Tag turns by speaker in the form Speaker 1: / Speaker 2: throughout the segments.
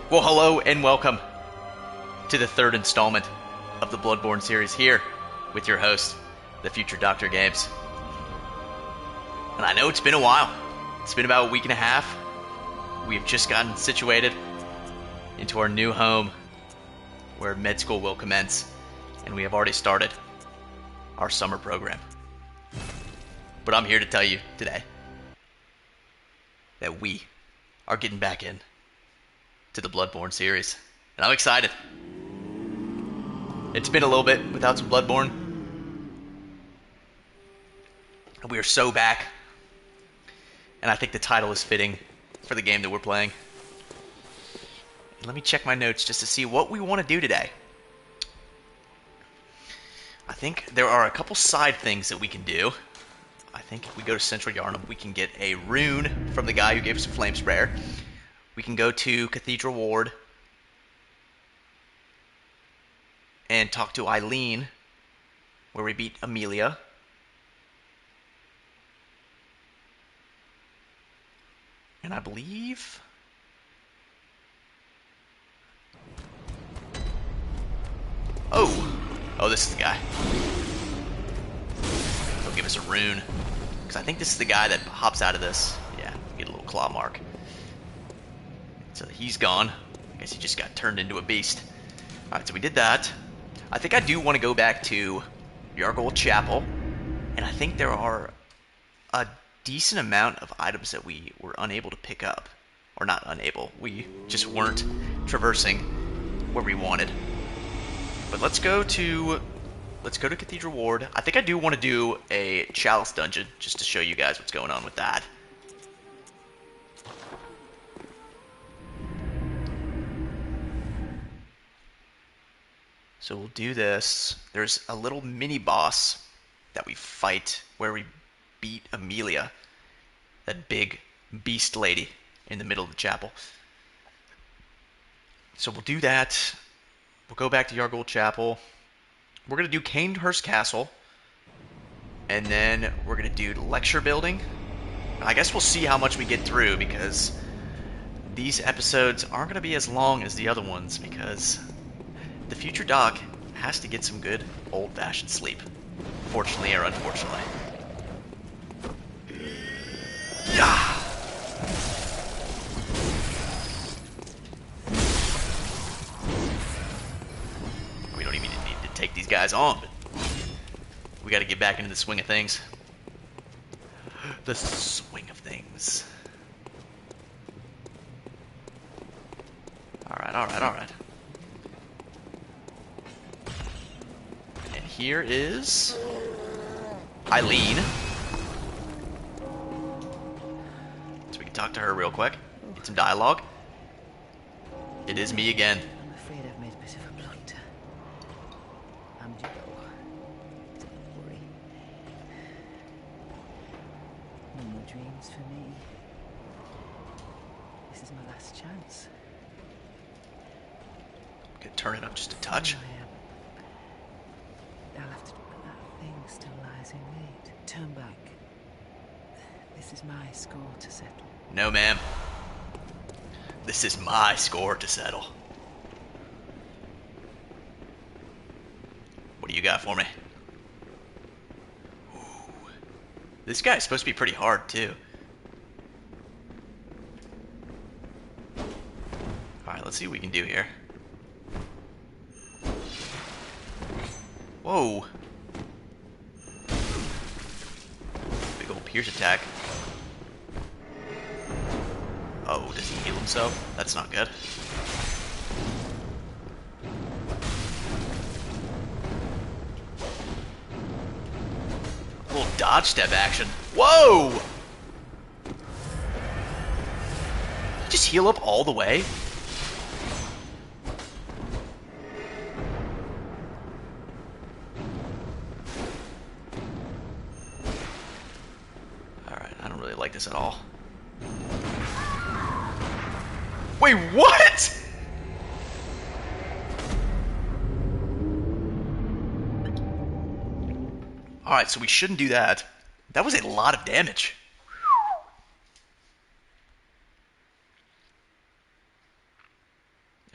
Speaker 1: Well, hello and welcome to the third installment of the Bloodborne series here with your host, the future Dr. Games. And I know it's been a while. It's been about a week and a half. We've just gotten situated into our new home where med school will commence, and we have already started our summer program. But I'm here to tell you today that we are getting back in to the Bloodborne series, and I'm excited. It's been a little bit without some Bloodborne, and we are so back, and I think the title is fitting for the game that we're playing. And let me check my notes just to see what we want to do today. I think there are a couple side things that we can do. I think if we go to Central Yarnum, we can get a rune from the guy who gave us a flame sprayer. We can go to Cathedral Ward and talk to Eileen, where we beat Amelia. And I believe... Oh, this is the guy. He'll give us a rune. Because I think this is the guy that hops out of this. Yeah, get a little claw mark. So he's gone. I guess he just got turned into a beast. Alright, so we did that. I think I do want to go back to Yargold Chapel. And I think there are a decent amount of items that we were unable to pick up. Or not unable. We just weren't traversing where we wanted. But let's go to Cathedral Ward. I think I do want to do a Chalice dungeon just to show you guys what's going on with that. So we'll do this. There's a little mini boss that we fight where we beat Amelia, that big beast lady in the middle of the chapel. So we'll do that. We'll go back to Yargold Chapel. We're going to do Canehurst Castle. And then we're going to do the lecture building. I guess we'll see how much we get through, because these episodes aren't going to be as long as the other ones, because the future doc has to get some good old-fashioned sleep. Fortunately or unfortunately. Yeah. We don't even need to take these guys on, but we got to get back into the swing of things. The swing of things. Alright. And here is Eileen. So we can talk to her real quick. Get some dialogue. It is me again.
Speaker 2: I'm afraid I've made a bit of a blunder. I'm due. Don't worry. No more dreams for me. This is my last chance.
Speaker 1: Could turn it up just a touch.
Speaker 2: I'll have to, but that thing still lies in wait. Turn back. This is my score to settle.
Speaker 1: No, ma'am. This is my score to settle. What do you got for me? Ooh. This guy's supposed to be pretty hard, too. Alright, let's see what we can do here. Whoa. Big old pierce attack. Oh, does he heal himself? That's not good. A little dodge step action. Whoa! Did he just heal up all the way? Alright, I don't really like this at all. Wait, what? Alright, so we shouldn't do that. That was a lot of damage.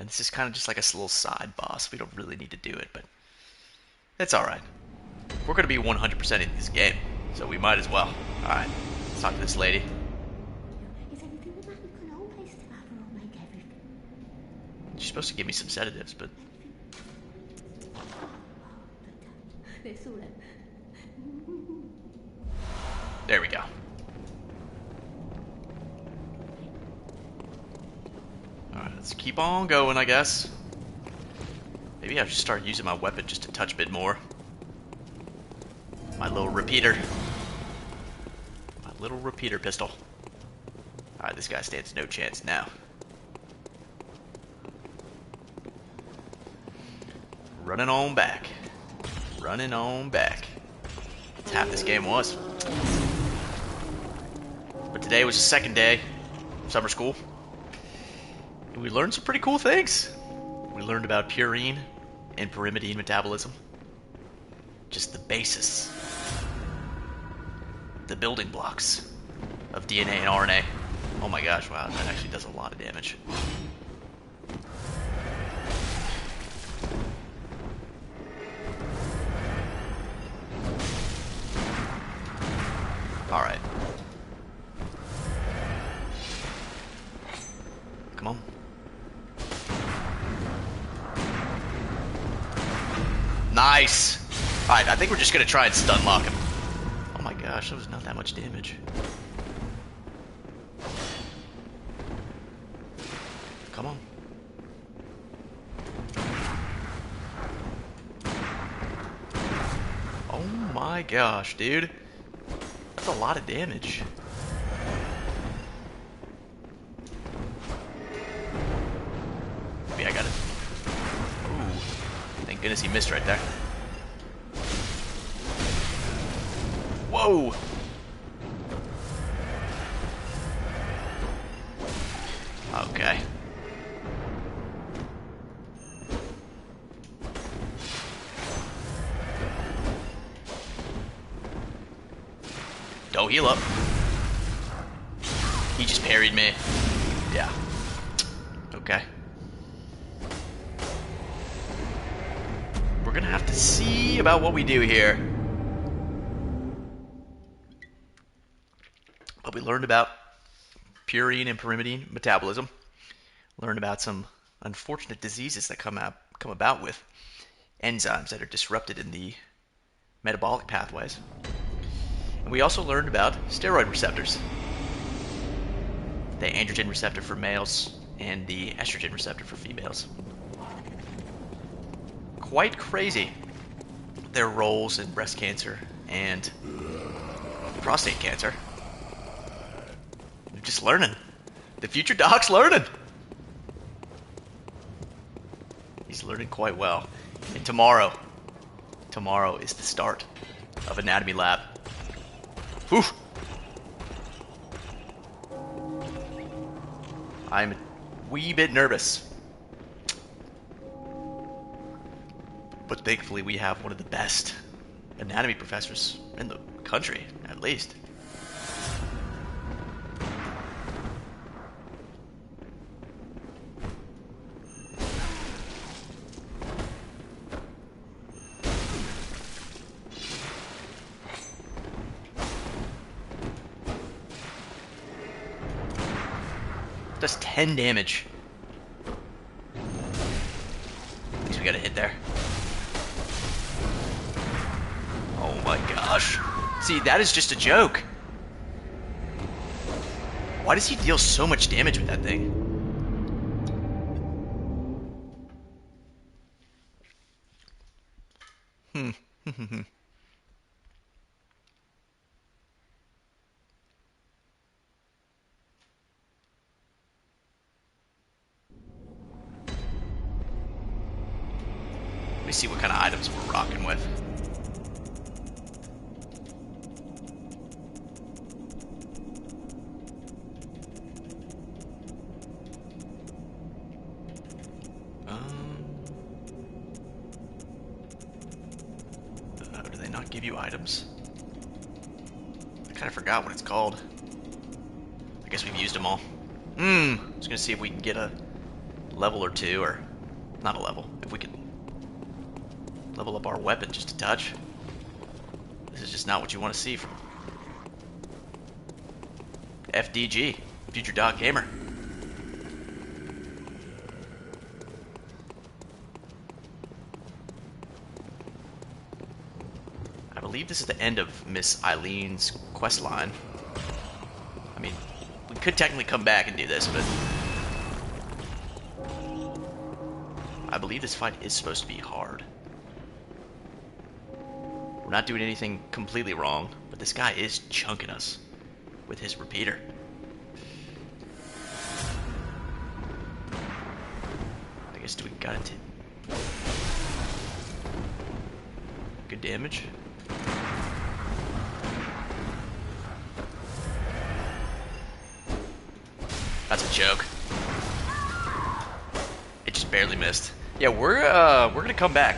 Speaker 1: And this is kind of just like a little side boss. We don't really need to do it, but it's alright. We're going to be 100% in this game, so we might as well. Alright, let's talk to this lady. She's supposed to give me some sedatives, but... There we go. Alright, let's keep on going, I guess. Maybe I should start using my weapon just a touch bit more. My little repeater. My little repeater pistol. Alright, this guy stands no chance now. Running on back. Running on back. That's half this game was. But today was the second day of summer school. And we learned some pretty cool things. We learned about purine and pyrimidine metabolism. Just the basis. The building blocks of DNA and RNA. Oh my gosh, wow, that actually does a lot of damage. Alright. Come on. Nice! Alright, I think we're just gonna try and stun lock him. Oh my gosh, that was not that much damage. Come on. Oh my gosh, dude. That's a lot of damage. Maybe I got it. Ooh. Thank goodness he missed right there. Whoa! Okay. Don't heal up. He just parried me. Yeah. Okay. We're gonna have to see about what we do here. But we learned about purine and pyrimidine metabolism. Learned about some unfortunate diseases that come about with enzymes that are disrupted in the metabolic pathways. And we also learned about steroid receptors. The androgen receptor for males and the estrogen receptor for females. Quite crazy, their roles in breast cancer and prostate cancer. They're just learning. The future doc's learning. He's learning quite well. And tomorrow is the start of anatomy lab. Whew. I'm a wee bit nervous. But thankfully we have one of the best anatomy professors in the country, at least. Does 10 damage. At least we got a hit there. Oh my gosh. See, that is just a joke. Why does he deal so much damage with that thing? Let me see what kind of items we're rocking with. Do they not give you items? I kind of forgot what it's called. I guess we've used them all. Just gonna see if we can get a level or two, or not a level, if we could level up our weapon just a touch. This is just not what you want to see from FDG, Future Dog Gamer. I believe this is the end of Miss Eileen's quest line. I mean, we could technically come back and do this, but I believe this fight is supposed to be hard. We're not doing anything completely wrong, but this guy is chunking us with his repeater. I guess do we got it? Good damage. That's a joke. It just barely missed. Yeah, we're gonna come back.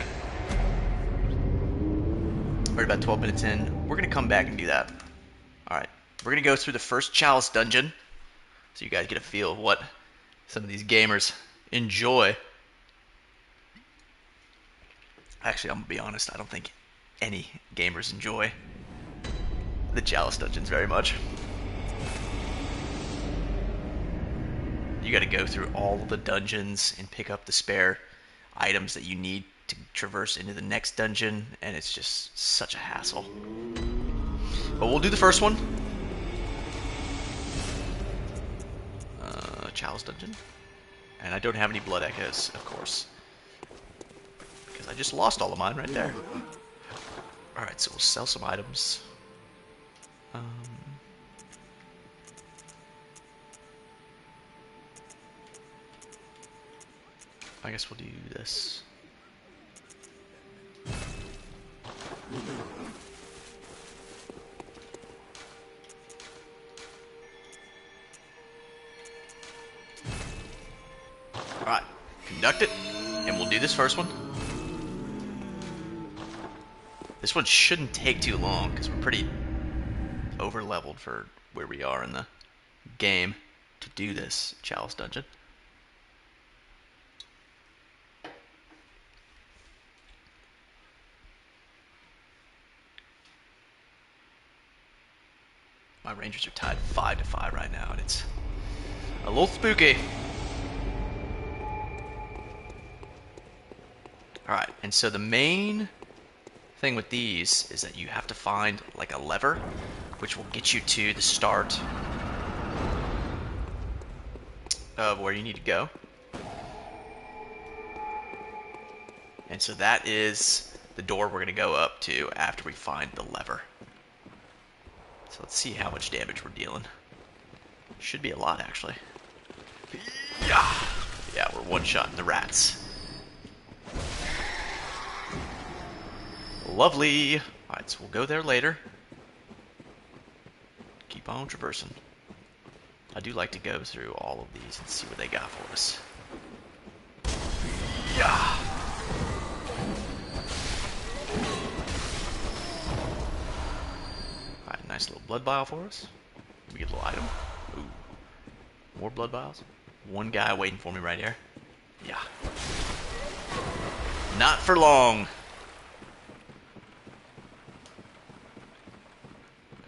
Speaker 1: We're about 12 minutes in. We're gonna come back and do that. All right, we're gonna go through the first Chalice dungeon, so you guys get a feel of what some of these gamers enjoy. Actually, I'm gonna be honest. I don't think any gamers enjoy the Chalice dungeons very much. You got to go through all of the dungeons and pick up the spare items that you need to traverse into the next dungeon, and it's just such a hassle. But we'll do the first one. Chalice dungeon. And I don't have any blood echoes, of course, because I just lost all of mine right there. Alright, so we'll sell some items. I guess we'll do this. Alright, conduct it, and we'll do this first one. This one shouldn't take too long, because we're pretty over-leveled for where we are in the game to do this Chalice dungeon. My Rangers are tied 5-5 right now, and it's a little spooky. Alright, and so the main thing with these is that you have to find like a lever, which will get you to the start of where you need to go. And so that is the door we're going to go up to after we find the lever. So let's see how much damage we're dealing. Should be a lot, actually. Yeah, we're one-shotting the rats. Lovely. Alright, so we'll go there later. Keep on traversing. I do like to go through all of these and see what they got for us. Yeah. Alright, nice little blood vial for us. We get a little item. Ooh. More blood vials. One guy waiting for me right here. Yeah. Not for long.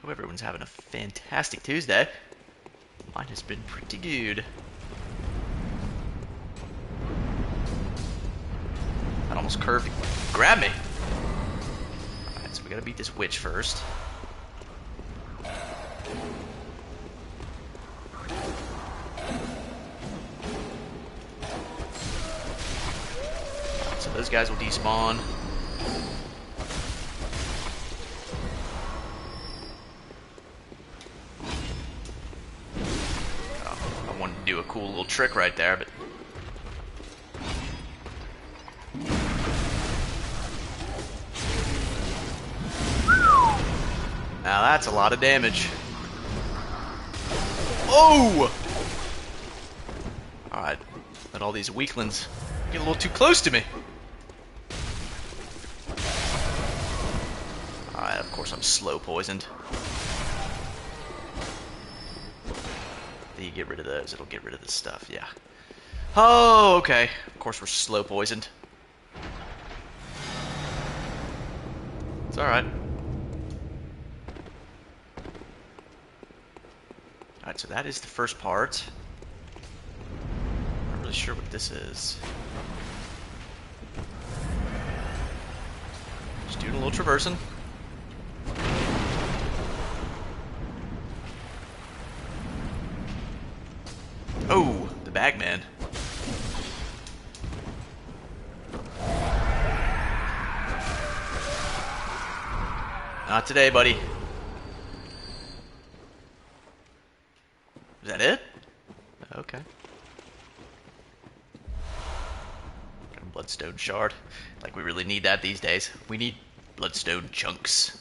Speaker 1: Hope everyone's having a fantastic Tuesday. Mine has been pretty good. That almost curved. Grab me. Alright, so we gotta beat this witch first. So those guys will despawn. Do a cool little trick right there, but now that's a lot of damage. Oh! Alright, let all these weaklings get a little too close to me. Alright, of course I'm slow poisoned. You get rid of those, it'll get rid of this stuff, yeah. Oh, okay. Of course we're slow poisoned. It's alright. Alright, so that is the first part. I'm not really sure what this is. Just doing a little traversing. Oh, the bagman. Not today, buddy. Is that it? Okay. Got a bloodstone shard. Like we really need that these days. We need bloodstone chunks.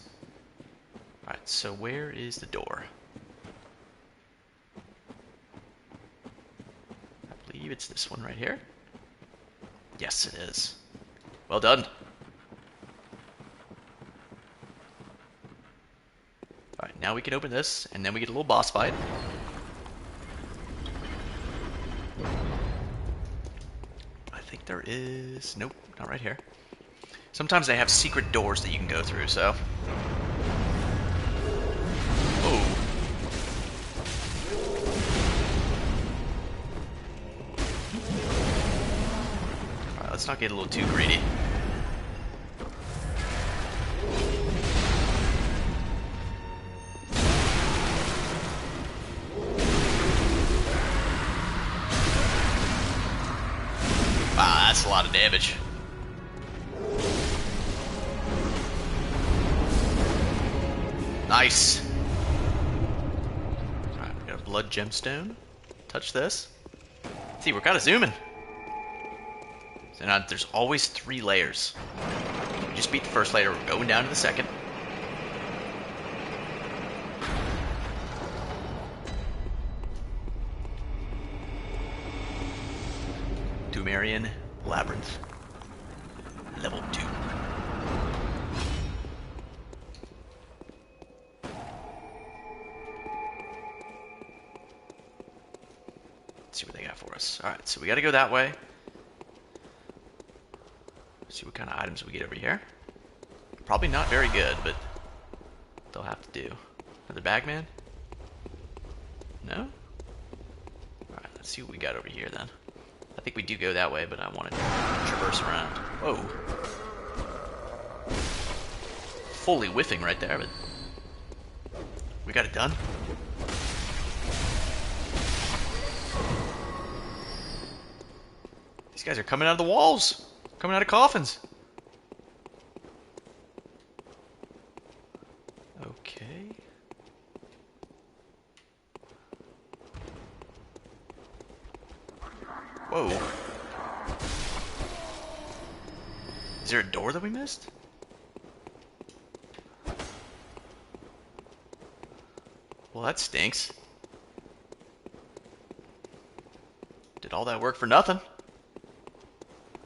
Speaker 1: Alright, so where is the door? I believe it's this one right here. Yes, it is. Well done. Alright, now we can open this, and then we get a little boss fight. I think there is... Nope, not right here. Sometimes they have secret doors that you can go through, so... Oh. Alright, let's not get a little too greedy. Wow, that's a lot of damage. Nice. Alright, we got a blood gemstone. Touch this. See, we're kind of zooming. So now there's always 3 layers. We just beat the first layer, we're going down to the second. Tumerian Labyrinth. Level 2. Let's see what they got for us. Alright, so we gotta go that way. Let's see what kind of items we get over here. Probably not very good, but they'll have to do. Another bagman? No? Alright, let's see what we got over here then. I think we do go that way, but I want to traverse around. Whoa. Fully whiffing right there, but we got it done. These guys are coming out of the walls. Coming out of coffins. Okay. Whoa. Is there a door that we missed? Well, that stinks. Did all that work for nothing?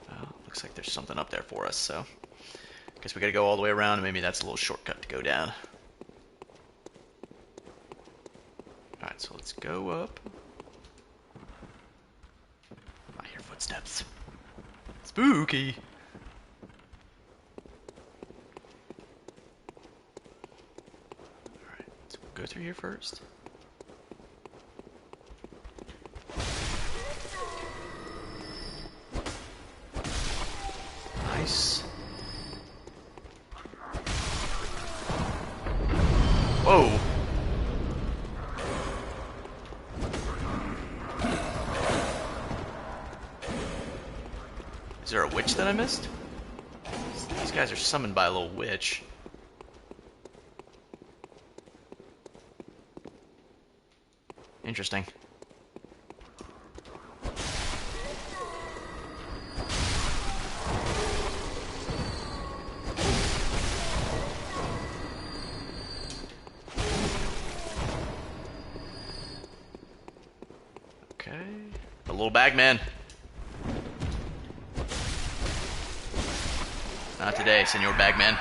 Speaker 1: Well, looks like there's something up there for us, so... guess we gotta go all the way around, and maybe that's a little shortcut to go down. Alright, so let's go up. I hear footsteps. Spooky! Alright, so we'll go through here first. Nice. Whoa! Is there a witch that I missed? These guys are summoned by a little witch. Interesting. Okay. The little bagman. Not today, Senor Bagman.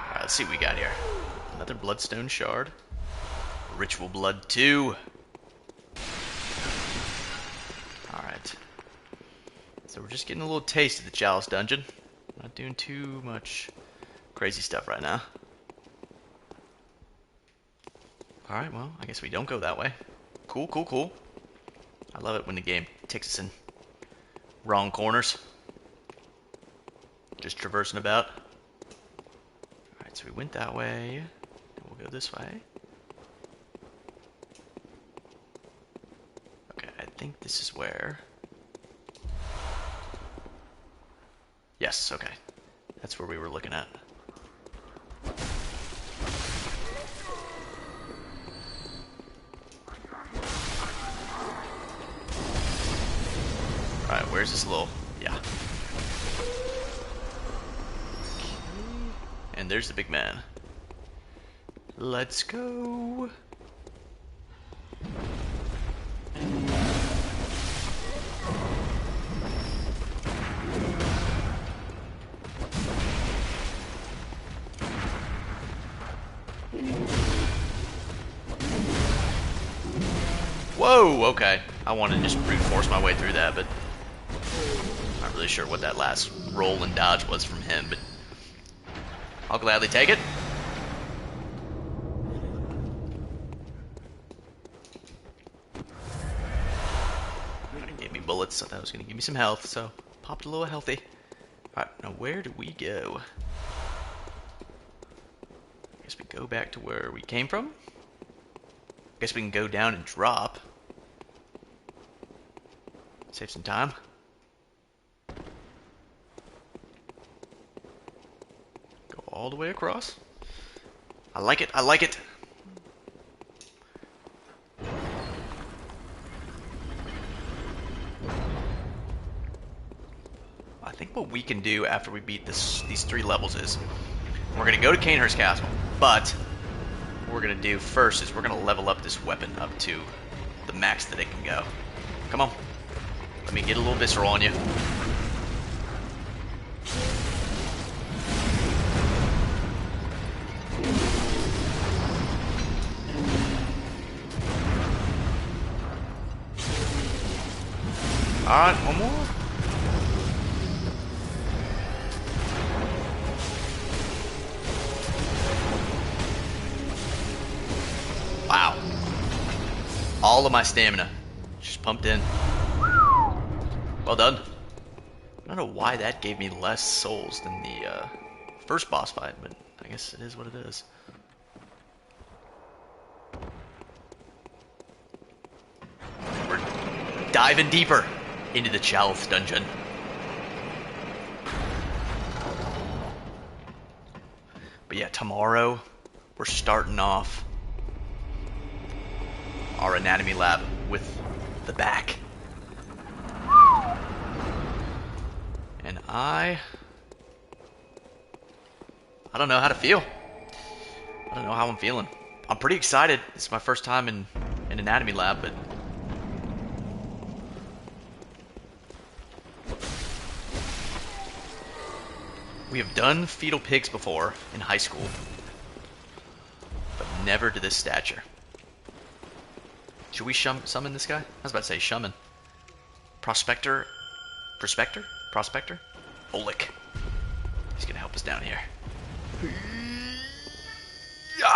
Speaker 1: Alright, let's see what we got here. Another bloodstone shard. Ritual blood 2. So we're just getting a little taste of the Chalice dungeon. Not doing too much crazy stuff right now. Alright, well, I guess we don't go that way. Cool, cool, cool. I love it when the game takes us in wrong corners. Just traversing about. Alright, so we went that way. Then we'll go this way. Okay, I think this is where... Yes, okay. That's where we were looking at. Alright, where's this little... Yeah. And there's the big man. Let's go. Whoa, okay. I wanted to just brute force my way through that, but I'm not really sure what that last roll and dodge was from him, but I'll gladly take it. It gave me bullets, so that was going to give me some health, so popped a little healthy. Alright, now where do we go? Guess we go back to where we came from. Guess we can go down and drop. Save some time. Go all the way across. I like it, I like it. I think what we can do after we beat these 3 levels is we're going to go to Canehurst Castle, but what we're going to do first is we're going to level up this weapon up to the max that it can go. Come on. Let me get a little visceral on you. Alright, one more. Wow. All of my stamina just pumped in. Well done. I don't know why that gave me less souls than the first boss fight, but I guess it is what it is. We're diving deeper into the Chalice dungeon. But yeah, tomorrow we're starting off our anatomy lab with the back. And I don't know how to feel. I don't know how I'm feeling. I'm pretty excited. It's my first time in an anatomy lab, but we have done fetal pigs before in high school, but never to this stature. Should we summon this guy? I was about to say summon. Prospector? Oleg. He's gonna help us down here. Yeah.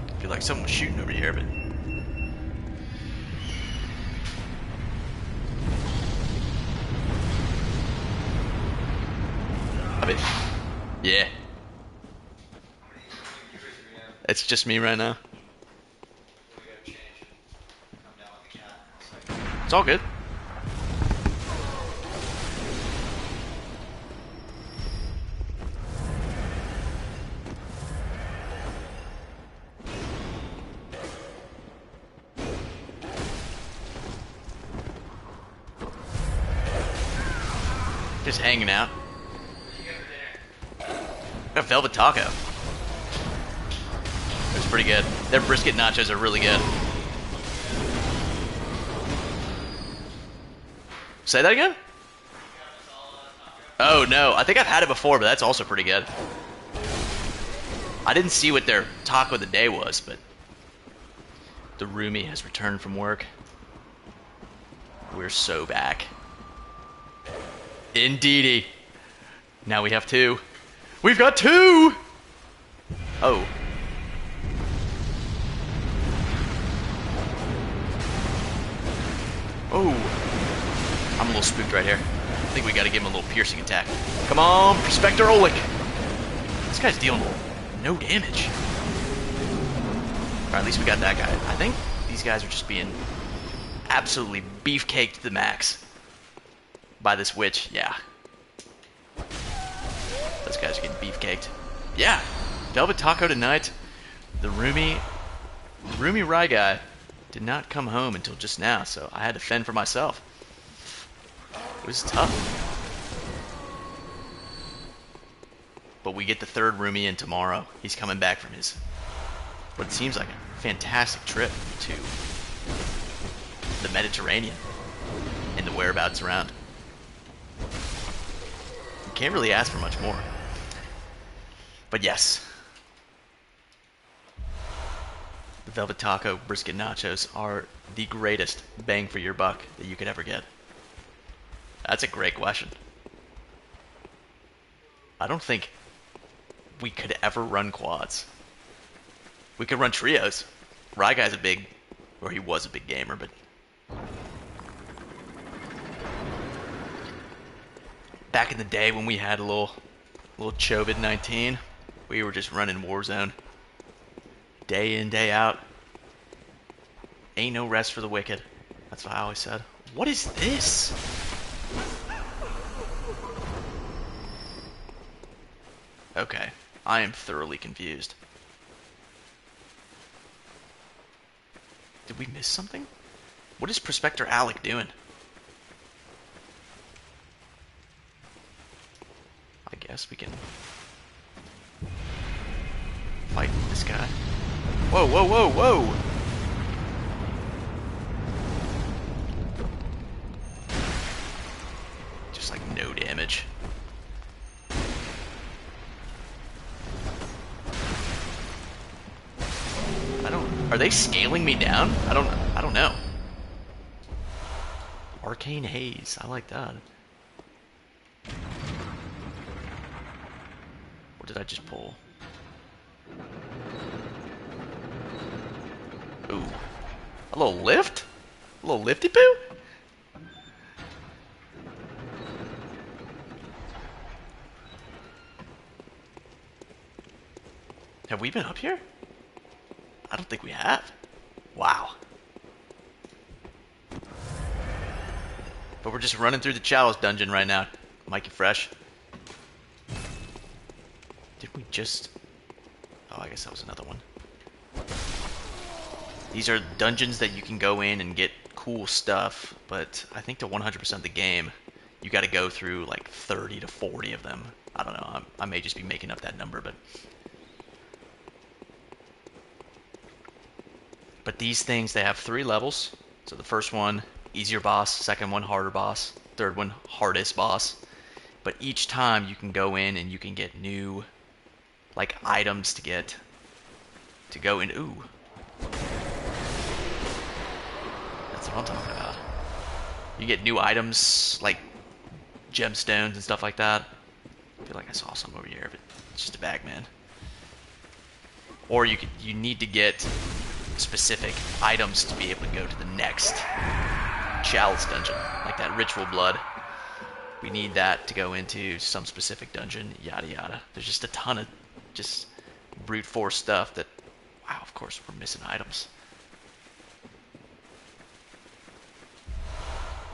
Speaker 1: I feel like someone was shooting over here, but I mean, yeah. It's just me right now. It's all good. Just hanging out. A velvet taco. It was pretty good. Their brisket nachos are really good. Say that again? Oh no, I think I've had it before, but that's also pretty good. I didn't see what their taco of the day was, but The roomie has returned from work. We're so back. Indeedy. Now we have 2. We've got 2! Oh. Oh. I'm a little spooked right here. I think we gotta give him a little piercing attack. Come on, Prospector Oleg. This guy's dealing no damage. Or at least we got that guy. I think these guys are just being absolutely beefcaked to the max by this witch. Yeah. Those guys are getting beefcaked. Yeah. Velvet Taco tonight. The roomie Rye guy did not come home until just now, so I had to fend for myself. It was tough. But we get the 3rd roomie in tomorrow. He's coming back from his, what seems like a fantastic trip to the Mediterranean and the whereabouts around. You can't really ask for much more. But yes, the Velvet Taco brisket nachos are the greatest bang for your buck that you could ever get. That's a great question. I don't think we could ever run quads. We could run trios. Rye Guy's he was a big gamer, but back in the day when we had a little COVID-19, we were just running Warzone. Day in, day out. Ain't no rest for the wicked. That's what I always said. What is this? Okay, I am thoroughly confused. Did we miss something? What is Prospector Alec doing? I guess we can fight this guy. Whoa, whoa, whoa, whoa! Just like no damage. Are they scaling me down? I don't know. Arcane Haze. I like that. What did I just pull? Ooh. A little lift? A little lifty poo? Have we been up here? I don't think we have. Wow. But we're just running through the Chalice dungeon right now. Mikey Fresh. Did we just... Oh, I guess that was another one. These are dungeons that you can go in and get cool stuff, but I think to 100% of the game, you gotta go through like 30 to 40 of them. I don't know, I may just be making up that number, but these things, they have 3 levels. So the first one, easier boss. Second one, harder boss. Third one, hardest boss. But each time you can go in and you can get new, like, items to go in. Ooh. That's what I'm talking about. You get new items, like gemstones and stuff like that. I feel like I saw some over here, but it's just a bag, man. Or you need to get specific items to be able to go to the next Chalice dungeon, like that ritual blood. We need that to go into some specific dungeon, yada yada. There's just a ton of just brute force stuff that, wow, of course we're missing items.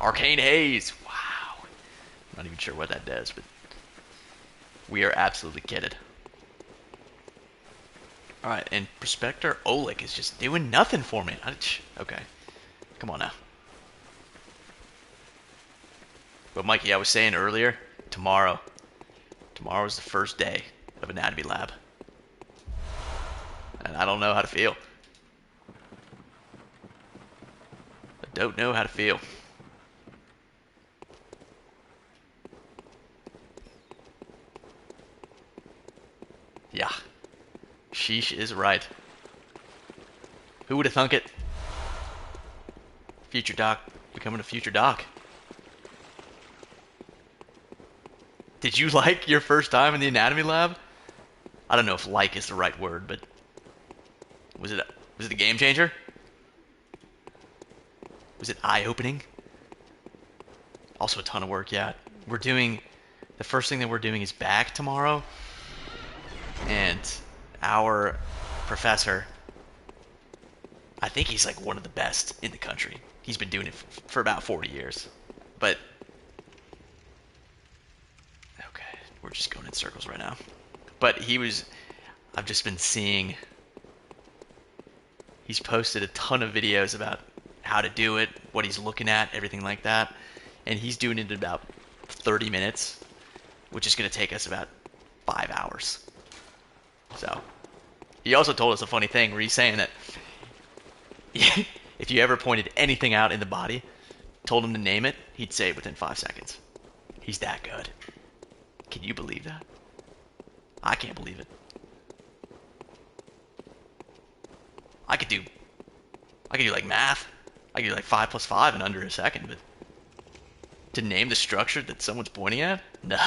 Speaker 1: Arcane Haze, wow. I'm not even sure what that does, but we are absolutely kidded. Alright, and Prospector Oleg is just doing nothing for me. Okay. Come on now. But Mikey, I was saying earlier, tomorrow is the first day of Anatomy Lab. And I don't know how to feel. I don't know how to feel. Yeah. Sheesh is right. Who would have thunk it? Future doc becoming a future doc. Did you like your first time in the anatomy lab? I don't know if like is the right word, but was it a game changer? Was it eye-opening? Also a ton of work, yeah. The first thing that we're doing is back tomorrow, and our professor, I think he's like one of the best in the country. He's been doing it for about 40 years. But, okay, we're just going in circles right now. But I've just been seeing, he's posted a ton of videos about how to do it, what he's looking at, everything like that. And he's doing it in about 30 minutes, which is going to take us about 5 hours. So, he also told us a funny thing where he's saying that if you ever pointed anything out in the body, told him to name it, he'd say it within 5 seconds. He's that good. Can you believe that? I can't believe it. I could do like math. I could do like 5 plus 5 in under a second, but to name the structure that someone's pointing at? No.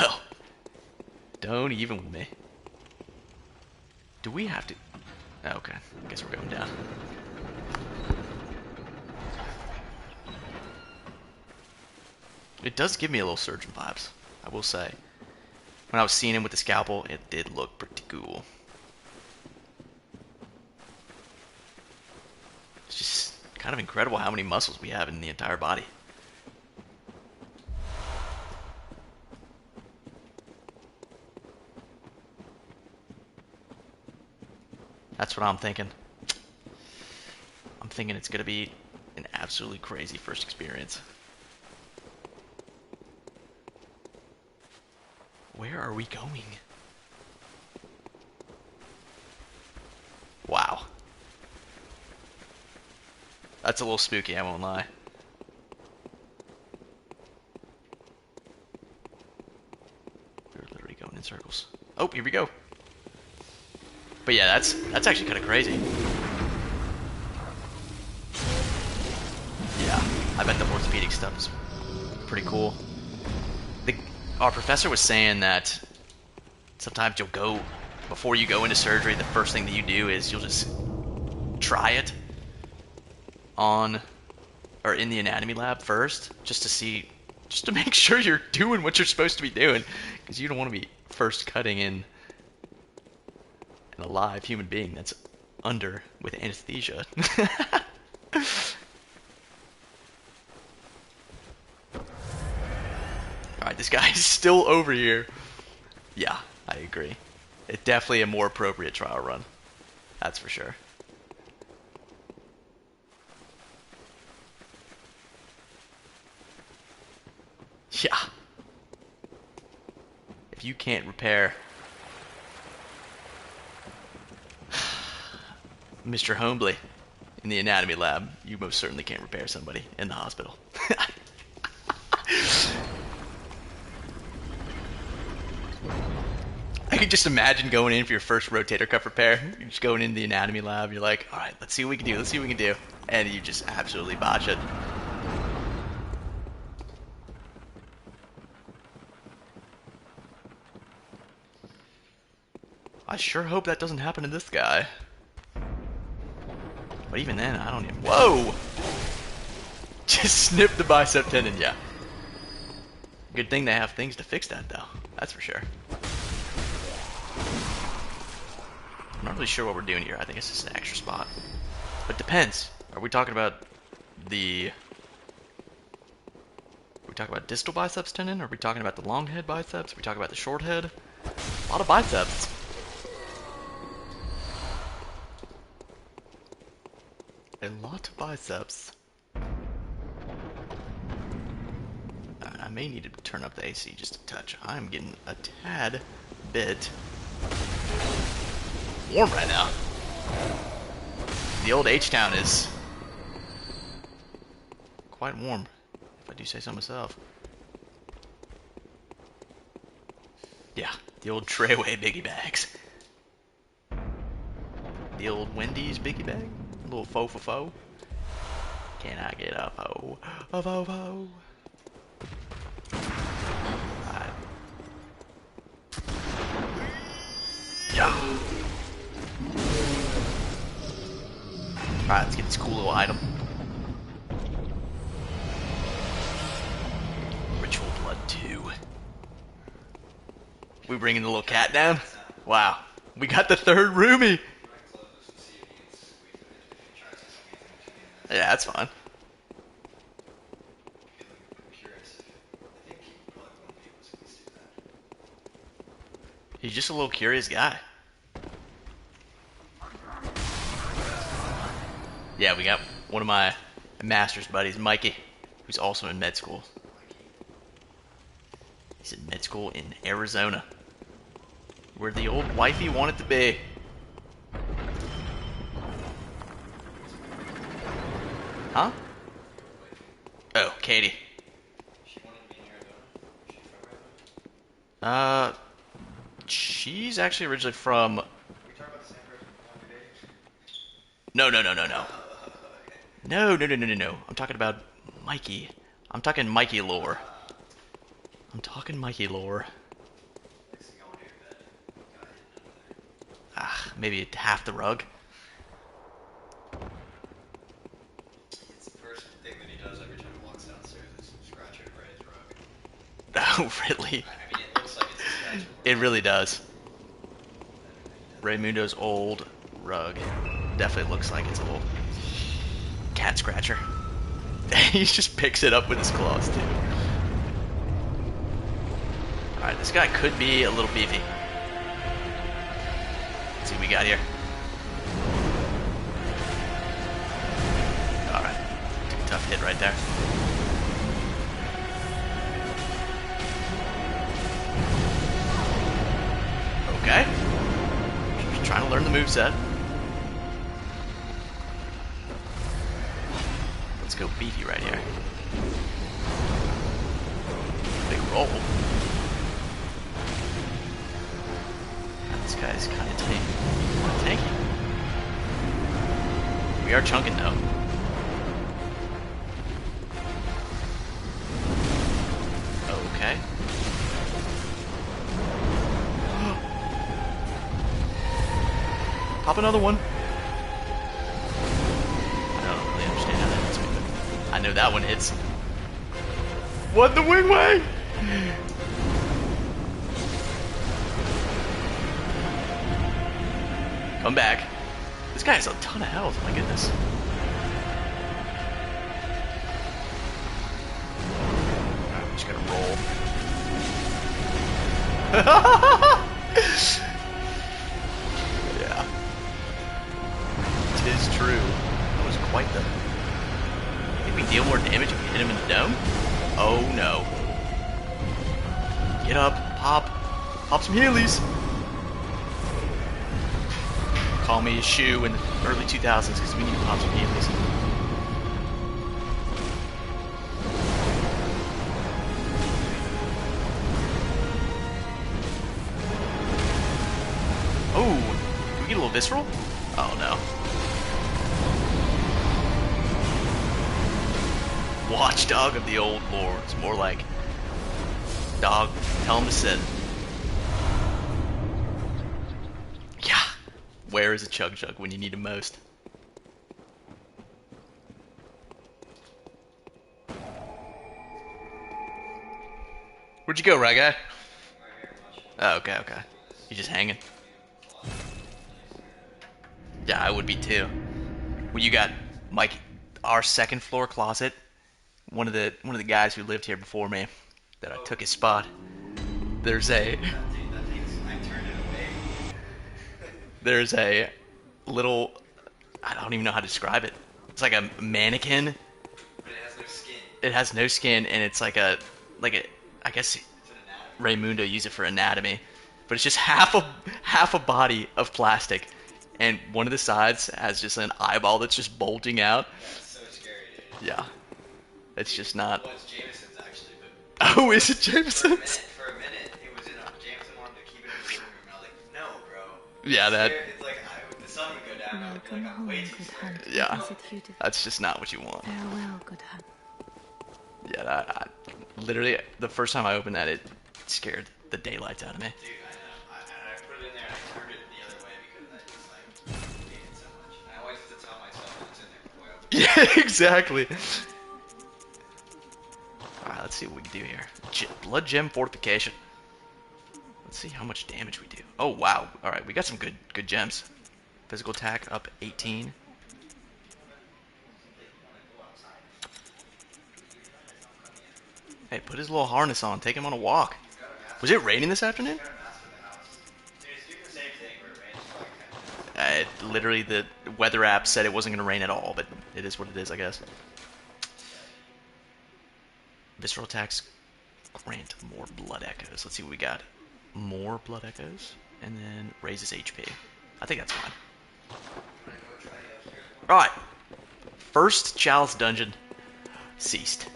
Speaker 1: Don't even with me. Do we have to? Okay, I guess we're going down. It does give me a little surgeon vibes, I will say. When I was seeing him with the scalpel, it did look pretty cool. It's just kind of incredible how many muscles we have in the entire body. That's what I'm thinking. I'm thinking it's going to be an absolutely crazy first experience. Where are we going? Wow. That's a little spooky, I won't lie. We're literally going in circles. Oh, here we go. But yeah, that's actually kind of crazy. Yeah, I bet the orthopedic stuff is pretty cool. Our professor was saying that sometimes before you go into surgery, the first thing that you do is you'll just try it in the anatomy lab first, just to make sure you're doing what you're supposed to be doing, because you don't want to be first cutting in an alive human being that's under with anesthesia. Alright, this guy's still over here. Yeah, I agree. It's definitely a more appropriate trial run. That's for sure. Yeah. If you can't repair Mr. Hombley in the anatomy lab, you most certainly can't repair somebody in the hospital. I can just imagine going in for your first rotator cuff repair. You're just going into the anatomy lab. You're like, all right, let's see what we can do. Let's see what we can do. And you just absolutely botch it. I sure hope that doesn't happen to this guy. But even then, I don't even... Whoa! Just snip the bicep tendon, yeah. Good thing they have things to fix that, though. That's for sure. I'm not really sure what we're doing here. I think it's just an extra spot. But it depends. Are we talking about distal biceps tendon? Are we talking about the long head biceps? Are we talking about the short head? A lot of biceps. A lot of biceps. I may need to turn up the AC just a touch. I'm getting a tad bit warm right now. The old H-Town is quite warm, if I do say so myself. Yeah, the old Treyway biggie bags. The old Wendy's biggie bag. A little faux. Can I get a ho? A ho. Alright. Yeah. Alright, let's get this cool little item. Ritual Blood 2. We bringing the little cat down? Wow. We got the third roomie. Yeah, that's fine. He's just a little curious guy. Yeah, we got one of my master's buddies, Mikey, who's also in med school. He's in med school in Arizona, where the old wifey wanted to be. Huh? Oh, Katie. She's actually originally from... No. No. I'm talking about Mikey. I'm talking Mikey lore. Ah, maybe half the rug.
Speaker 3: It's the first thing that he does every time he walks downstairs is scratch it right his rug.
Speaker 1: Oh, really?
Speaker 3: I mean, it looks like it's a scratch.
Speaker 1: It really does. Raymundo's old rug definitely looks like it's a little cat scratcher. He just picks it up with his claws, too. Alright, this guy could be a little beefy. Let's see what we got here. Alright. Took a tough hit right there. Okay. Just trying to learn the moveset. Let's go beefy right here. Big roll. This guy's kind of tanky. We are chunking though. Okay. Pop another one. I don't really understand how that hits me, but I know that one hits. What the wing way? Come back. This guy has a ton of health, my goodness. I'm just gonna roll. Yeah. Tis true. That was quite the... I think we deal more damage if we hit him in the dome? Oh no. Get up, pop. Pop some healies. Call me a shoe in the early 2000s because we need to pop some healies. Oh, can we get a little visceral? Oh no. Watchdog of the old lords. More like dog, tell him to sit. Yeah. Where is a chug jug when you need him most? Where'd you go, right guy? Oh, okay. You just hanging? Yeah, I would be too. Well, you got Mike, our second floor closet. One of the guys who lived here before me, that I took his spot. There's a little, I don't even know how to describe it. It's like a mannequin.
Speaker 3: But it has no skin.
Speaker 1: It has no skin, and it's like a, I guess Raymundo used it for anatomy, but it's just half a body of plastic, and one of the sides has just an eyeball that's just bulging out.
Speaker 3: Yeah, it's so scary, dude.
Speaker 1: Yeah, it's just not.
Speaker 3: Well, it's Jameson's actually, but
Speaker 1: Oh, is it Jameson's?
Speaker 3: for a minute, it was in. Jameson wanted to keep it in the living room, and I was like, no, bro.
Speaker 1: Yeah, that.
Speaker 3: It's like the sun would go down, I would be
Speaker 2: Welcome
Speaker 3: like, I'm
Speaker 2: home,
Speaker 3: way too
Speaker 2: good
Speaker 3: scared.
Speaker 2: hunt.
Speaker 1: Yeah.
Speaker 2: What is it you do?
Speaker 1: That's just not what you want.
Speaker 2: Farewell, good hunt.
Speaker 1: Yeah, literally, the first time I opened that, it scared the daylights out of me.
Speaker 3: Dude, I know. And I put it in there and I turned it the other way because I just like hate it so much. And I always have to tell myself that it's in there before I open it.
Speaker 1: Yeah, exactly. Alright, let's see what we can do here. Blood gem fortification. Let's see how much damage we do. Oh, wow. Alright, we got some good gems. Physical attack up 18. Hey, put his little harness on. Take him on a walk. Was it raining this afternoon? Literally, the weather app said it wasn't going to rain at all, but it is what it is, I guess. Visceral attacks grant more blood echoes. Let's see what we got. More blood echoes, and then raises HP. I think that's fine. Alright. First Chalice dungeon ceased.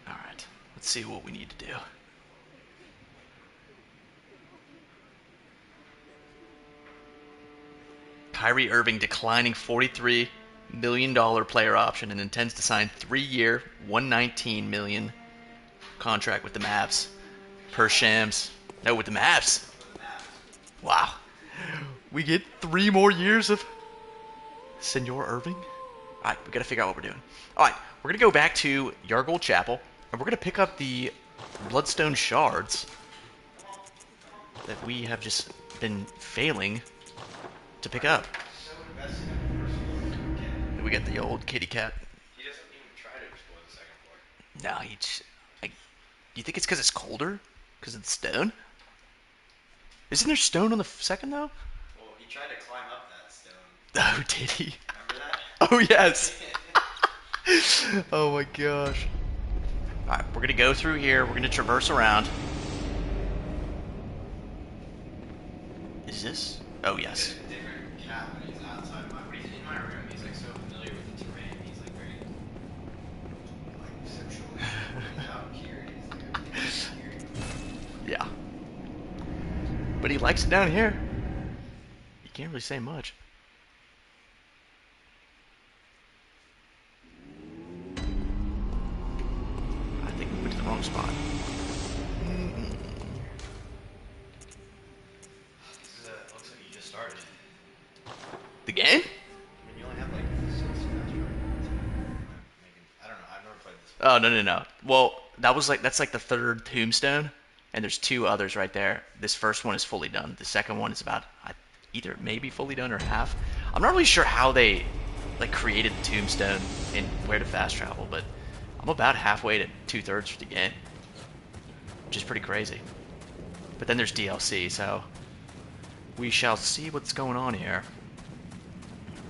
Speaker 1: Alright. Let's see what we need to do. Kyrie Irving declining $43 million player option and intends to sign 3-year, $119 million contract with the Mavs. Per Shams. No, with the Mavs. Wow. We get 3 more years of Senor Irving. Alright, we gotta figure out what we're doing. Alright, we're gonna go back to Yargold Chapel, and we're gonna pick up the Bloodstone Shards that we have just been failing to pick up. We got the old kitty cat.
Speaker 3: He doesn't even try to explore the second floor.
Speaker 1: No, he just... you think it's because it's colder? Because of the stone? Isn't there stone on the second, though?
Speaker 3: Well, he tried to climb up that stone.
Speaker 1: Oh, did he?
Speaker 3: Remember that?
Speaker 1: Oh, yes. Oh, my gosh. Alright, we're going to go through here. We're going to traverse around. Is this? Oh, yes.
Speaker 3: He's a different cat when he's outside when he's in my room, he's like so familiar with the terrain. He's like very like sexual. When he's out here, he's like everything's scary.
Speaker 1: Yeah. But he likes it down here. You can't really say much. I think we went to the wrong spot.
Speaker 3: Looks like you just started.
Speaker 1: The game?
Speaker 3: I mean, you only have like 6 fast travel. I don't know. I've never played this.
Speaker 1: Oh, no. Well, that's like the third tombstone, and there's 2 others right there. This first one is fully done. The second one is about either maybe fully done or half. I'm not really sure how they like created the tombstone and where to fast travel, but I'm about halfway to 2/3 for the game, which is pretty crazy. But then there's DLC, so we shall see what's going on here.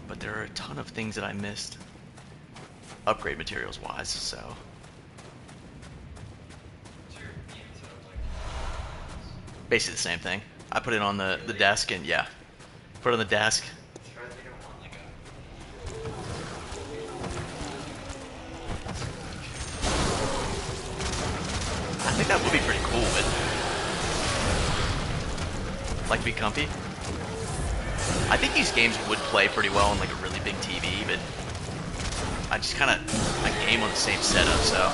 Speaker 1: But there are a ton of things that I missed, upgrade materials wise, so. Basically the same thing. I put it on the desk and yeah. Put it on the desk. I think that would be pretty cool, but like to be comfy. I think these games would play pretty well on like a really big TV, but I just kind of game on the same setup, so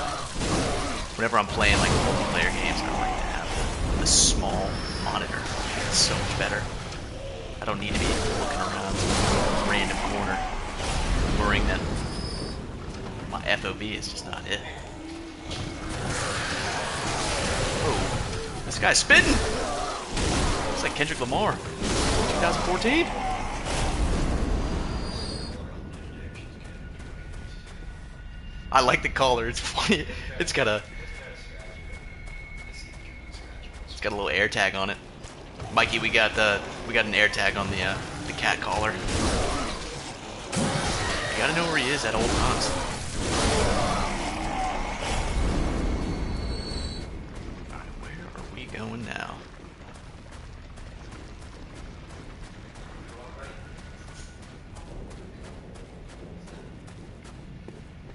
Speaker 1: whenever I'm playing like multiplayer games, I like to have the small monitor. It's so much better. I don't need to be looking around some random corner, worrying that my FOV is just not it. Oh, this guy's spitting. Looks like Kendrick Lamar, 2014. I like the collar. It's funny. It's got a little air tag on it. Mikey, we got an air tag on the cat collar. You gotta know where he is at all times. Alright, where are we going now?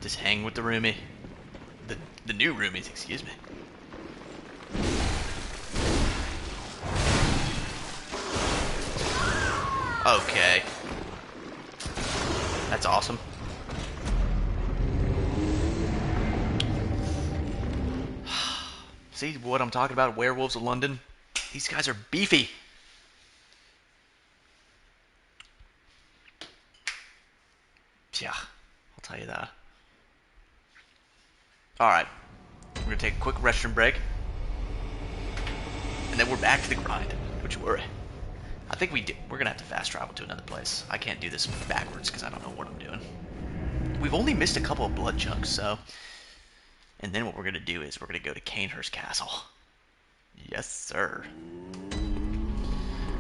Speaker 1: Just hang with the roomie. The new roomies, excuse me. Okay. That's awesome. See what I'm talking about? Werewolves of London? These guys are beefy. Yeah, I'll tell you that. Alright. We're gonna take a quick restroom break. And then we're back to the grind. Don't you worry. I think we're gonna have to fast travel to another place. I can't do this backwards because I don't know what I'm doing. We've only missed a couple of blood chunks, so... And then what we're gonna do is we're gonna go to Canehurst Castle. Yes, sir.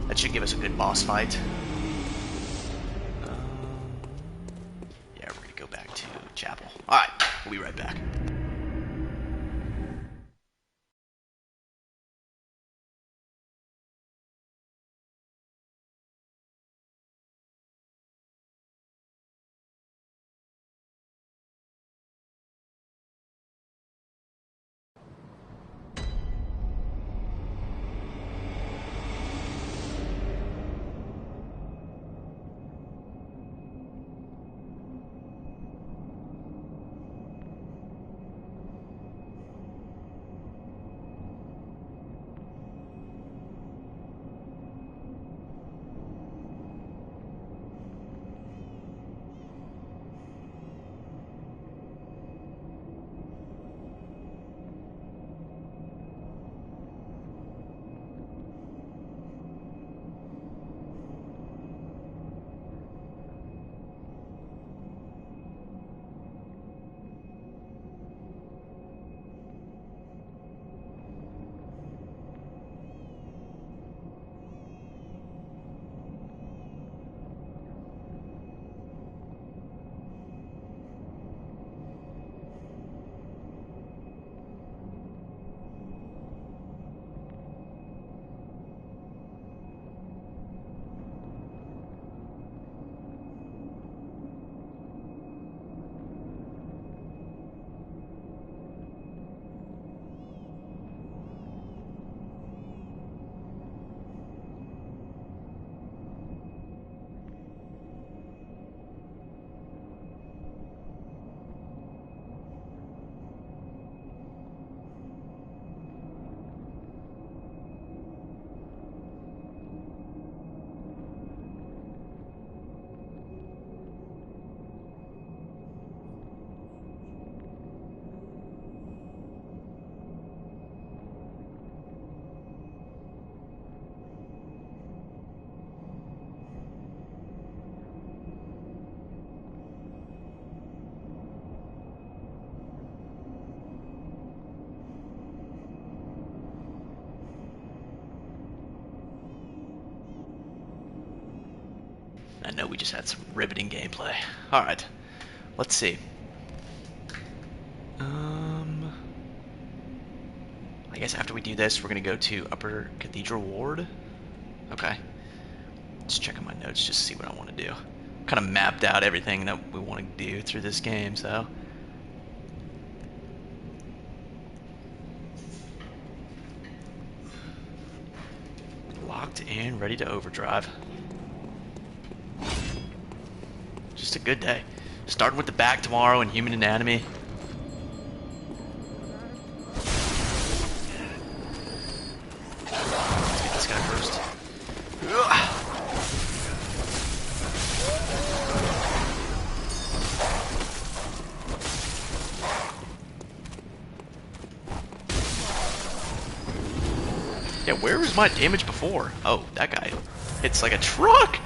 Speaker 1: That should give us a good boss fight. Yeah, we're gonna go back to Chapel. Alright, we'll be right back. I know we just had some riveting gameplay. Alright, let's see. I guess after we do this, we're going to go to Upper Cathedral Ward. Okay. Just checking my notes just to see what I want to do. Kind of mapped out everything that we want to do through this game, so... Locked and ready to overdrive. Just a good day. Starting with the back tomorrow in Human Anatomy. Let's get this guy first. Yeah, where was my damage before? Oh, that guy hits like a truck!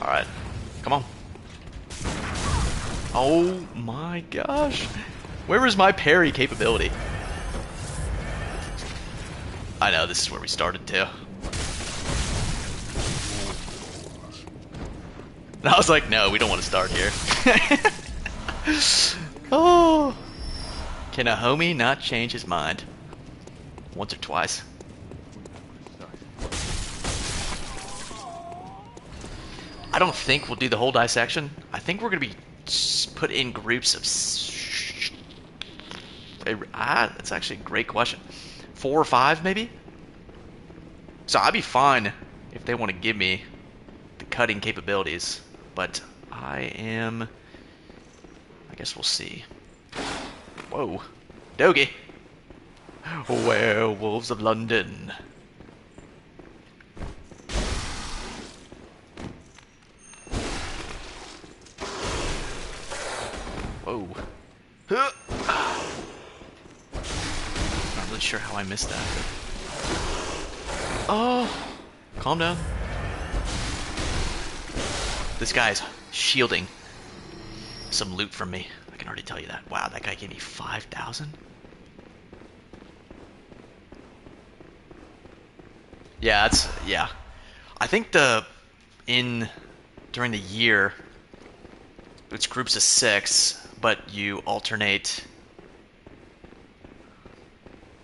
Speaker 1: Alright, come on. Oh my gosh. Where is my parry capability? I know, this is where we started too. And I was like, no, we don't want to start here. Oh. Can a homie not change his mind? Once or twice. I don't think we'll do the whole dissection. I think we're going to be put in groups of That's actually a great question. 4 or 5, maybe? So I'd be fine if they want to give me the cutting capabilities. But I guess we'll see. Whoa. Doggy. Werewolves of London. Whoa. Huh. Not really sure how I missed that. But... Oh, calm down. This guy's shielding some loot from me. I can already tell you that. Wow, that guy gave me 5,000? Yeah, yeah. I think during the year, it's groups of 6, but you alternate.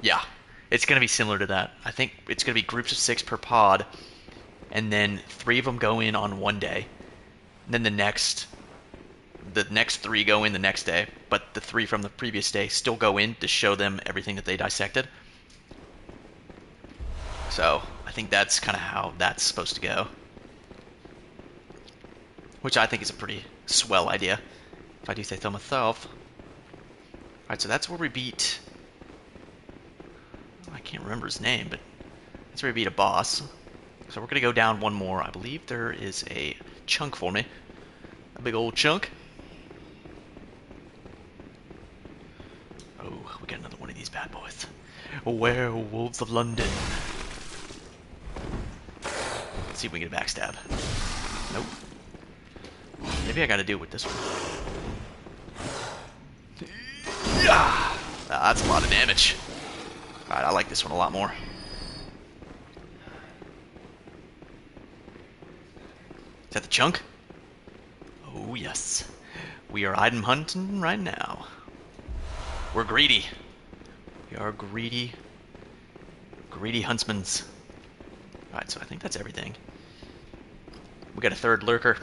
Speaker 1: Yeah, it's going to be similar to that. I think it's going to be groups of 6 per pod, and then 3 of them go in on one day. And then the next 3 go in the next day, but the 3 from the previous day still go in to show them everything that they dissected. So I think that's kind of how that's supposed to go. Which I think is a pretty swell idea, if I do say so myself. Alright, so that's where we beat... I can't remember his name, but that's where we beat a boss. So we're going to go down one more. I believe there is a chunk for me. A big old chunk. Oh, we got another one of these bad boys. Werewolves of London. Let's see if we can get a backstab. Nope. Maybe I gotta do it with this one. Yeah! That's a lot of damage. Alright, I like this one a lot more. Is that the chunk? Oh, yes. We are item hunting right now. We're greedy. We are greedy huntsmans. Alright, so I think that's everything. We got a third lurker.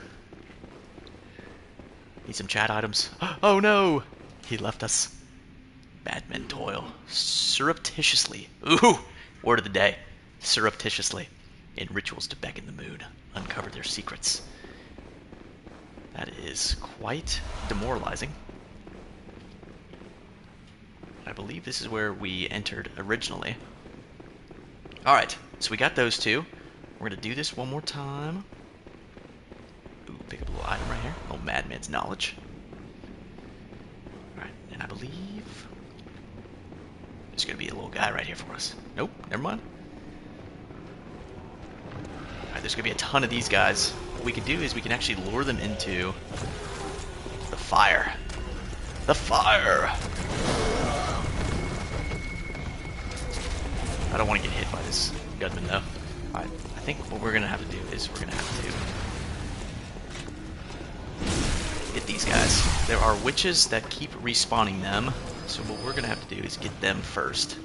Speaker 1: Need some chat items. Oh no! He left us. Bad men toil surreptitiously. Ooh! Word of the day. Surreptitiously. In rituals to beckon the mood. Uncover their secrets. That is quite demoralizing. I believe this is where we entered originally. Alright, so we got those 2. We're going to do this one more time. Ooh, pick up a little item right here. A little madman's knowledge. Alright, and I believe there's going to be a little guy right here for us. Nope, never mind. Alright, there's going to be a ton of these guys. What we can do is we can actually lure them into the fire. The fire! I don't want to get hit by this gunman though. Alright, I think what we're going to have to do is we're going to have to get these guys. There are witches that keep respawning them, so what we're going to have to do is get them first.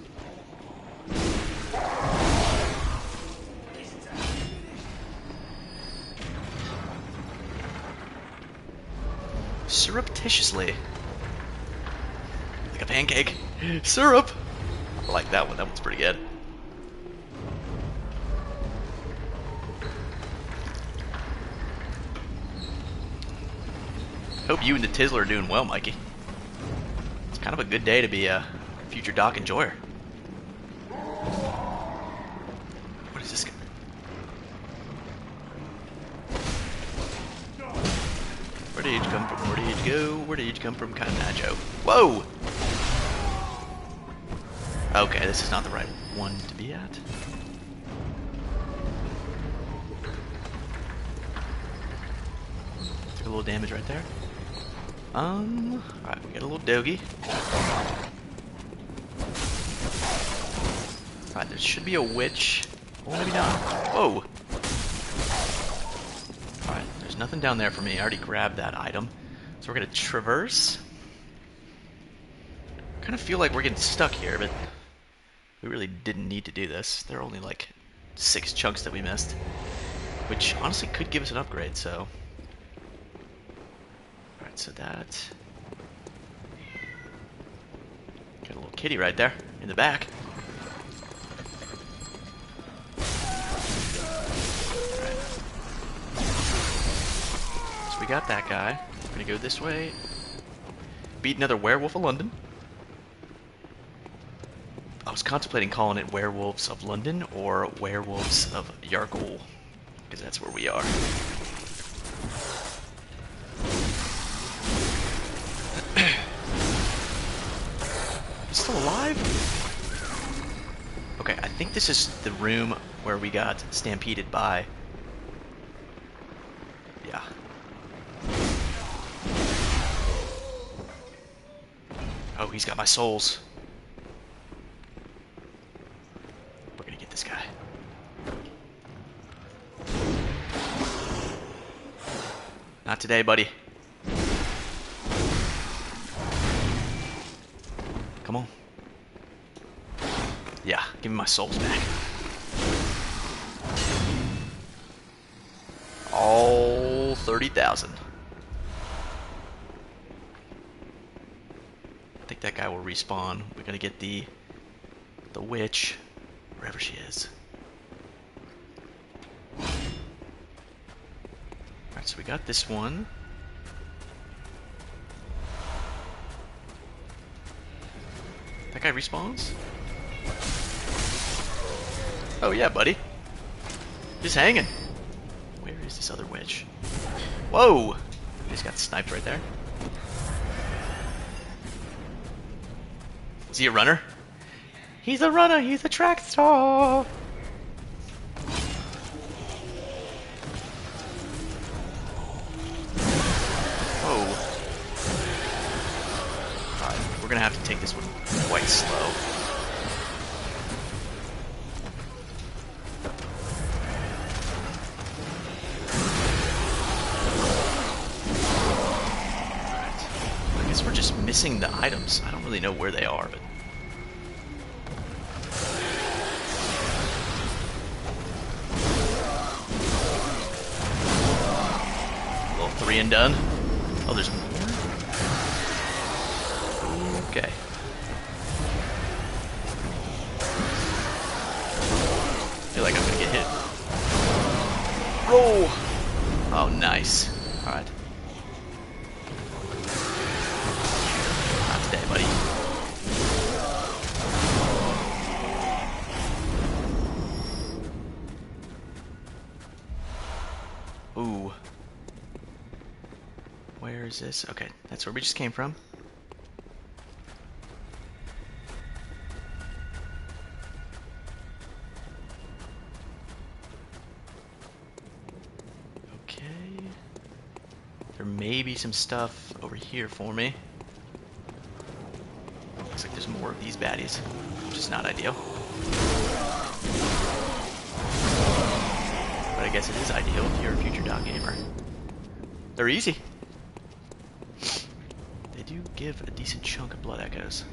Speaker 1: Surreptitiously. Like a pancake. Syrup! I like that one. That one's pretty good. Hope you and the Tizzler are doing well, Mikey. It's kind of a good day to be a future dock enjoyer. What is this guy? Where did you come from? Where did you go? Where did you come from, Kanajo? Whoa! Okay, this is not the right one to be at. Took a little damage right there. Alright, we got a little doggy. Alright, there should be a witch. Oh, maybe not. Whoa! Alright, there's nothing down there for me. I already grabbed that item. So we're gonna traverse. Kind of feel like we're getting stuck here, but we really didn't need to do this. There are only like 6 chunks that we missed, which honestly could give us an upgrade, so. Alright, so that. Got a little kitty right there in the back. Alright. So we got that guy. We're gonna go this way. Beat another werewolf of London. I was contemplating calling it Werewolves of London or Werewolves of Yargul, because that's where we are. He's still alive? Okay, I think this is the room where we got stampeded by... Yeah. Oh, he's got my souls. We're gonna get this guy. Not today, buddy. Come on. Yeah, give me my souls back. All 30,000. I think that guy will respawn. We're gonna get the witch, wherever she is. Alright, so we got this one. That guy respawns? Oh yeah, buddy. Just hanging. Where is this other witch? Whoa! He just got sniped right there. Is he a runner? He's a runner, he's a track star! Whoa. Alright, we're gonna have to take this one quite slow. Alright. I guess we're just missing the items. I don't really know where they are, but... Three and done. Oh, there's more? Okay. I feel like I'm gonna get hit. Roll! Oh, nice. Alright. Not today, buddy. Ooh. Where is this? Okay, that's where we just came from. Okay. There may be some stuff over here for me. Looks like there's more of these baddies, which is not ideal. But I guess it is ideal if you're a future dog gamer. They're easy. Do give a decent chunk of blood echoes.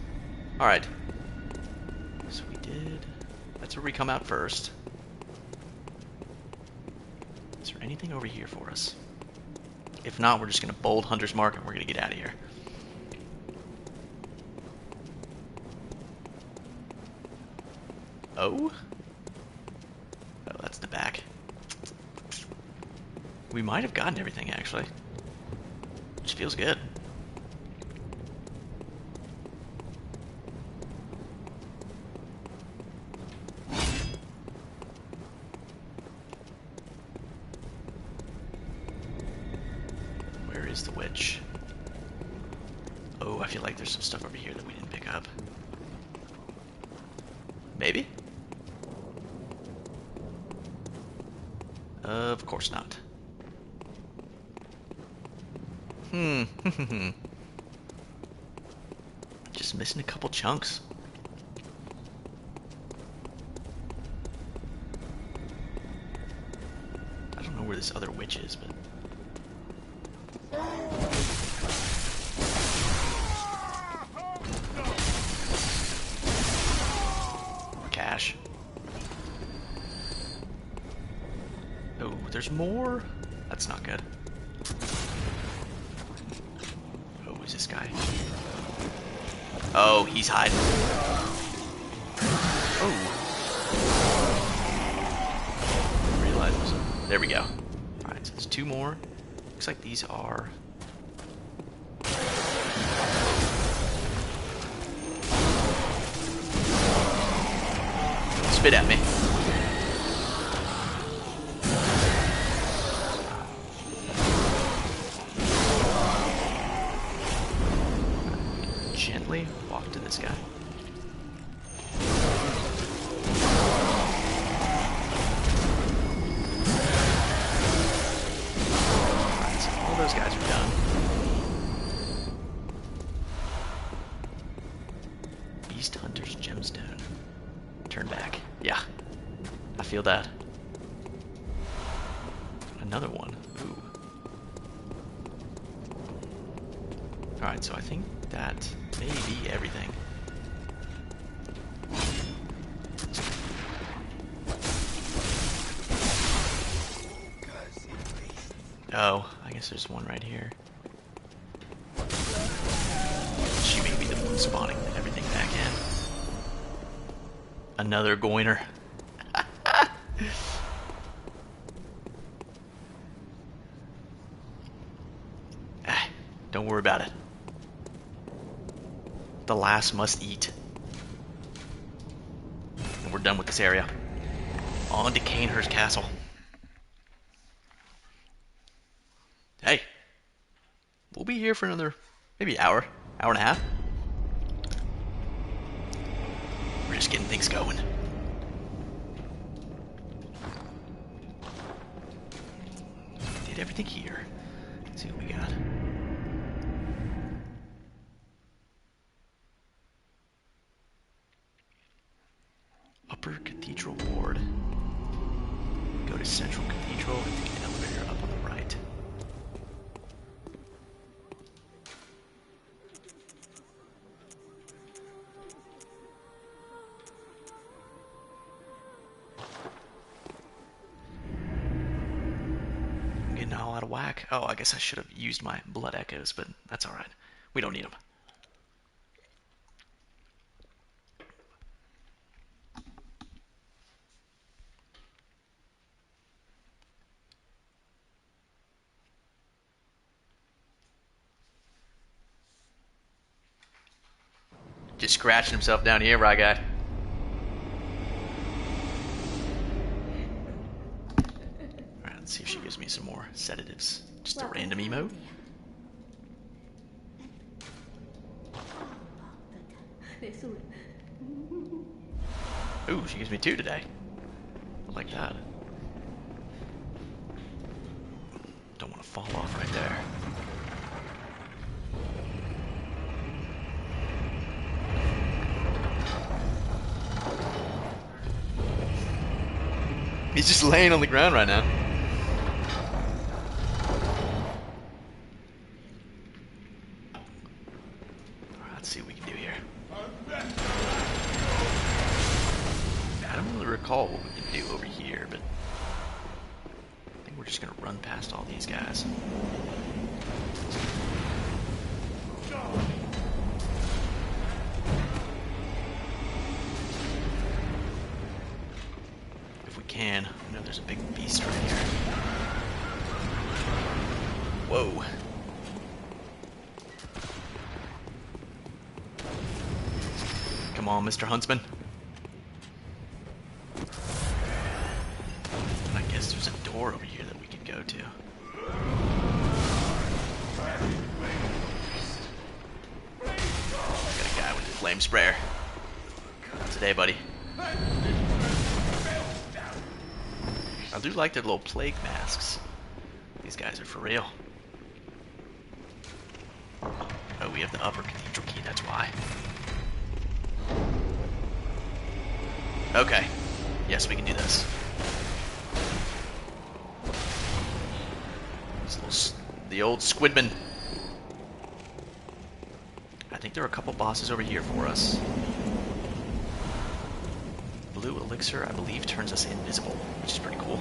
Speaker 1: Alright. So we did... That's where we come out first. Is there anything over here for us? If not, we're just going to bold Hunter's Mark and we're going to get out of here. Oh? Oh, that's the back. We might have gotten everything, actually. Which feels good. Is the witch. Oh, I feel like there's some stuff over here that we didn't pick up. Maybe? Of course not. Just missing a couple chunks. I don't know where this other witch is, but... Cash. Oh, there's more? That's not good. Oh, who's this guy? Oh, he's hiding. Oh. Didn't realize it was there we go. Alright, so there's 2 more. Looks like these are... Spit at me. Gently walk to this guy. Alright, so all those guys are done. Beast Hunter's Gemstone. Turn back. Yeah. I feel that. Another one. Ooh. Alright, so I think that may be everything. Oh, I guess there's one right here. She may be the one spawning everything back in. Another goiner. Don't worry about it. The last must eat. And we're done with this area. On to Canehurst Castle. Hey. We'll be here for another, maybe hour and a half. We're just getting things going. Did everything here. Let's see what we got. Upper Cathedral Ward. Go to Central Cathedral and take an elevator up on the right. I'm getting all out of whack. Oh, I guess I should have used my blood echoes, but that's alright. We don't need them. Just scratching himself down here, right guy. Alright, let's see if she gives me some more sedatives. Just a random emote. Ooh, she gives me 2 today. I like that. Don't want to fall off right there. He's just laying on the ground right now. Alright, let's see what we can do here. I don't really recall what we can do over here, but I think we're just gonna run past all these guys. Can. I know there's a big beast right here. Whoa. Come on, Mr. Huntsman. I guess there's a door over here that we can go to. Got a guy with a flame sprayer. Today, buddy. I do like their little plague masks. These guys are for real. Oh, we have the upper cathedral key, that's why. Okay. Yes, we can do this. The old Squidman. I think there are a couple bosses over here for us. Blue elixir, I believe, turns us invisible, which is pretty cool.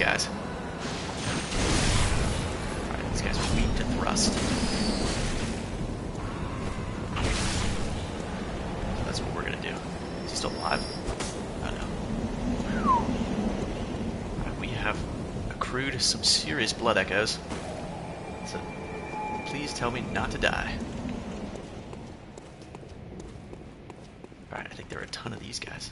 Speaker 1: guys. Alright, these guys are weak to thrust. So that's what we're gonna do. Is he still alive? Oh no. Alright, we have accrued some serious blood echoes. So please tell me not to die. Alright, I think there are a ton of these guys.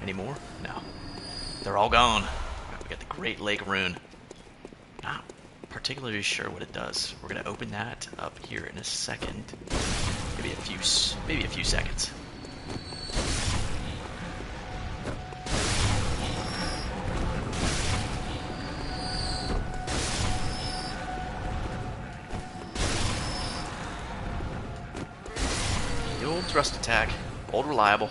Speaker 1: Anymore? No. They're all gone. Right, we got the Great Lake Rune. Not particularly sure what it does. We're gonna open that up here in a second. Maybe a few seconds. The old thrust attack, old reliable.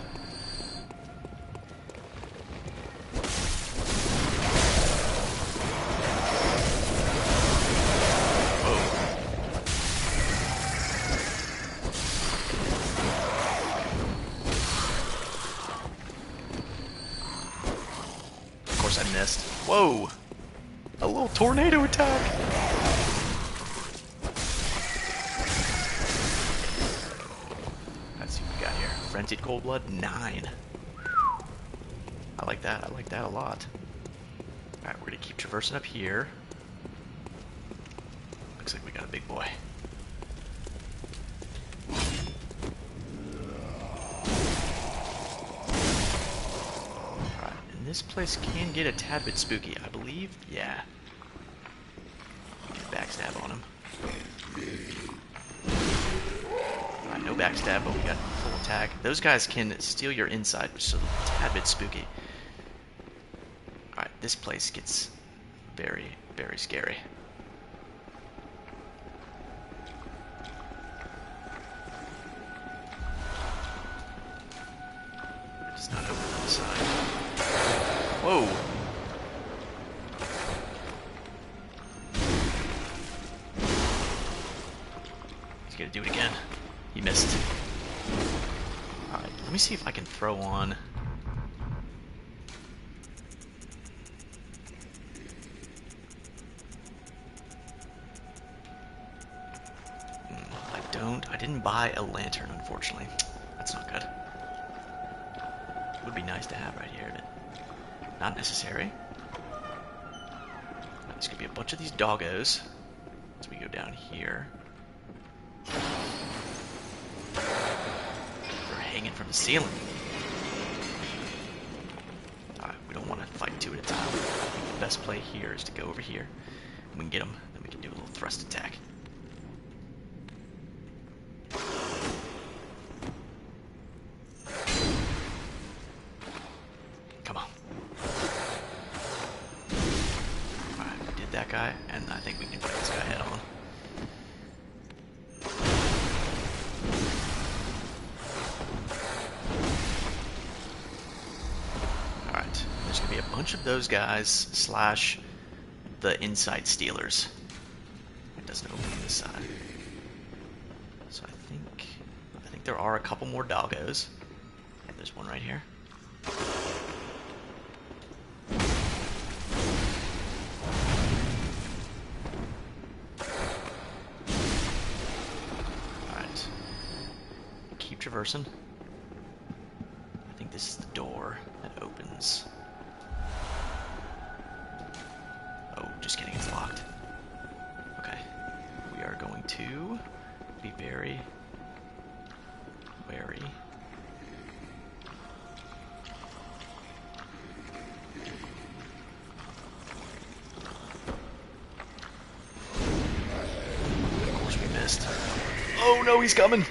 Speaker 1: I missed. Whoa! A little tornado attack! Let's see what we got here. Frenzied Cold Blood, 9. I like that. I like that a lot. Alright, we're gonna keep traversing up here. Looks like we got a big boy. This place can get a tad bit spooky, I believe. Yeah. Get a backstab on him. Alright, no backstab, but we got full attack. Those guys can steal your inside, which is a tad bit spooky. Alright, this place gets very, very scary. It's not open on the side. Whoa! He's gonna do it again. He missed. Alright, let me see if I can throw on... I didn't buy a lantern, unfortunately. That's not good. It would be nice to have right here, but... not necessary. There's gonna be a bunch of these doggos as we go down here. They're hanging from the ceiling. Alright, we don't want to fight two at a time. I think the best play here is to go over here. And we can get them, then we can do a little thrust attack. That guy, and I think we can fight this guy head on. Alright, there's gonna be a bunch of those guys slash the inside stealers. It doesn't open on this side. So I think there are a couple more doggos. And there's one right here. Traversing. I think this is the door that opens. Oh, just kidding, it's locked. Okay. We are going to be very wary. Of course we missed. Oh no, he's coming!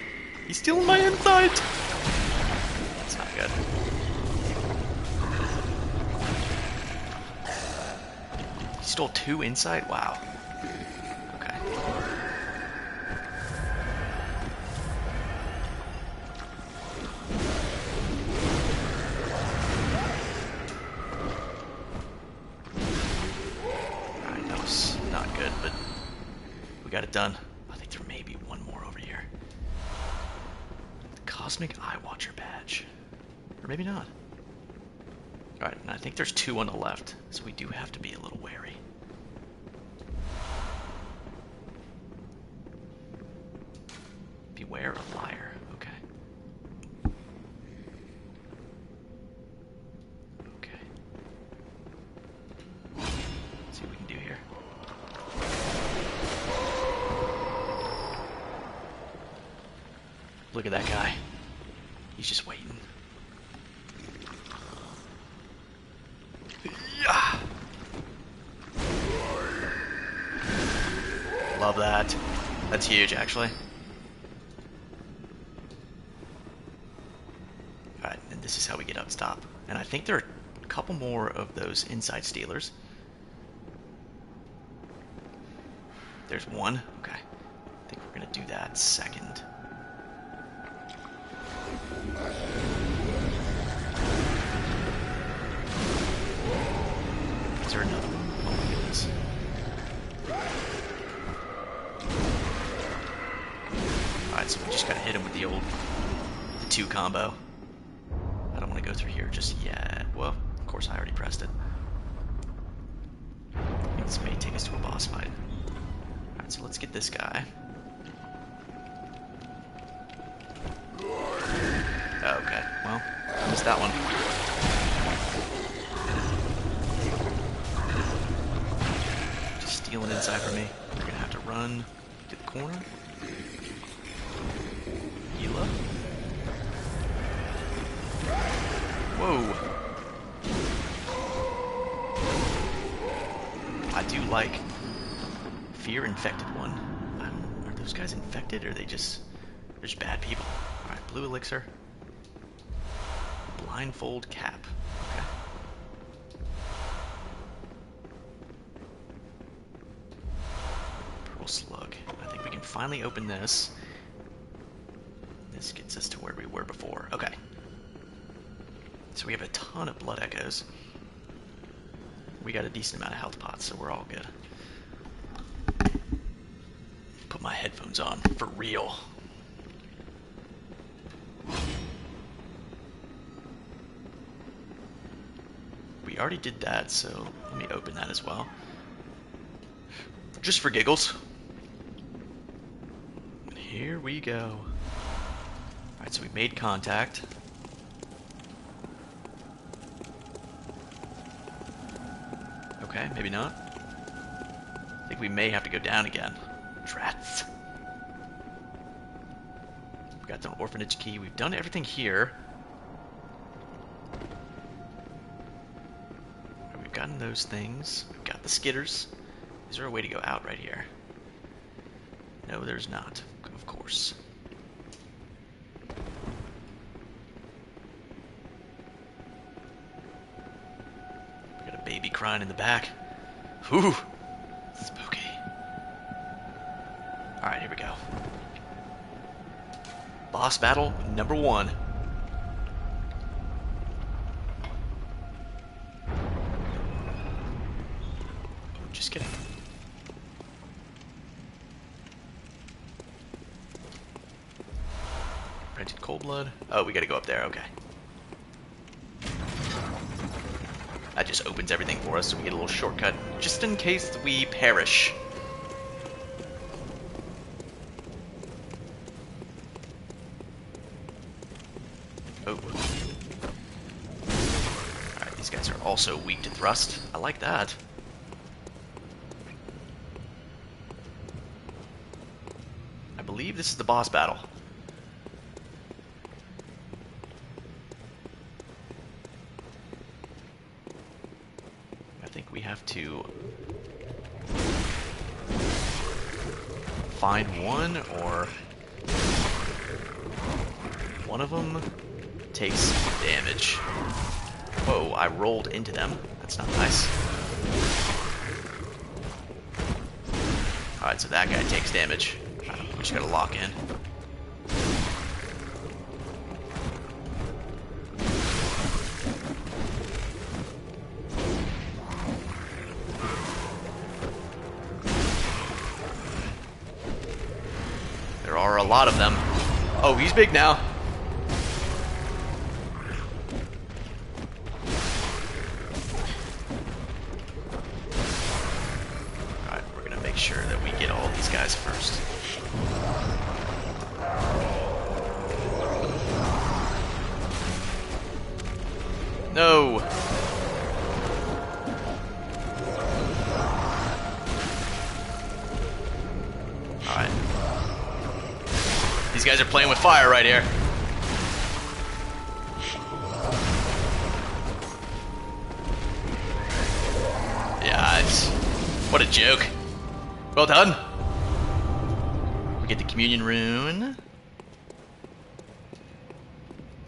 Speaker 1: He's stealing my inside! That's not good. He stole 2 inside? Wow. Okay. that done. I think there may be one more over here. The Cosmic Eye Watcher badge. Or maybe not. Alright, and I think there's 2 on the left, so we do have to be a little wary. Beware a liar. Okay. Okay. Let's see what we can do here. Look at that guy. He's just waiting. Yeah. Love that. That's huge, actually. Alright, and this is how we get up top. And I think there are a couple more of those inside stealers. There's one. Okay. I think we're going to do that second. Is there another one? Oh my goodness. Alright, so we just gotta hit him with the 2 combo. I don't want to go through here just yet. Well, of course I already pressed it. I think this may take us to a boss fight. Alright, so let's get this guy. Okay, well, I missed that one. Stealing inside for me. We're gonna have to run to the corner. Gila. Whoa. I do like Fear Infected one. Are those guys infected or are they just... they're just bad people? Alright, blue elixir. Blindfold cap. Okay. Slug. I think we can finally open this. This gets us to where we were before. Okay. So we have a ton of blood echoes. We got a decent amount of health pots, so we're all good. Put my headphones on for real. We already did that, so let me open that as well. Just for giggles. Here we go. Alright, so we made contact. Okay, maybe not. I think we may have to go down again. Drats. We got the orphanage key. We've done everything here. We've gotten those things. We've got the skitters. Is there a way to go out right here? No, there's not. Of course. We got a baby crying in the back. Whew! Spooky. Alright, here we go. Boss battle number 1. Just kidding. Printed cold blood. Oh, we gotta go up there, okay. That just opens everything for us, so we get a little shortcut, just in case we perish. Oh. Alright, these guys are also weak to thrust. I like that. I believe this is the boss battle. I think we have to find one, or one of them takes damage. Whoa, I rolled into them. That's not nice. Alright, so that guy takes damage. We just gotta lock in. lot of them. Oh, he's big now. Alright, we're gonna make sure that we get all these guys first. No! Alright. These guys are playing with fire right here. Yeah, it's... what a joke. Well done. We get the communion rune.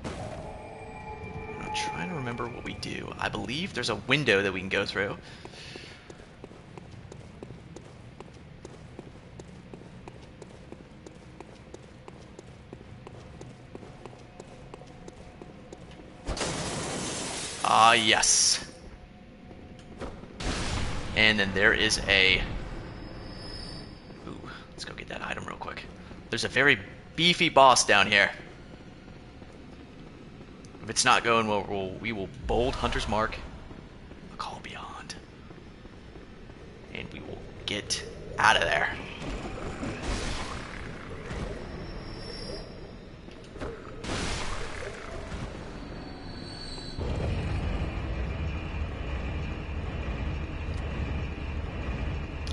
Speaker 1: I'm trying to remember what we do. I believe there's a window that we can go through. Ah, yes. And then there is a... ooh, let's go get that item real quick. There's a very beefy boss down here. If it's not going well, we will bold Hunter's Mark, a call beyond. And we will get out of there.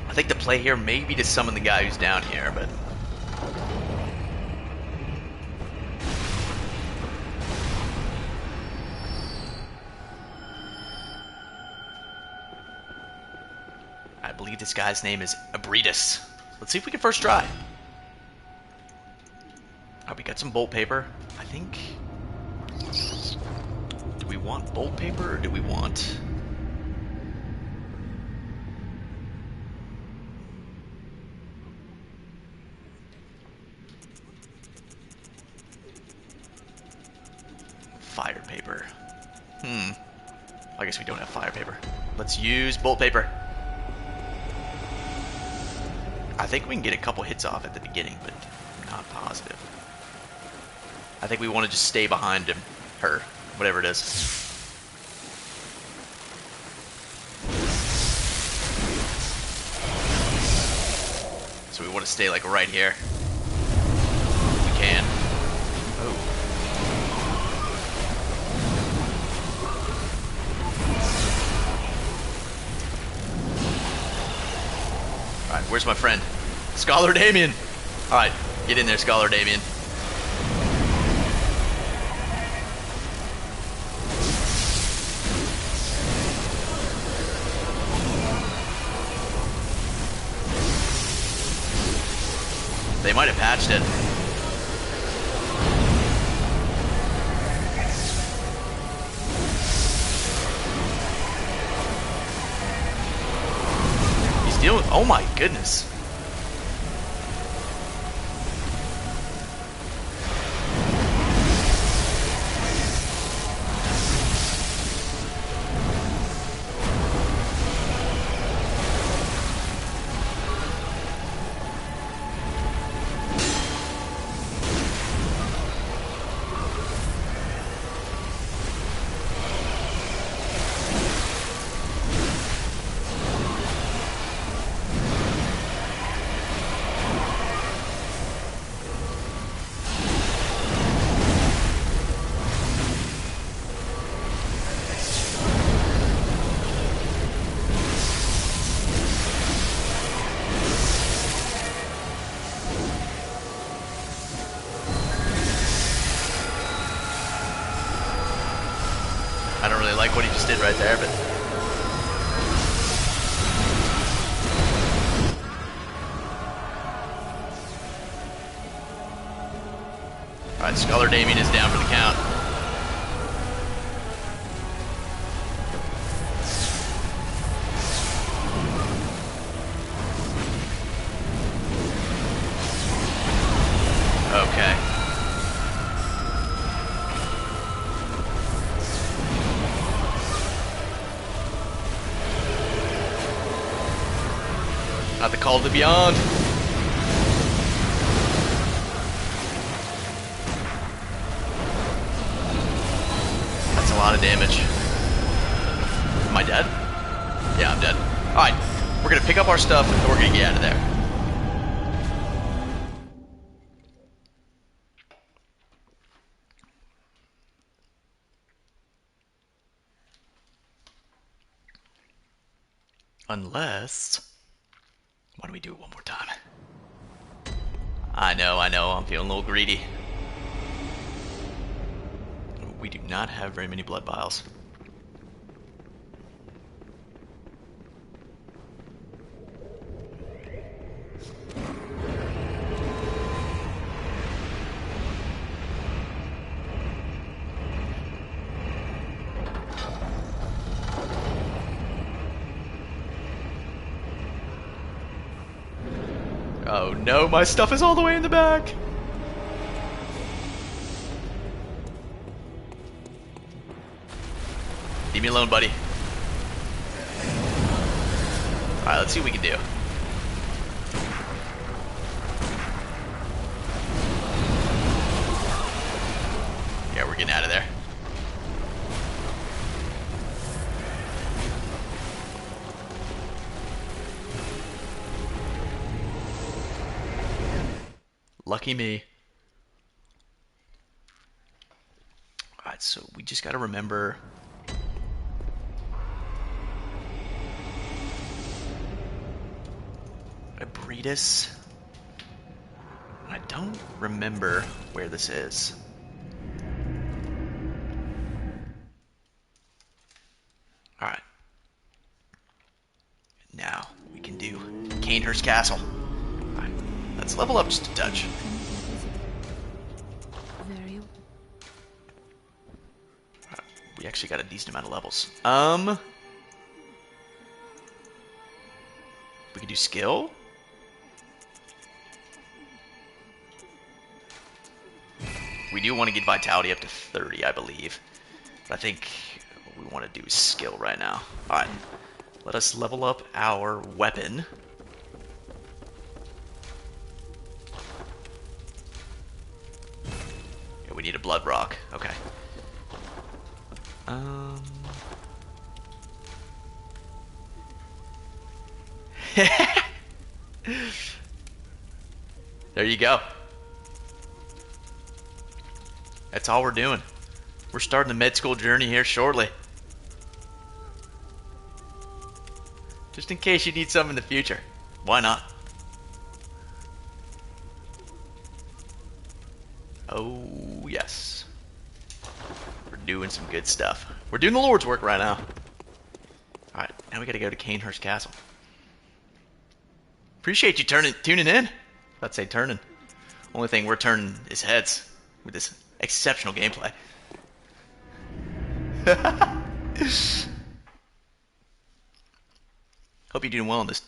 Speaker 1: I think the play here may be to summon the guy who's down here, but... I believe this guy's name is Abretus. Let's see if we can first try. Oh, we got some bolt paper. I think... do we want bolt paper or do we want... fire paper? I guess we don't have fire paper. Let's use bolt paper. I think we can get a couple hits off at the beginning, but not positive. I think we want to just stay behind him. Her. Whatever it is. So we want to stay like right here. If we can. Oh. Alright, where's my friend? Scholar Damien! Alright, get in there, Scholar Damien. They might have patched it. Dealing with, oh my goodness. I don't really like what he just did right there, but... Alright, Scholar Damien is down for the count. Okay. Not the call to the beyond. of damage. Am I dead? Yeah, I'm dead. Alright, we're gonna pick up our stuff and we're gonna get out of there. Unless... Why don't we do it one more time? I know, I'm feeling a little greedy. We do not have very many blood vials. Oh no, my stuff is all the way in the back! Leave me alone, buddy. Alright, let's see what we can do. Yeah, we're getting out of there. Lucky me. Alright, so we just gotta remember... Abretus. I don't remember where this is. Alright. Now, we can do Canehurst Castle. Alright, let's level up just a touch. We actually got a decent amount of levels. We could do skill. We do want to get vitality up to 30, I believe. But I think what we want to do is skill right now. Alright. Let us level up our weapon. Yeah, we need a blood rock. Okay. There you go. That's all we're doing. We're starting the med school journey here shortly. Just in case you need some in the future. Why not? Oh, yes. We're doing some good stuff. We're doing the Lord's work right now. Alright, now we gotta go to Canehurst Castle. Appreciate you tuning in. Let's say turning. Only thing we're turning is heads with this exceptional gameplay. Hope you're doing well on this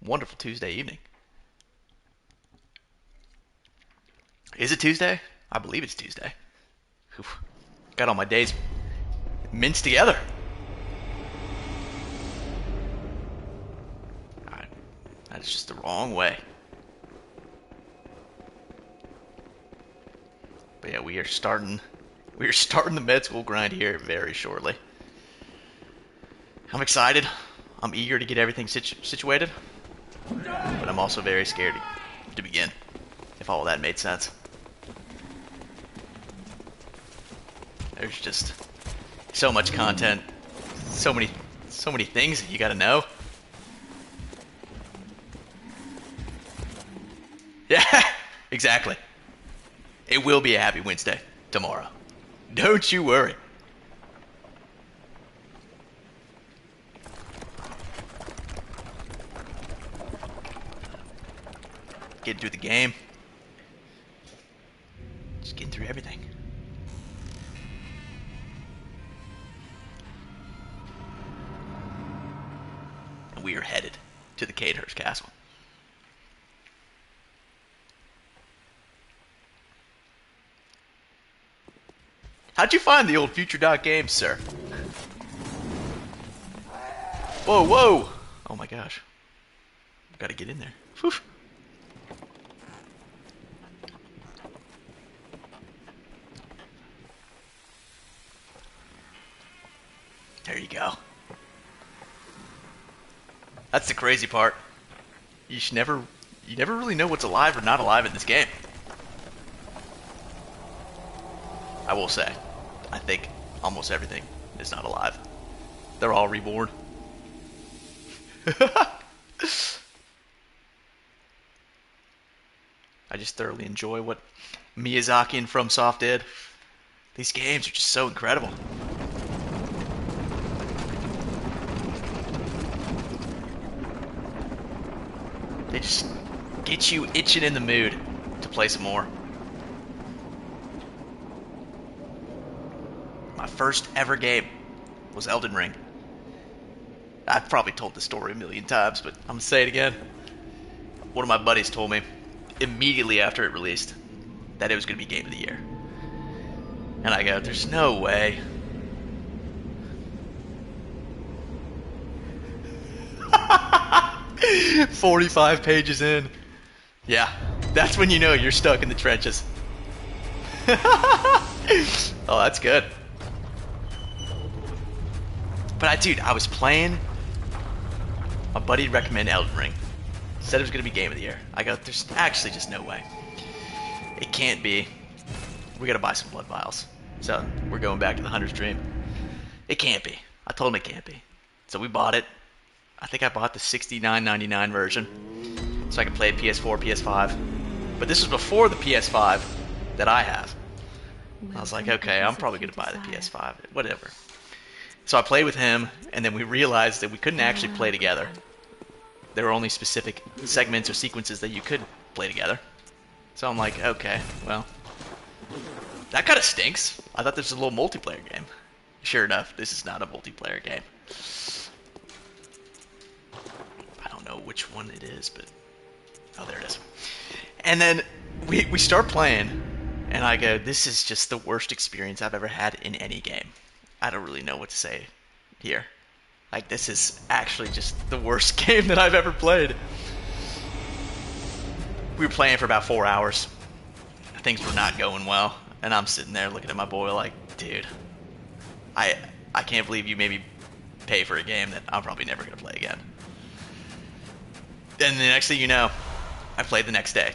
Speaker 1: wonderful Tuesday evening. Is it Tuesday? I believe it's Tuesday. Oof. Got all my days minced together. Alright. That is just the wrong way. But yeah, we are starting the med school grind here very shortly. I'm excited. I'm eager to get everything situated. But I'm also very scared to begin. If all of that made sense. There's just so much content, so many things that you gotta know. Yeah, exactly. It will be a happy Wednesday tomorrow. Don't you worry. Getting through the game. Just getting through everything. And we are headed to the Canehurst Castle. How'd you find the old Future Dot games, sir? Whoa, whoa! Oh my gosh. Gotta get in there. Whew. There you go. That's the crazy part. You never really know what's alive or not alive in this game. I will say, I think almost everything is not alive. They're all reborn. I just thoroughly enjoy what Miyazaki and FromSoft did. These games are just so incredible. They just get you itching in the mood to play some more. My first ever game was Elden Ring. I've probably told the story a million times, but I'm gonna say it again. One of my buddies told me immediately after it released that it was gonna be Game of the Year. And I go, there's no way. "45 pages in. Yeah, that's when you know you're stuck in the trenches." Oh, that's good. But dude, I was playing. My buddy recommended Elden Ring. Said it was going to be Game of the Year. I go, there's actually just no way. It can't be. We got to buy some blood vials. So we're going back to the Hunter's Dream. It can't be. I told him it can't be. So we bought it. I think I bought the $69.99 version. So I could play it PS4, PS5. But this was before the PS5 that I have. I was like, okay, I'm probably going to buy the PS5. Whatever. So I played with him, and then we realized that we couldn't actually play together. There were only specific segments or sequences that you could play together. So I'm like, okay, well, that kind of stinks. I thought this was a little multiplayer game. Sure enough, this is not a multiplayer game. I don't know which one it is, but... oh, there it is. And then we start playing, and I go, this is just the worst experience I've ever had in any game. I don't really know what to say here. Like, this is actually just the worst game that I've ever played. We were playing for about 4 hours. Things were not going well. And I'm sitting there looking at my boy like, dude, I can't believe you made me pay for a game that I'm probably never going to play again. Then the next thing you know, I played the next day.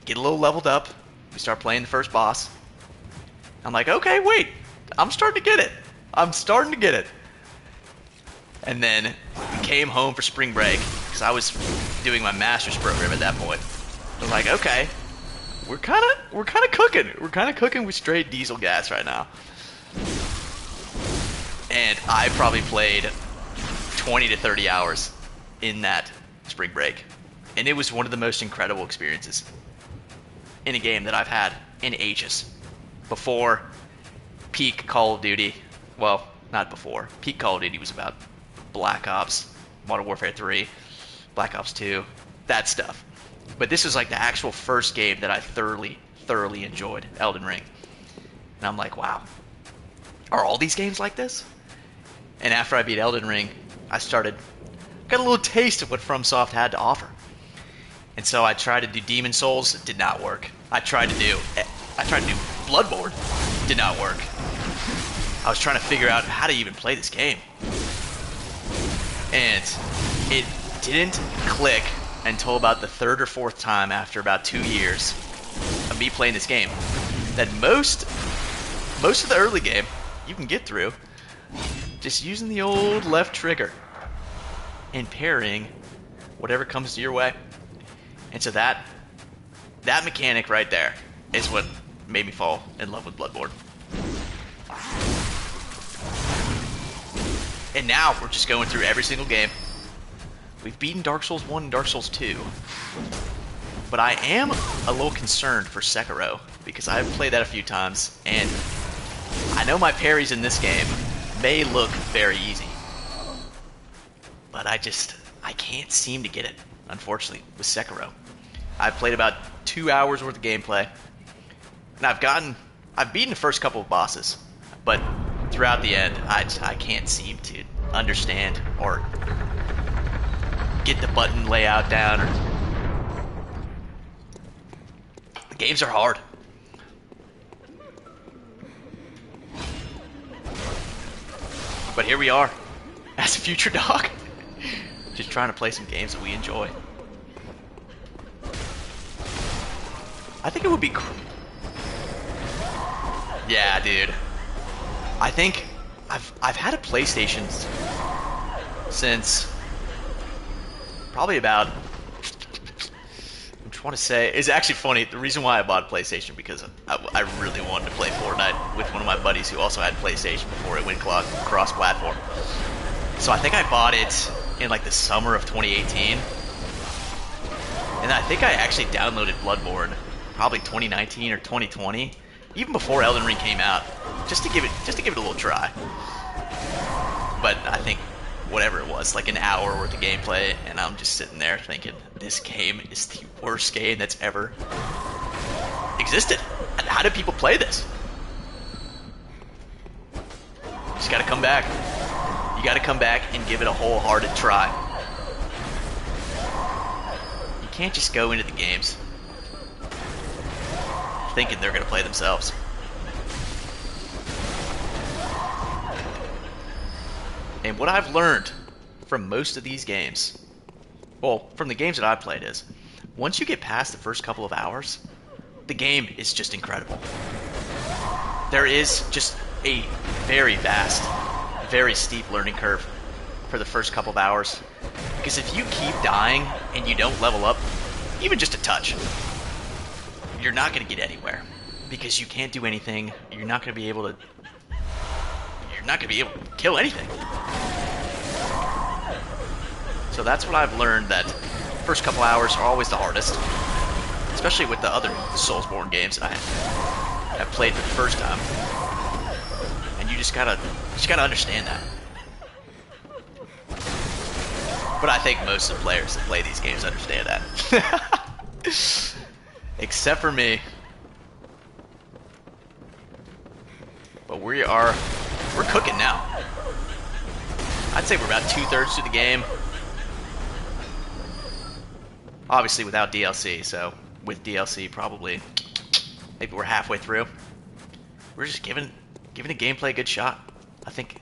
Speaker 1: Get a little leveled up. We start playing the first boss. I'm like, okay, wait. I'm starting to get it. And then we came home for spring break because I was doing my master's program at that point. I was like, okay, we're kind of cooking. We're kind of cooking with straight diesel gas right now. And I probably played 20 to 30 hours in that spring break. And it was one of the most incredible experiences in a game that I've had in ages. Before peak Call of Duty, well, not before. Peak Call of Duty was about Black Ops, Modern Warfare 3, Black Ops 2, that stuff. But this was like the actual first game that I thoroughly enjoyed, Elden Ring. And I'm like, wow, are all these games like this? And after I beat Elden Ring, I got a little taste of what FromSoft had to offer. And so I tried to do Demon Souls, it did not work. I tried to do Bloodborne, did not work. I was trying to figure out how to even play this game. And it didn't click until about the third or fourth time after about 2 years of me playing this game that most of the early game you can get through just using the old left trigger and parrying whatever comes to your way. And so that mechanic right there is what made me fall in love with Bloodborne. And now we're just going through every single game. We've beaten Dark Souls 1 and Dark Souls 2. But I am a little concerned for Sekiro, because I've played that a few times, and I know my parries in this game may look very easy. But I can't seem to get it, unfortunately, with Sekiro. I've played about 2 hours worth of gameplay, and I've beaten the first couple of bosses, but throughout the end, I can't seem to understand or get the button layout down. The games are hard. But here we are, as a future dog, just trying to play some games that we enjoy. I think it would be cool. Yeah, dude. I think I've had a PlayStation since probably about, I just want to say, it's actually funny. The reason why I bought a PlayStation because I really wanted to play Fortnite with one of my buddies who also had PlayStation before it went cross-platform. So I think I bought it in like the summer of 2018, and I think I actually downloaded Bloodborne probably 2019 or 2020, even before Elden Ring came out, just to give it a little try. But I think whatever it was, like an hour worth of gameplay, and I'm just sitting there thinking, this game is the worst game that's ever existed. How do people play this? You just gotta come back. You gotta come back and give it a wholehearted try. You can't just go into the games thinking they're gonna play themselves. And what I've learned from most of these games, well, from the games that I've played, is once you get past the first couple of hours, the game is just incredible. There is just a very vast, very steep learning curve for the first couple of hours. Because if you keep dying and you don't level up, even just a touch, you're not going to get anywhere. Because you can't do anything, you're not going to be able to kill anything. So that's what I've learned, that first couple hours are always the hardest, especially with the other Soulsborne games that I have played for the first time. And you just gotta understand that. But I think most of the players that play these games understand that. Except for me. But we're cooking now. I'd say we're about 2/3 through the game. Obviously without DLC, so with DLC probably maybe we're halfway through. We're just giving the gameplay a good shot. I think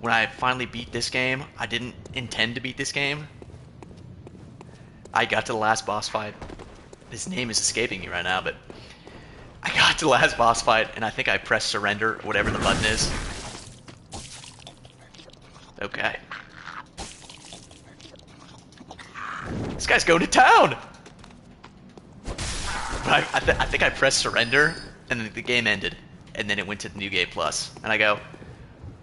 Speaker 1: when I finally beat this game, I didn't intend to beat this game. I got to the last boss fight. His name is escaping me right now, but I got to the last boss fight, and I think I pressed surrender, or whatever the button is. Okay. This guy's going to town! But I think I pressed surrender, and then the game ended. And then it went to the New Game Plus. And I go,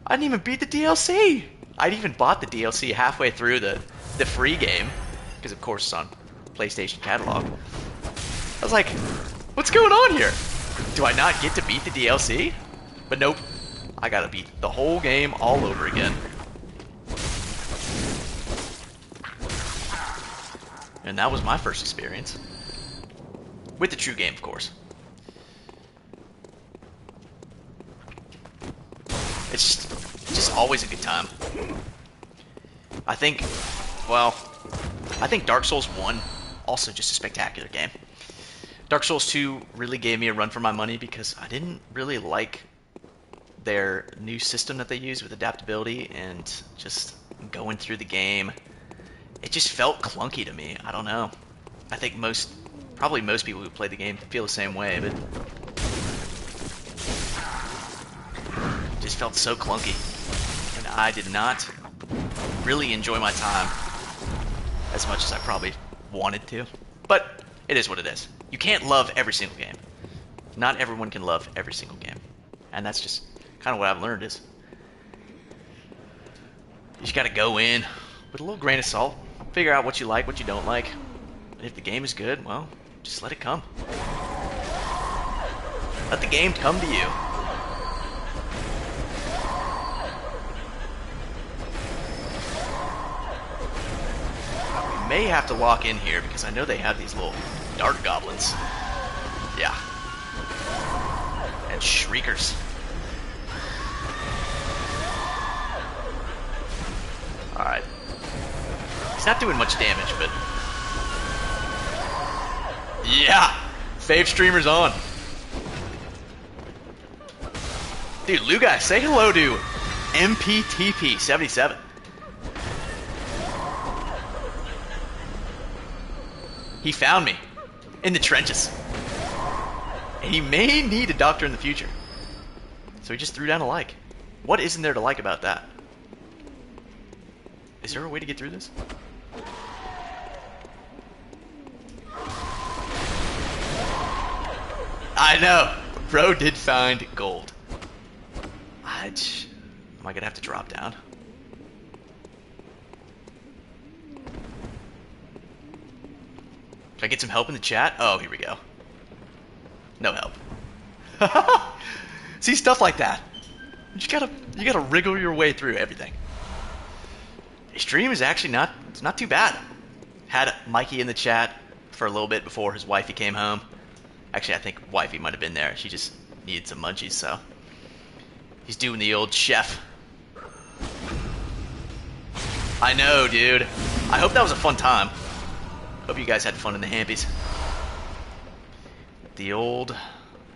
Speaker 1: I didn't even beat the DLC! I'd even bought the DLC halfway through the free game. Because of course it's on PlayStation catalog. I was like, what's going on here? Do I not get to beat the DLC? But nope. I gotta beat the whole game all over again. And that was my first experience. With the true game, of course. It's just always a good time. I think Dark Souls 1, also just a spectacular game. Dark Souls 2 really gave me a run for my money because I didn't really like their new system that they use with adaptability and just going through the game. It just felt clunky to me. I don't know. I think probably most people who play the game feel the same way, but it just felt so clunky. And I did not really enjoy my time as much as I probably wanted to. But it is what it is. You can't love every single game. Not everyone can love every single game. And that's just kind of what I've learned is you just gotta go in with a little grain of salt. Figure out what you like, what you don't like. And if the game is good, well, just let it come. Let the game come to you. We may have to lock in here because I know they have these little dart goblins. Yeah. And shriekers. Alright. He's not doing much damage, but... yeah! Fave streamer's on. Dude, Lugai, say hello to MPTP 77. He found me in the trenches. And he may need a doctor in the future. So he just threw down a like. What isn't there to like about that? Is there a way to get through this? I know. Bro did find gold. Am I gonna have to drop down? Can I get some help in the chat? Oh, here we go. No help. See, stuff like that. You gotta wriggle your way through everything. His stream is actually not too bad. Had Mikey in the chat for a little bit before his wifey came home. Actually, I think wifey might have been there. She just needed some munchies, so he's doing the old chef. I know, dude. I hope that was a fun time. Hope you guys had fun in the Hampies. The old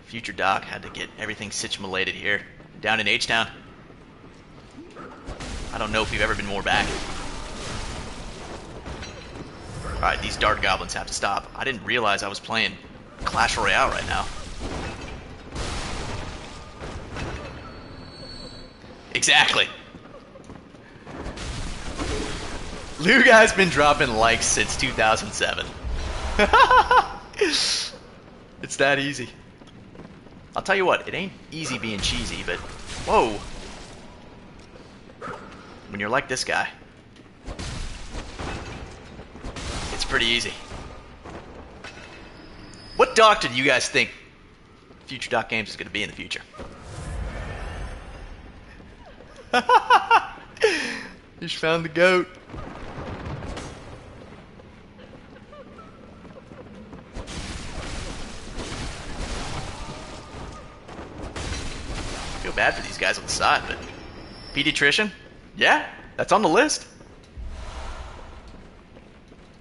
Speaker 1: future doc had to get everything situated here, down in H-Town. I don't know if we've ever been more back. Alright, these dart goblins have to stop. I didn't realize I was playing Clash Royale right now. Exactly. Lou guy's been dropping likes since 2007. It's that easy. I'll tell you what, it ain't easy being cheesy, but whoa. When you're like this guy, it's pretty easy. What doctor do you guys think Future Doc Games is going to be in the future? Just found the goat. Feel bad for these guys on the side, but pediatrician? Yeah, that's on the list.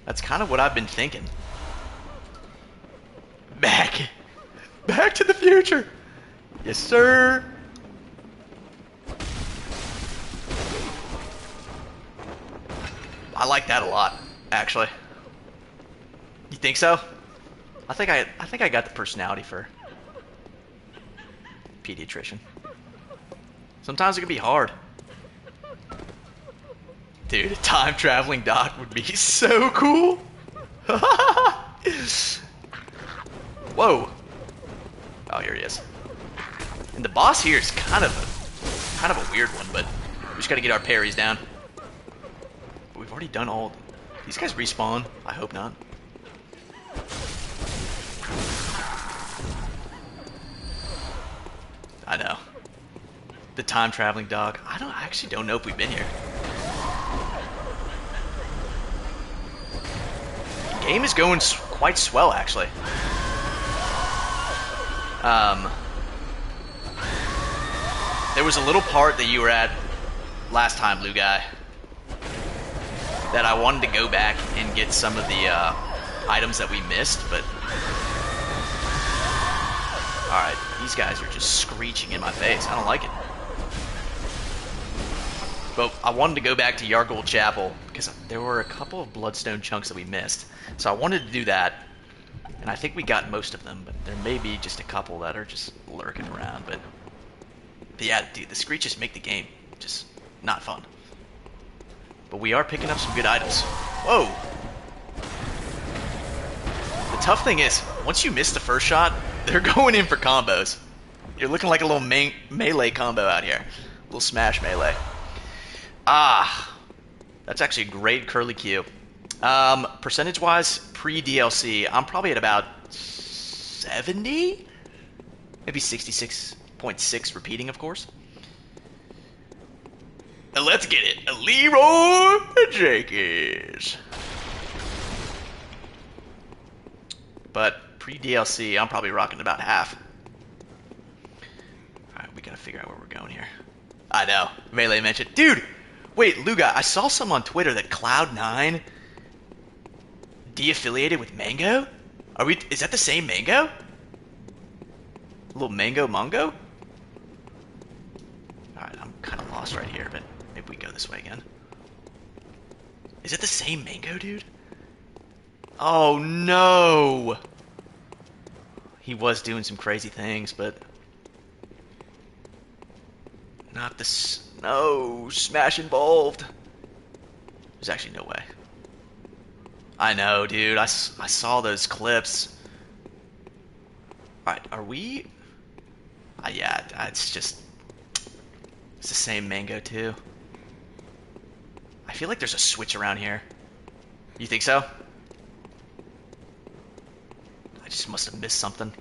Speaker 1: That's kind of what I've been thinking. Back to the future. Yes, sir. I like that a lot, actually. You think so? I think I got the personality for pediatrician. Sometimes it can be hard. Dude, a time-traveling doc would be so cool. Whoa. Oh, here he is. And the boss here is kind of a weird one, but we just gotta get our parries down. But we've already done all. These guys respawn. I hope not. I know. The time-traveling doc. I actually don't know if we've been here. The game is going quite swell, actually. There was a little part that you were at last time, Blue Guy, that I wanted to go back and get some of the items that we missed, but alright, these guys are just screeching in my face. I don't like it. But I wanted to go back to Yargold Chapel because there were a couple of bloodstone chunks that we missed. So I wanted to do that, and I think we got most of them, but there may be just a couple that are just lurking around. But yeah, dude, the screeches make the game just not fun. But we are picking up some good items. Whoa! The tough thing is, once you miss the first shot, they're going in for combos. You're looking like a little melee combo out here. A little smash melee. Ah, that's actually a great curly Q. Percentage-wise, pre-DLC, I'm probably at about 70? Maybe 66.6 repeating, of course. And let's get it. Leroy Jenkins. But pre-DLC, I'm probably rocking about half. Alright, we gotta figure out where we're going here. I know. Melee mentioned. Dude! Wait, Luga, I saw some on Twitter that Cloud9 de-affiliated with Mango? Is that the same Mango? A little Mango Mongo? Alright, Alright, I'm kind of lost right here, but maybe we go this way again. Is it the same mango dude? Oh no! He was doing some crazy things, but... Not this... No! Smash involved! There's actually no way. I know, dude. I saw those clips. Alright, are we... yeah, it's just... It's the same mango, too. I feel like there's a switch around here. You think so? I just must have missed something.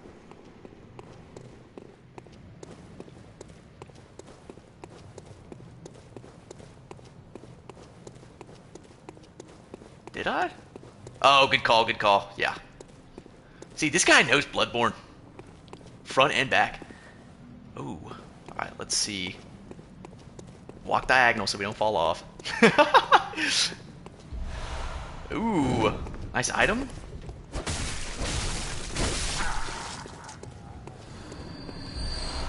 Speaker 1: Did I? Oh, good call, good call. Yeah. See, this guy knows Bloodborne. Front and back. Ooh. Alright, let's see. Walk diagonal so we don't fall off. Ooh. Nice item.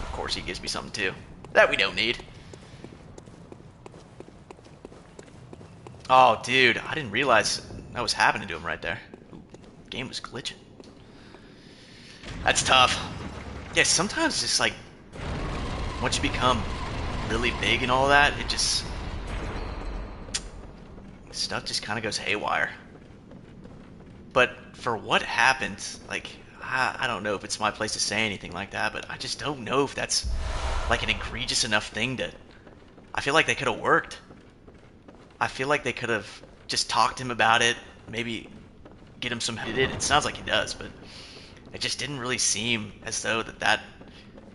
Speaker 1: Of course he gives me something too. That we don't need. Oh, dude. I didn't realize that was happening to him right there. Ooh, game was glitching. That's tough. Yeah, sometimes just like once you become really big and all that, it just stuff just kind of goes haywire. But for what happened, like I don't know if it's my place to say anything like that, but I just don't know if that's like an egregious enough thing to. I feel like they could have worked. I feel like they could have just talked to him about it, maybe get him some. It sounds like he does, but it just didn't really seem as though that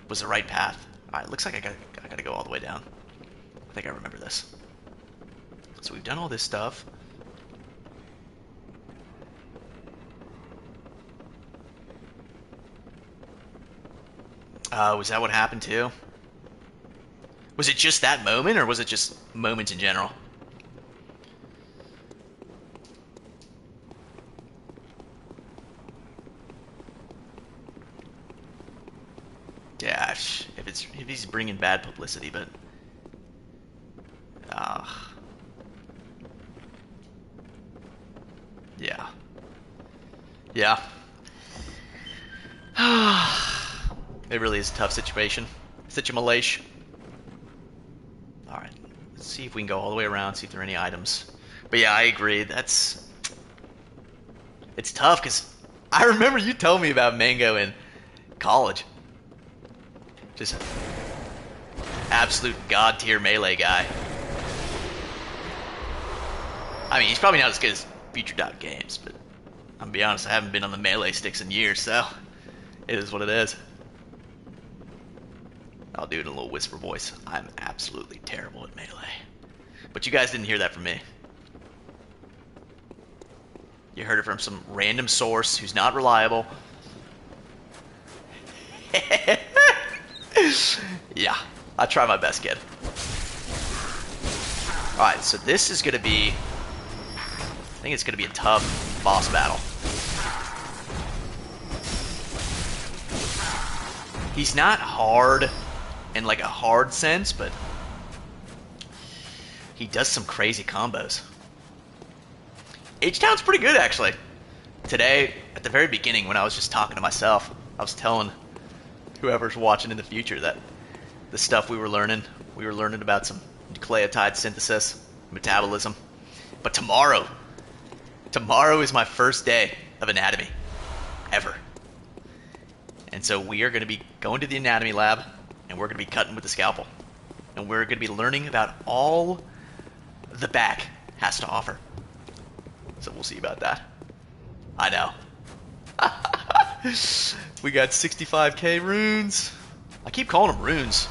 Speaker 1: was the right path. Alright, looks like I gotta go all the way down. I think I remember this. So we've done all this stuff. Was that what happened too? Was it just that moment, or was it just moments in general? Yeah, if he's bringing bad publicity, but yeah, yeah. It really is a tough situation. Situmalation. All right, let's see if we can go all the way around, see if there are any items. But yeah, I agree. It's tough because I remember you told me about Mango in college. Just absolute god tier melee guy. I mean, he's probably not as good as Future Dot Games, but I'm gonna be honest, I haven't been on the melee sticks in years, so it is what it is. I'll do it in a little whisper voice. I'm absolutely terrible at melee. But you guys didn't hear that from me. You heard it from some random source who's not reliable. Yeah, I try my best, kid. Alright, so this is gonna be... I think it's gonna be a tough boss battle. He's not hard in like a hard sense, but he does some crazy combos. H-Town's pretty good, actually. Today, at the very beginning, when I was just talking to myself, I was telling whoever's watching in the future that the stuff we were learning about some nucleotide synthesis, metabolism. But tomorrow is my first day of anatomy, ever. And so we are going to be going to the anatomy lab, and we're going to be cutting with the scalpel. And we're going to be learning about all the back has to offer. So we'll see about that. I know. We got 65k runes. I keep calling them runes,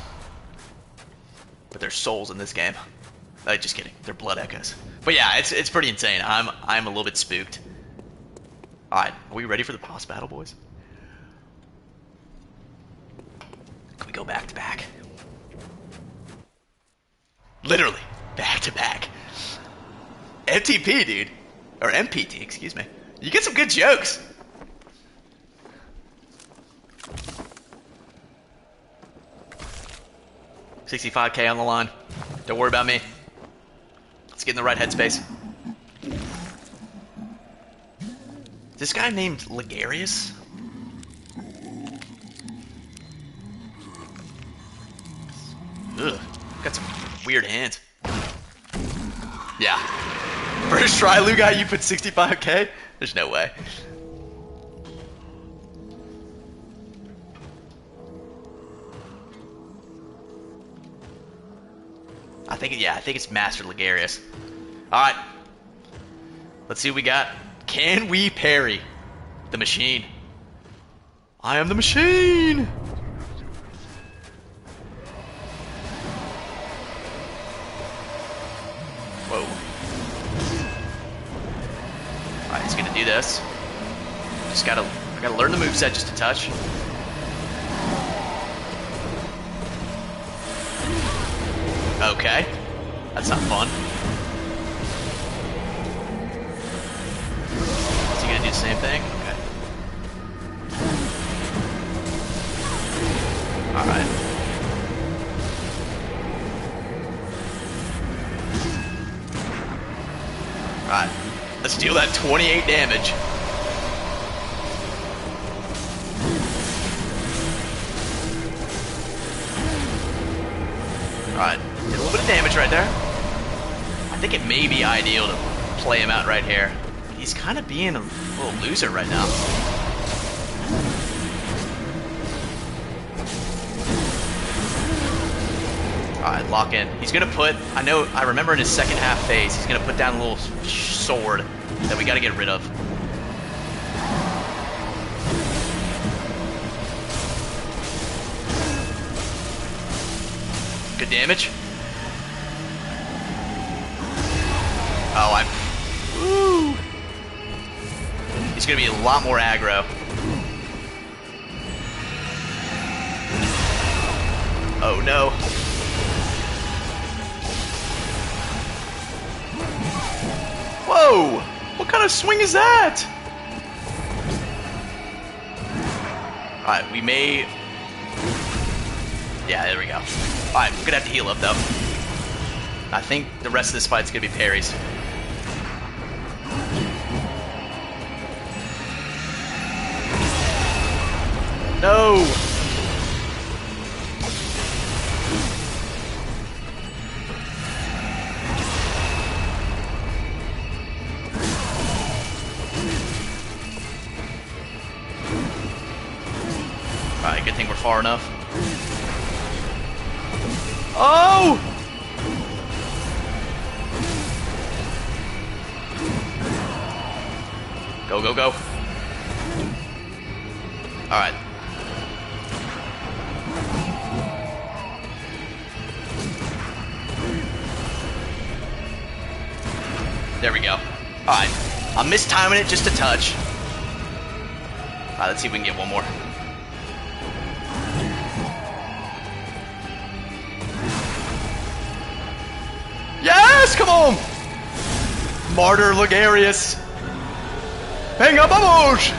Speaker 1: but they're souls in this game. Just kidding. They're blood echoes. But yeah, it's pretty insane. I'm a little bit spooked. All right, are we ready for the boss battle, boys? Can we go back to back? Literally back to back. MTP, dude, or MPT, excuse me. You get some good jokes. 65k on the line. Don't worry about me. Let's get in the right headspace. Is this guy named Ligarius? Ugh. Got some weird hands. Yeah. First try, Lugai, you put 65k? There's no way. I think it's Master Ligarius. Alright. Let's see what we got. Can we parry the machine? I am the machine! Whoa. Alright, he's gonna do this. I gotta learn the moveset just a touch. Okay. That's not fun. Is he gonna do the same thing? Okay. Alright. Alright. Let's deal that 28 damage. Alright. Did a little bit of damage right there. I think it may be ideal to play him out right here. He's kind of being a little loser right now. Alright, lock in. He's gonna put, I remember in his second half phase, he's gonna put down a little sword that we gotta get rid of. Good damage. Oh, woo! He's gonna be a lot more aggro. Oh no. Whoa! What kind of swing is that? Alright, we may... Yeah, there we go. Alright, we're gonna have to heal up though. I think the rest of this fight's gonna be parries. No! Alright, good thing we're far enough. Oh! Go, go, go. Alright. There we go. Alright. I'm mistiming it just a touch. Alright, let's see if we can get one more. Yes! Come on! Martyr Ligarius! Venga, vamos!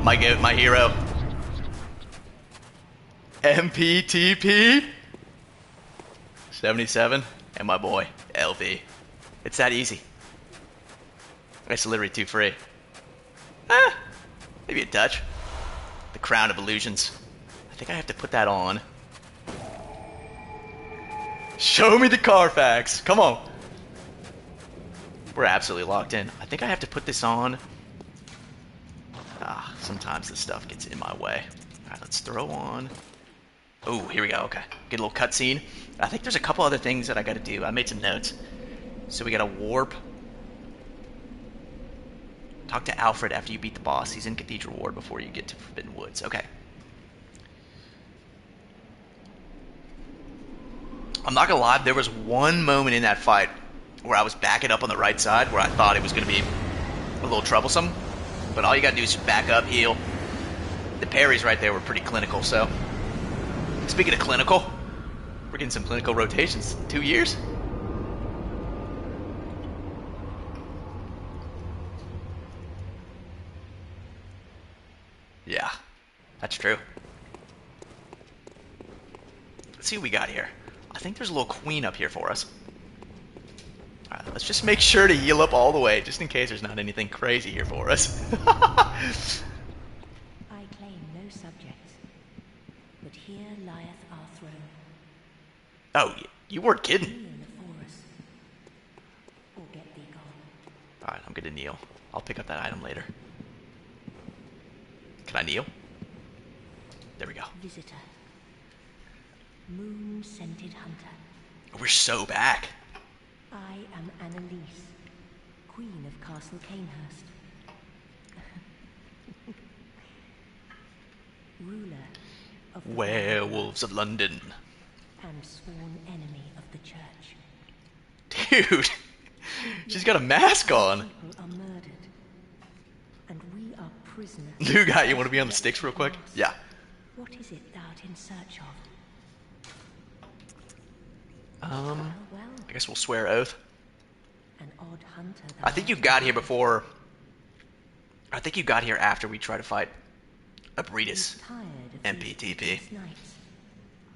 Speaker 1: My goat, my hero. MPTP 77 and my boy LV. It's that easy. It's literally 2 free. Maybe a touch. The Crown of Illusions. I think I have to put that on. Show me the Carfax. Come on. We're absolutely locked in. I think I have to put this on. Sometimes this stuff gets in my way. Alright, let's throw on. Oh, here we go. Okay. Get a little cutscene. I think there's a couple other things that I gotta do. I made some notes. So we gotta warp. Talk to Alfred after you beat the boss. He's in Cathedral Ward before you get to Forbidden Woods. Okay. I'm not gonna lie, there was one moment in that fight where I was backing up on the right side where I thought it was gonna be a little troublesome. But all you gotta do is back up, heal. The parries right there were pretty clinical, so. Speaking of clinical, we're getting some clinical rotations. 2 years? Yeah, that's true. Let's see what we got here. I think there's a little queen up here for us. Alright, let's just make sure to heal up all the way, just in case there's not anything crazy here for us.
Speaker 4: I claim no subjects, but here lieth our throne.
Speaker 1: Oh, you weren't
Speaker 4: Kneel
Speaker 1: kidding.
Speaker 4: in the forest, or get thee gone.
Speaker 1: Alright, I'm gonna kneel. I'll pick up that item later. Can I kneel? There we go.
Speaker 4: Visitor, moon-scented hunter,
Speaker 1: We're so back.
Speaker 4: I am Annalise, Queen of Castle Canehurst. Ruler of the
Speaker 1: Werewolves of London.
Speaker 4: and sworn enemy of the church.
Speaker 1: Dude, she's got a mask on.
Speaker 4: People are murdered, and we are prisoners.
Speaker 1: New guy, you want to be on the sticks real quick? Yeah.
Speaker 4: What is it thou'rt in search of?
Speaker 1: Um,
Speaker 4: Well,
Speaker 1: I guess we'll swear oath.
Speaker 4: an odd hunter.
Speaker 1: I think you got here before. I think you got here after we tried to fight Abritus. MPTP.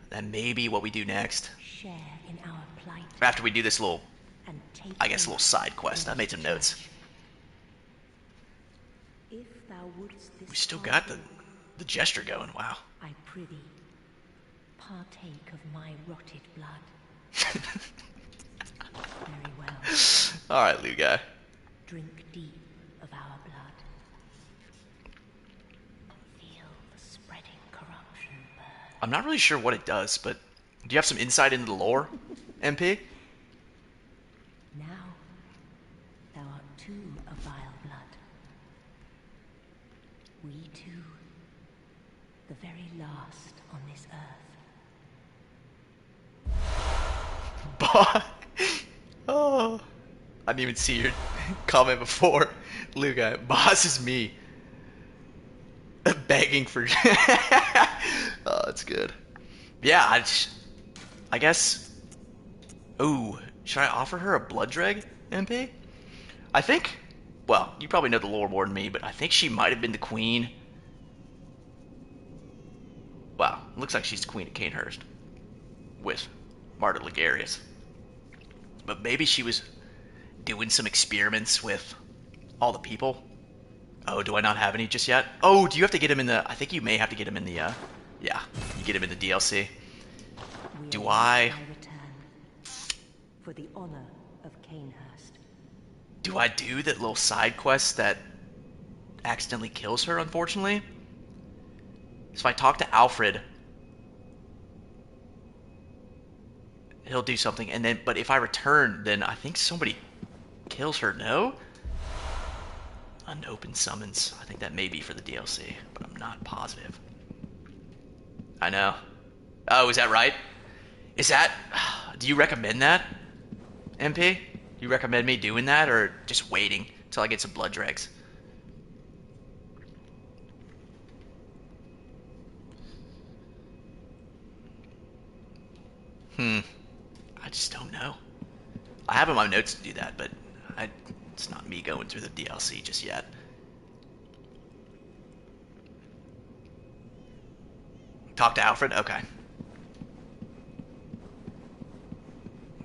Speaker 1: That may be what we do next.
Speaker 4: Share in our plight
Speaker 1: After we do this little,
Speaker 4: and take
Speaker 1: I guess, a little
Speaker 4: oath
Speaker 1: side quest. I
Speaker 4: in
Speaker 1: made some
Speaker 4: the
Speaker 1: notes.
Speaker 4: church. If thou wouldst this
Speaker 1: We still
Speaker 4: far
Speaker 1: got
Speaker 4: walk,
Speaker 1: the gesture going. Wow.
Speaker 4: I prithee, partake of my rotted blood. Very well.
Speaker 1: All right, Lou guy.
Speaker 4: Drink deep of our blood. Feel the spreading corruption burn.
Speaker 1: I'm not really sure what it does, but do you have some insight into the lore, MP?
Speaker 4: Now, thou art too of vile blood. We two, the very last on this earth.
Speaker 1: Oh, I didn't even see your comment before. Lou guy, boss is me. Begging for. Oh, that's good. Yeah, I guess. Ooh, should I offer her a blood dreg, MP? I think. Well, you probably know the lore more than me, but I think she might have been the queen. Wow, looks like she's the queen of Canehurst with Martyr Ligarius. But maybe she was doing some experiments with all the people. Oh, do I not have any just yet? Oh, do you have to get him in the... I think you may have to get him in the... Yeah, you get him in the DLC.
Speaker 4: We
Speaker 1: Do
Speaker 4: await
Speaker 1: I-
Speaker 4: thy return for the honor of Canehurst.
Speaker 1: Do I do that little side quest that accidentally kills her, unfortunately? So if I talk to Alfred, he'll do something, and then... But if I return, then I think somebody kills her, no? Unopened summons. I think that may be for the DLC, but I'm not positive. I know. Oh, is that right? Is that... Do you recommend that, MP? Do you recommend me doing that, or just waiting till I get some blood dregs? I just don't know. I have in my notes to do that, but it's not me going through the DLC just yet. Talk to Alfred? Okay.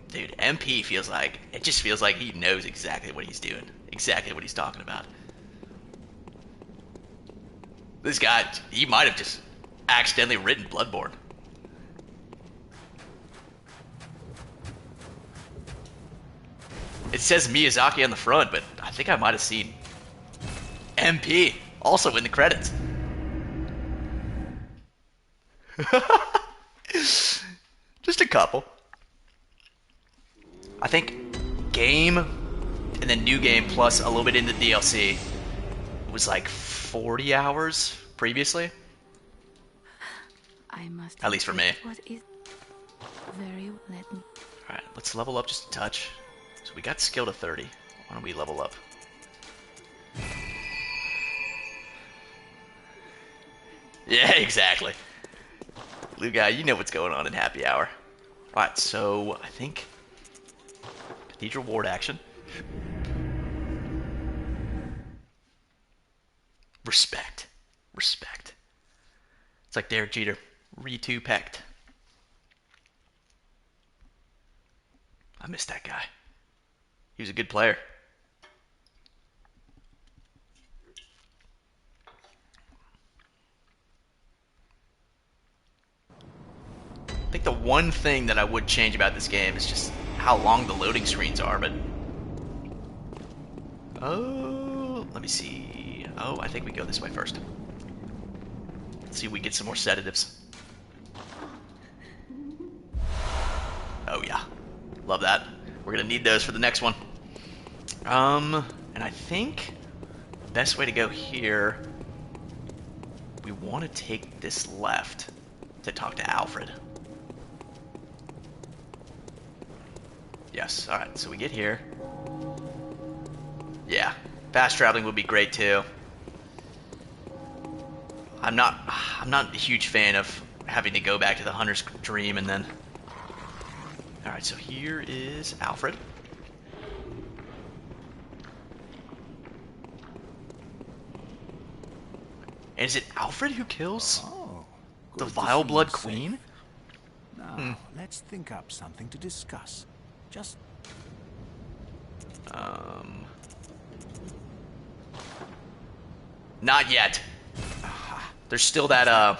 Speaker 1: Dude, MP feels like... It just feels like he knows exactly what he's doing. Exactly what he's talking about. This guy, he might have just accidentally written Bloodborne. It says Miyazaki on the front, but I think I might have seen MP also in the credits. Just a couple. I think game and then new game plus a little bit in the DLC was like 40 hours previously.
Speaker 2: I must
Speaker 1: At least for me.
Speaker 2: admit, What is very let me
Speaker 1: Alright, let's level up just a touch. So we got skill to 30. Why don't we level up? Yeah, exactly. Blue guy, you know what's going on in happy hour. Alright, so I think Cathedral Ward action. Respect. Respect. It's like Derek Jeter. Re-2-pecked. I missed that guy. He was a good player. I think the one thing that I would change about this game is just how long the loading screens are, but... Oh, let me see. Oh, I think we go this way first. Let's see if we get some more sedatives. Oh yeah, love that. We're gonna need those for the next one. And I think the best way to go here, we want to take this left to talk to Alfred. Yes, alright, so we get here. Yeah, fast traveling would be great too. I'm not a huge fan of having to go back to the Hunter's Dream and then... Alright, so here is Alfred. And is it Alfred who kills the Vile Blood Queen?
Speaker 5: Now, let's think up something to discuss. Just...
Speaker 1: Not yet. There's still that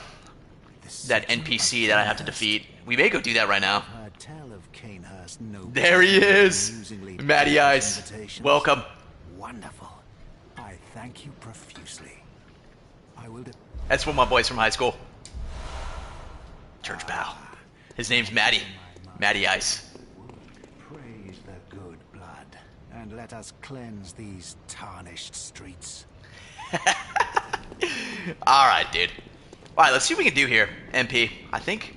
Speaker 1: NPC that I have to defeat. We may go do that right now. There he is! Matty Ice. Welcome.
Speaker 5: Wonderful. I thank you profusely. I will...
Speaker 1: That's one of my boys from high school. Church pal. His name's Matty. Matty Ice.
Speaker 5: Praise the good blood, and let us cleanse these tarnished streets.
Speaker 1: Alright, dude. Alright, let's see what we can do here, MP. I think...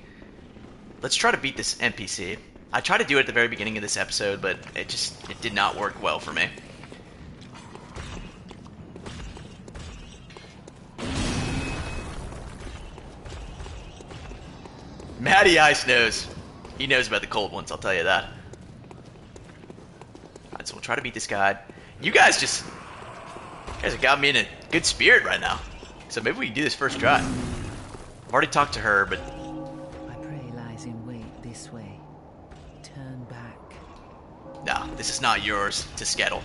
Speaker 1: Let's try to beat this NPC. I tried to do it at the very beginning of this episode, but it did not work well for me. Matty Ice knows. He knows about the cold ones, I'll tell you that. Alright, so we'll try to beat this guy. You guys have got me in a good spirit right now. So maybe we can do this first try. I've already talked to her, but...
Speaker 2: My prey lies in wait this way. Turn back.
Speaker 1: Nah, this is not yours to skettle.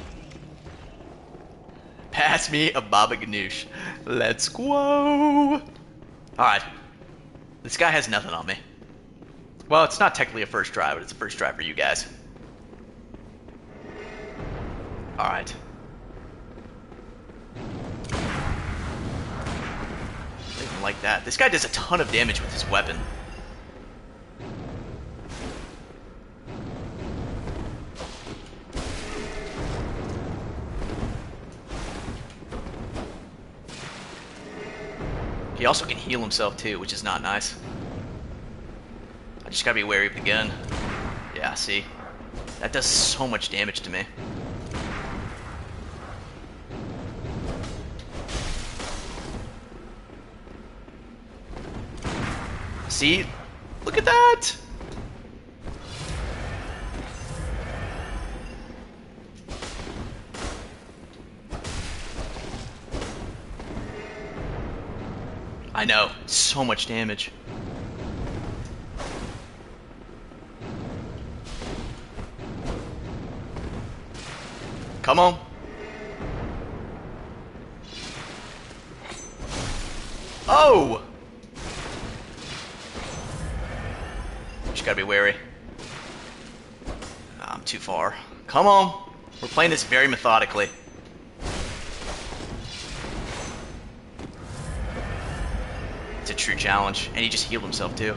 Speaker 1: Pass me a Baba Ganoush. Let's go! Alright. This guy has nothing on me. Well, it's not technically a first try, but it's a first try for you guys. Alright. Didn't like that. This guy does a ton of damage with his weapon. He also can heal himself too, which is not nice. I just gotta be wary of the gun. Yeah, see? That does so much damage to me. See? Look at that! I know, so much damage. Come on. Oh! Just gotta be wary. I'm too far. Come on. We're playing this very methodically. It's a true challenge. And he just healed himself too.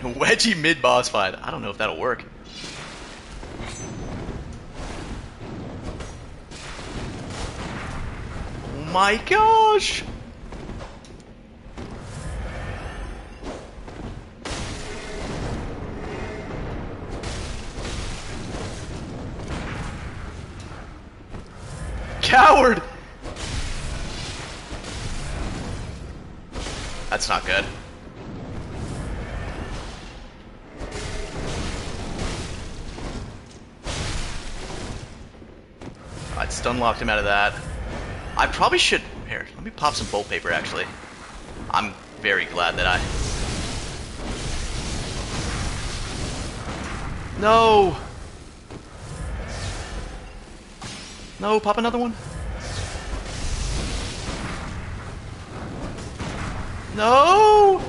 Speaker 1: Wedgie mid-boss fight. I don't know if that'll work. Oh my gosh! Coward! That's not good. I stun locked him out of that. I probably should... Here, let me pop some bolt paper, actually. I'm very glad that I... No! No, pop another one. No!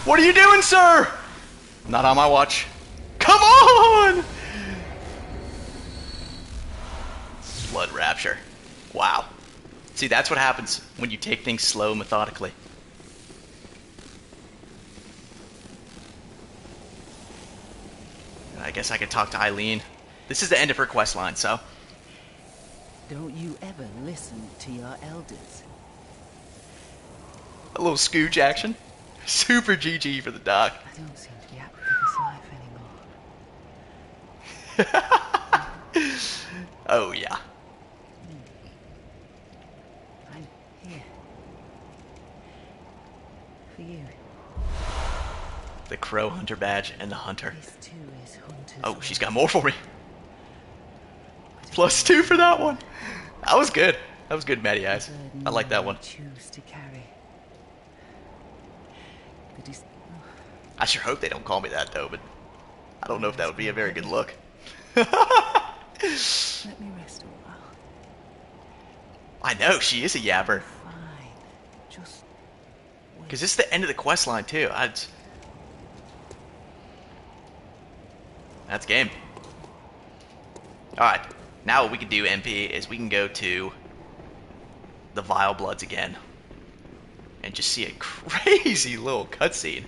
Speaker 1: What are you doing, sir? Not on my watch. Come on! Blood Rapture. Wow. See, that's what happens when you take things slow, methodically. I guess I could talk to Eileen. This is the end of her quest line, so...
Speaker 2: Don't you ever listen to your elders?
Speaker 1: A little Scooch action. Super GG for the doc.
Speaker 2: I don't seem to be happy with this life anymore.
Speaker 1: Oh, yeah.
Speaker 2: I'm here. For you.
Speaker 1: The Crow Hunter badge and the Hunter.
Speaker 2: This too is Hunter's
Speaker 1: Oh, she's got
Speaker 2: work.
Speaker 1: more for me. +2 for that one. That was good. That was good, Matty Eyes. I like that one.
Speaker 2: Choose to carry.
Speaker 1: I sure hope they don't call me that, though, but I don't know if that would be a very good look.
Speaker 2: Let me rest a while.
Speaker 1: I know, she is a yapper.
Speaker 2: Fine. Just wait.
Speaker 1: Because this is the end of the quest line, too. That's game. Alright, now what we can do, MP, is we can go to the Vile Bloods again. And just see a crazy little cutscene.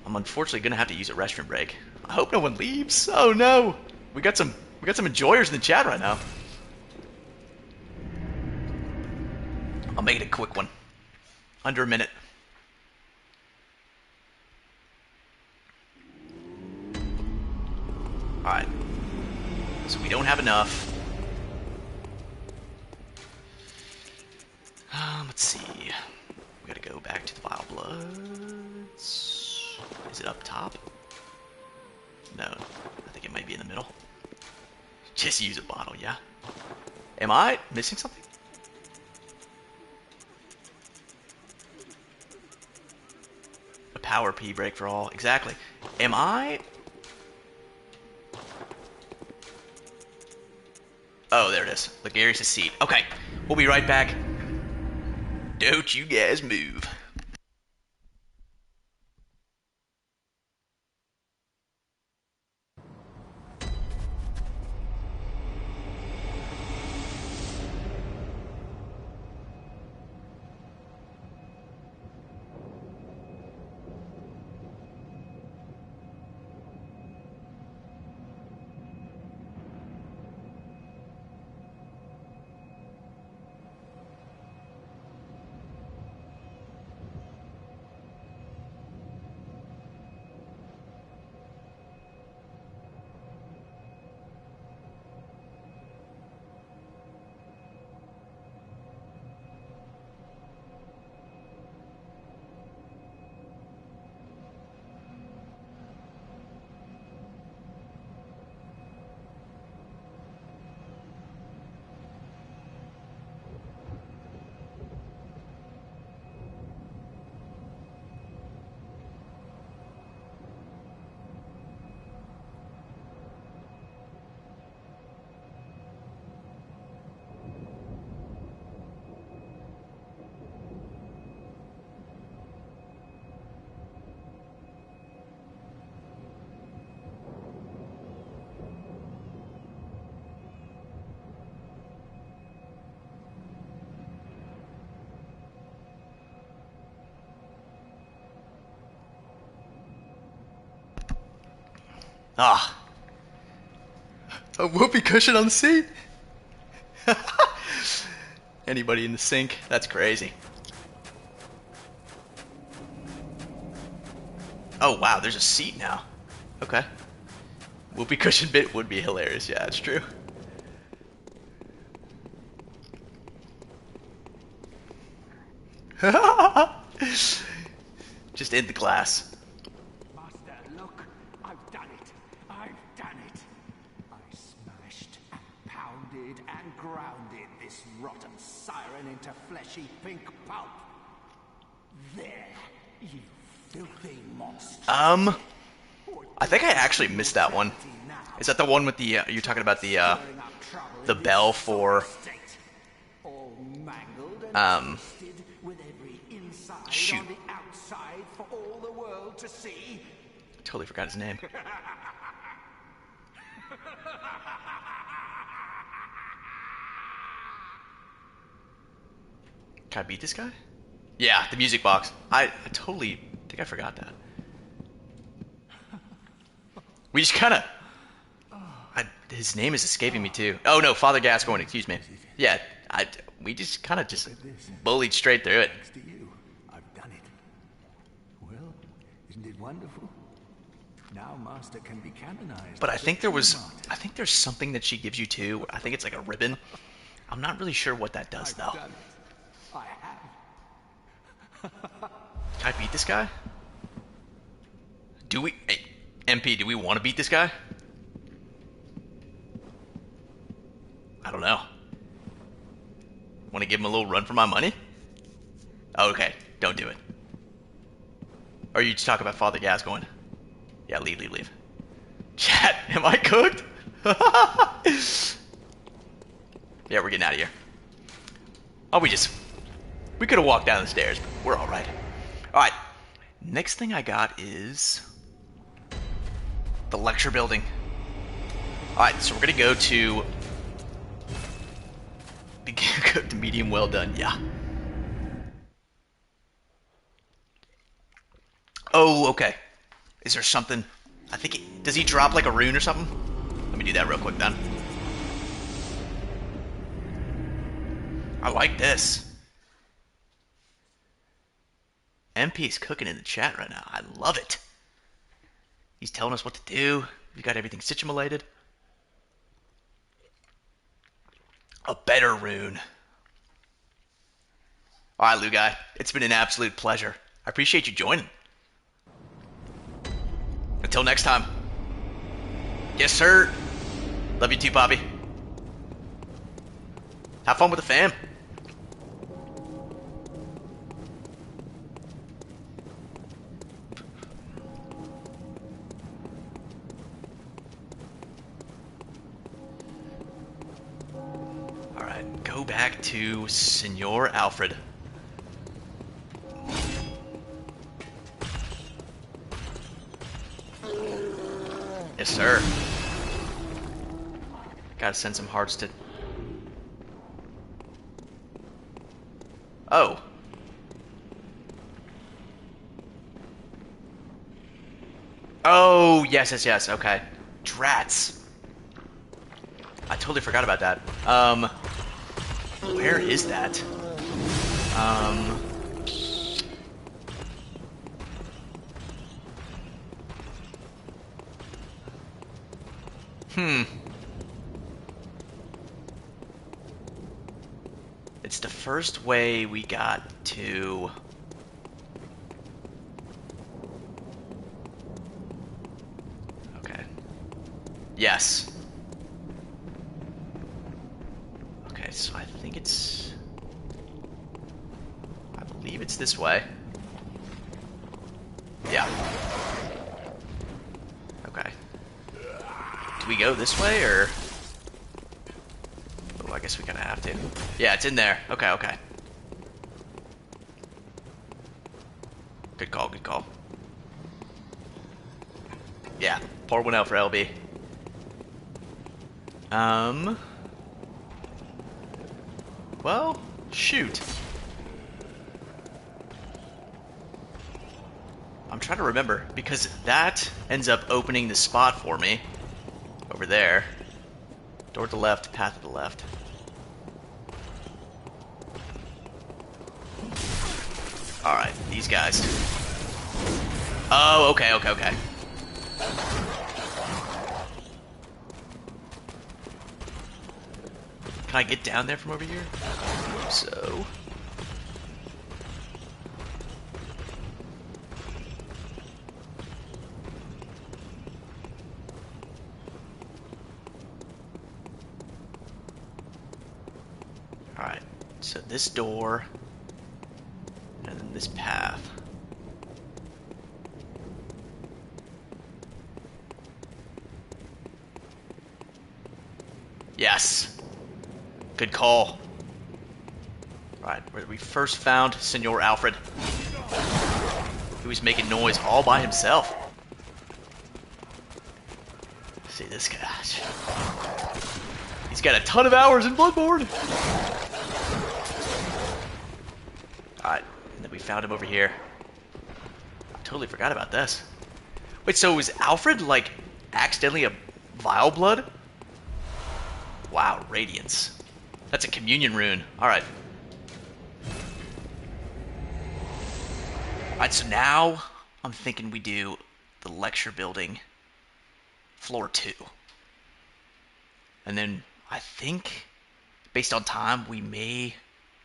Speaker 1: I'm unfortunately going to have to use a restroom break. I hope no one leaves. Oh no! We got some enjoyers in the chat right now. I'll make it a quick one. Under a minute. Alright. So we don't have enough. Let's see. We gotta go back to the Vile Bloods. Is it up top? No. I think it might be in the middle. Just use a bottle, yeah. Am I missing something? A power P break for all. Exactly. Am I... Oh, there it is. Luxurious seat. Okay, we'll be right back. Don't you guys move. Ah. A whoopee cushion on the seat? Anybody in the sink? That's crazy. Oh wow, there's a seat now. Okay. Whoopee cushion bit would be hilarious. Yeah, it's true. Just in the glass.
Speaker 5: into fleshy pink pulp. There, you filthy monster.
Speaker 1: I think I actually missed that one. Is that the one with the, you're talking about the bell for,
Speaker 5: All mangled and twisted, with every inside
Speaker 1: shoot.
Speaker 5: on the outside for all the world to see.
Speaker 1: Totally forgot his name. Can I beat this guy? Yeah, the music box. I totally think I forgot that. We just kind of... his name is escaping me too. Oh no, Father Gascoigne, excuse me. Yeah, we just kind of just bullied straight through it.
Speaker 5: Thanks to you, I've done it. Well, isn't it wonderful? Now Master can be canonized.
Speaker 1: But I think there's something that she gives you too. I think it's like a ribbon. I'm not really sure what that does though.
Speaker 5: Done it. I have.
Speaker 1: Can I beat this guy? Do we... Hey, MP, do we want to beat this guy? I don't know. Want to give him a little run for my money? Oh, okay, don't do it. Or you just talk about Father Gascoigne? Yeah, leave. Chat, am I cooked? Yeah, we're getting out of here. Oh, we could have walked down the stairs, but we're alright. Alright, next thing I got is the lecture building. Alright, so we're gonna go to cooked medium well done, yeah. Oh, okay. Is there something? I think does he drop like a rune or something? Let me do that real quick then. I like this. MP's cooking in the chat right now. I love it. He's telling us what to do. We got everything situated. A better rune. Alright, Lugai. It's been an absolute pleasure. I appreciate you joining. Until next time. Yes, sir. Love you too, Poppy. Have fun with the fam. Alright, go back to Senor Alfred. Yes, sir. Gotta send some hearts to... Oh. Oh, yes, okay. Drats. I totally forgot about that. Where is that? It's the first way we got to... Okay. Yes. Okay, so I think it's... I believe it's this way. Yeah. Okay. Do we go this way, or... Oh, I guess we kinda have to. Yeah, it's in there. Okay. Good call. Yeah, pour one out for LB. Well, shoot. I'm trying to remember, because that ends up opening the spot for me. Over there. Door to the left, path to the left. Alright, these guys. Oh, okay. Can I get down there from over here? I hope so. Alright, So this door, and then this path. Yes. Good call. Right, where we first found Senor Alfred. He was making noise all by himself. See this guy. He's got a ton of hours in Bloodborne. Alright, and then we found him over here. I totally forgot about this. Wait, so was Alfred, like, accidentally a vile blood? Wow, Radiance. That's a communion rune. Alright. Alright, so now I'm thinking we do the lecture building, floor 2. And then I think, based on time, we may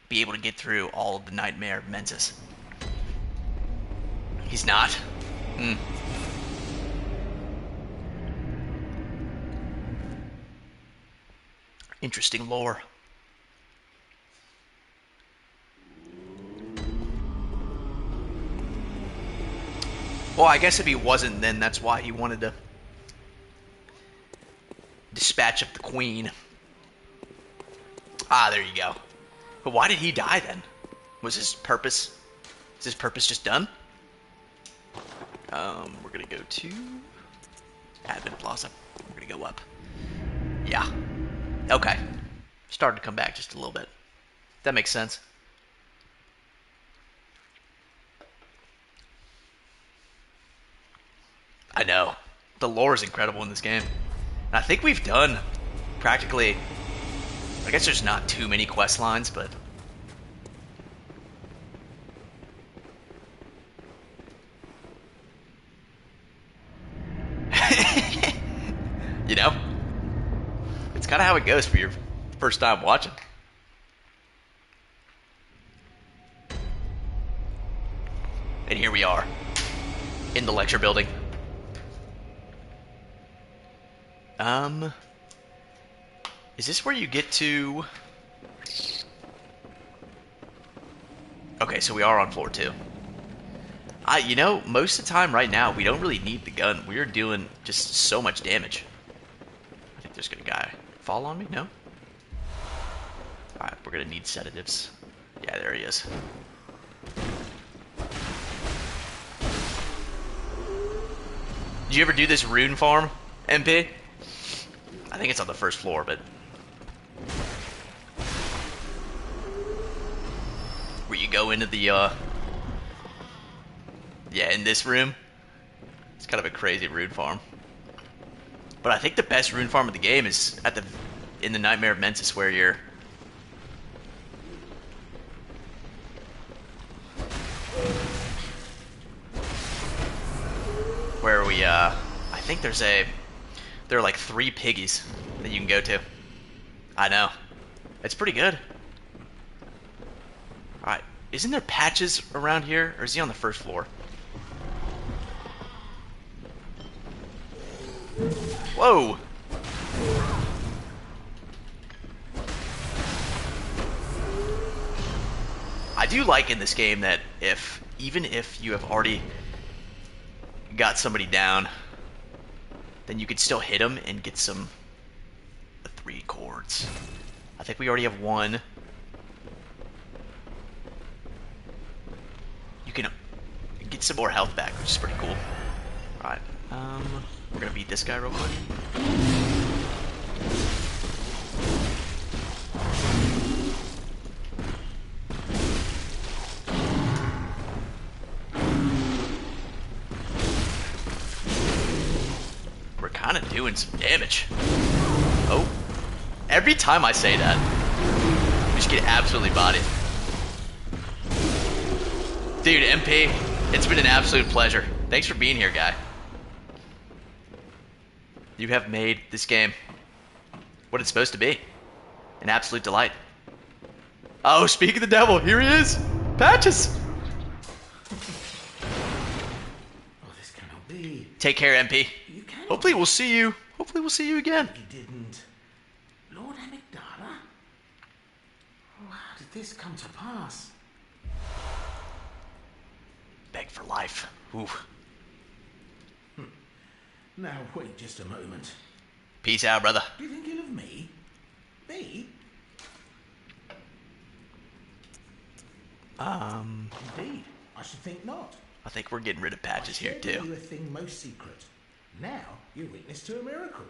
Speaker 1: be able to get through all of the Nightmare of Mensis. He's not? Hmm. Interesting lore. Well, I guess if he wasn't, then that's why he wanted to dispatch up the queen. Ah, there you go. But why did he die then? Was his purpose... Is his purpose just done? We're gonna go to... Advent Plaza. We're gonna go up. Yeah. Okay. Started to come back just a little bit. That makes sense. I know. The lore is incredible in this game. And I think we've done practically... I guess there's not too many quest lines, but... You know? It's kind of how it goes for your first time watching. And here we are. In the lecture building. Is this where you get to... Okay, so we are on floor 2. You know, most of the time right now, we don't really need the gun. We're doing just so much damage. I think there's gonna guy fall on me? No? Alright, we're gonna need sedatives. Yeah, there he is. Did you ever do this rune farm, MP? I think it's on the first floor, but... Where you go into the, yeah, in this room. It's kind of a crazy rune farm. But I think the best rune farm of the game is at in the Nightmare of Mensis, where you're... Where we, I think there are like 3 piggies that you can go to. I know. It's pretty good. Alright. Isn't there patches around here? Or is he on the first floor? Whoa! I do like in this game that even if you have already got somebody down, then you can still hit them and get the 3 chords. I think we already have 1. You can get some more health back, which is pretty cool. Alright, we're gonna beat this guy real quick. We're kind of doing some damage. Oh. Every time I say that, we just get absolutely bodied. Dude, MP, it's been an absolute pleasure. Thanks for being here, guy. You have made this game what it's supposed to be. An absolute delight. Oh, speak of the devil, here he is! Patches!
Speaker 5: Oh, this cannot be.
Speaker 1: Take care, MP.
Speaker 5: You can't.
Speaker 1: Hopefully we'll see you again.
Speaker 5: He didn't. Lord Amygdala? Oh, how did this come to pass?
Speaker 1: Beg for life. Ooh.
Speaker 5: Now, wait just a moment.
Speaker 1: Peace out, brother.
Speaker 5: Do you think ill of me? Me? Indeed, I should think not.
Speaker 1: I think we're getting rid of patches here,
Speaker 5: I shared with
Speaker 1: too.
Speaker 5: you a thing most secret. Now, you're witness to a miracle.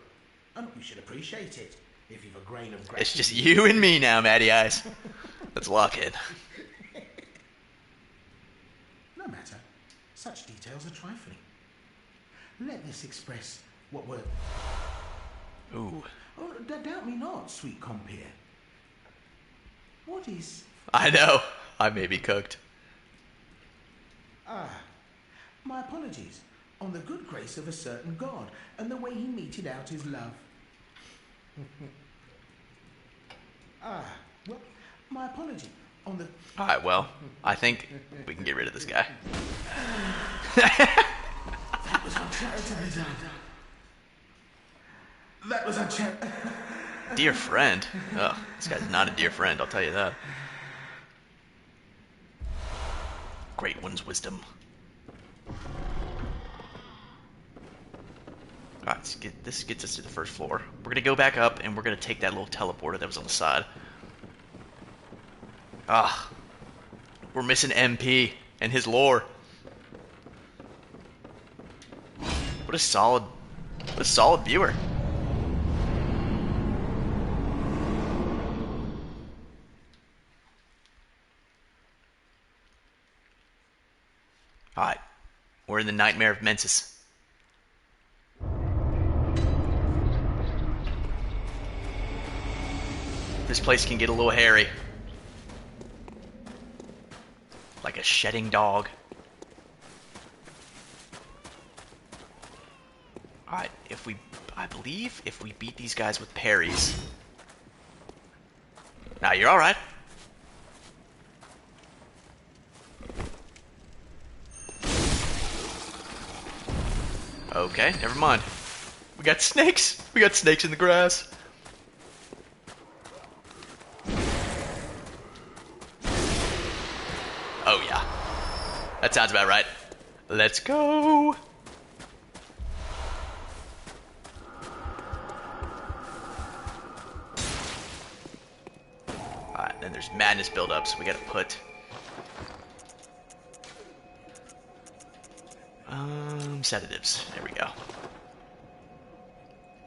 Speaker 5: And you should appreciate it. If you've a grain of gratitude...
Speaker 1: It's just you and me now, Matty Eyes. Let's lock in.
Speaker 5: No matter. Such details are trifling. Let this express what were...
Speaker 1: Ooh.
Speaker 5: Oh, doubt me not, sweet compeer. What is...
Speaker 1: I know. I may be cooked.
Speaker 5: My apologies. On the good grace of a certain god, and the way he meted out his love. Well, my apology. On the...
Speaker 1: Alright, well, I think we can get rid of this guy.
Speaker 5: That was uncharitably done. That was uncharitably...
Speaker 1: Dear friend. Oh, this guy's not a dear friend, I'll tell you that. Great one's wisdom. Alright, this gets us to the first floor. We're gonna go back up and we're gonna take that little teleporter that was on the side. Ah. We're missing MP and his lore. What a solid viewer. Alright. We're in the Nightmare of Mensis. This place can get a little hairy. Like a shedding dog. Alright, I believe if we beat these guys with parries. Nah, you're alright. Okay, never mind. We got snakes! We got snakes in the grass. Oh yeah. That sounds about right. Let's go! Alright, then there's madness buildup, so we gotta put... sedatives. There we go.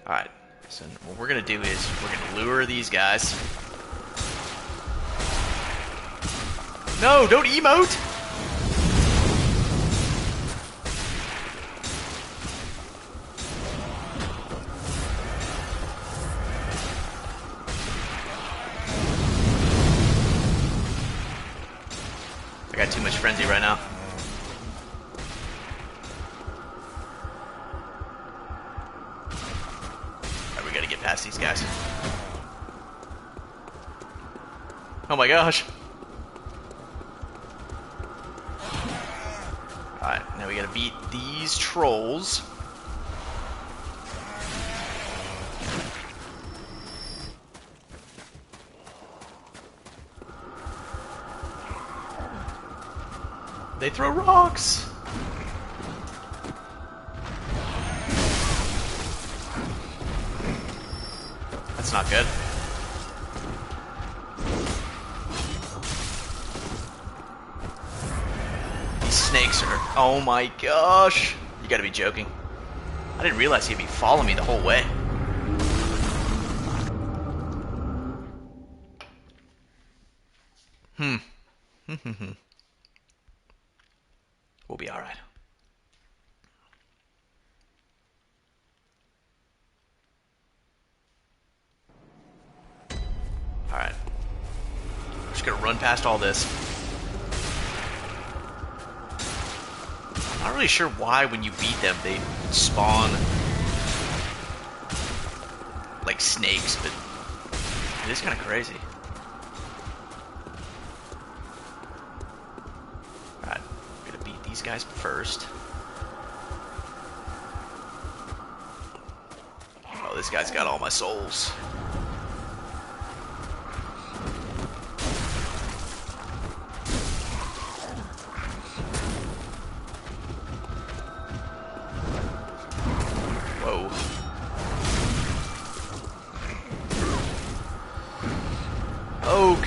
Speaker 1: Alright, so what we're gonna do is we're gonna lure these guys. No, don't emote! I got too much frenzy right now. Alright, we gotta get past these guys. Oh my gosh. Alright, now we gotta beat these trolls. They throw rocks! That's not good. These snakes are... Oh my gosh! You gotta be joking. I didn't realize he'd be following me the whole way. We'll be alright. Alright. We're just gonna run past all this. I'm not really sure why when you beat them they spawn like snakes, but it is kind of crazy. Alright, we're gonna beat these guys first. Oh, this guy's got all my souls.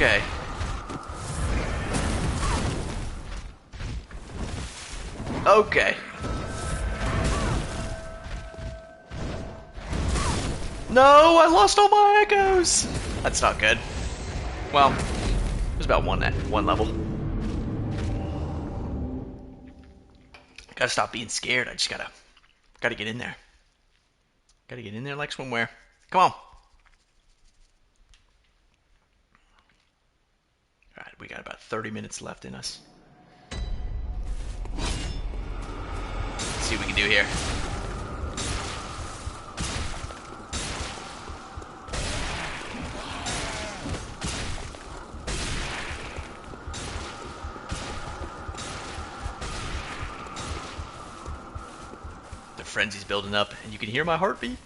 Speaker 1: Okay. Okay. No, I lost all my echoes. That's not good. Well, it was about one level. Gotta stop being scared. I just gotta get in there. Gotta get in there like swimwear. Come on. Alright, we got about 30 minutes left in us. Let's see what we can do here. The frenzy's building up, and you can hear my heartbeat.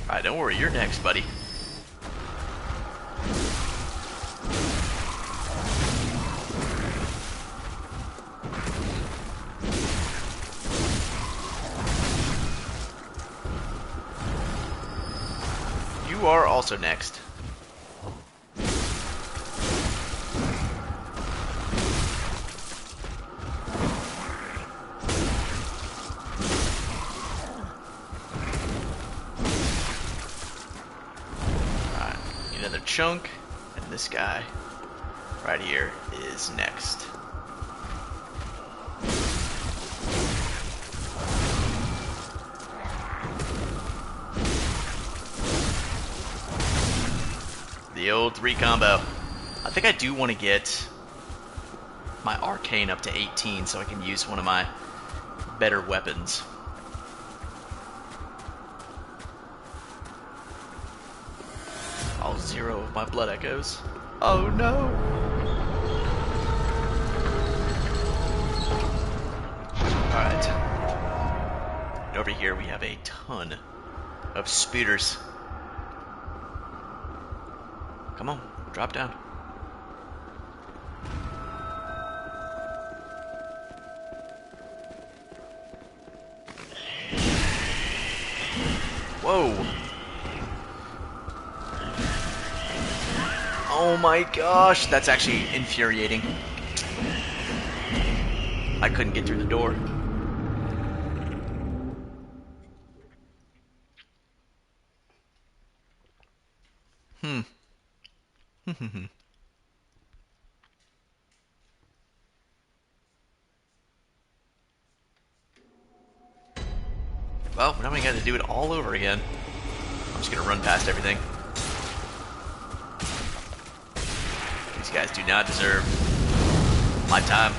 Speaker 1: Alright, don't worry, you're next, buddy. You are also next. Another chunk, and this guy right here is next. The old 3 combo. I think I do want to get my arcane up to 18 so I can use one of my better weapons. All 0 of my blood echoes. Oh no! Alright. And over here we have a ton of speeders. Come on, drop down. Whoa! Oh my gosh, that's actually infuriating. I couldn't get through the door. Well, now we got to do it all over again. I'm just gonna run past everything. These guys do not deserve my time.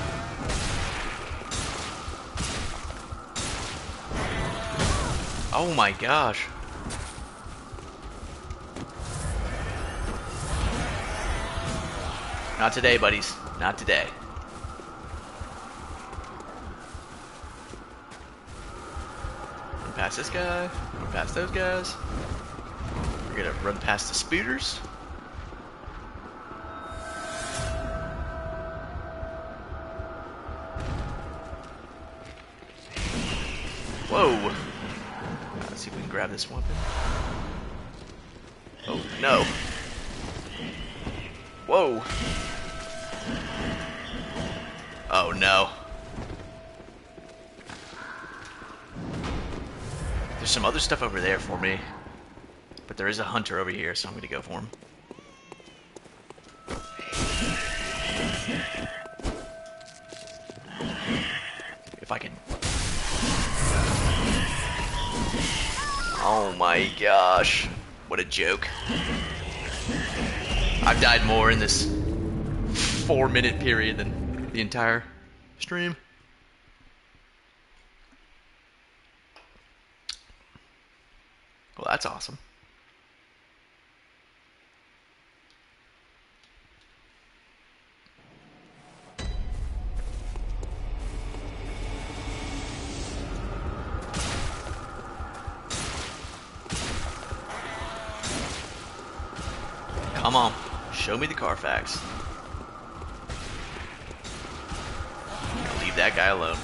Speaker 1: Oh my gosh. Not today, buddies. Not today. Run past this guy. Run past those guys. We're gonna run past the speeders. Whoa. Let's see if we can grab this weapon. Oh, no. Whoa. Oh, no. There's some other stuff over there for me. But there is a hunter over here, so I'm going to go for him. If I can... Oh my gosh. What a joke. I've died more in this 4-minute period than the entire stream. Well, that's awesome. Come on. Show me the Carfax. Leave that guy alone.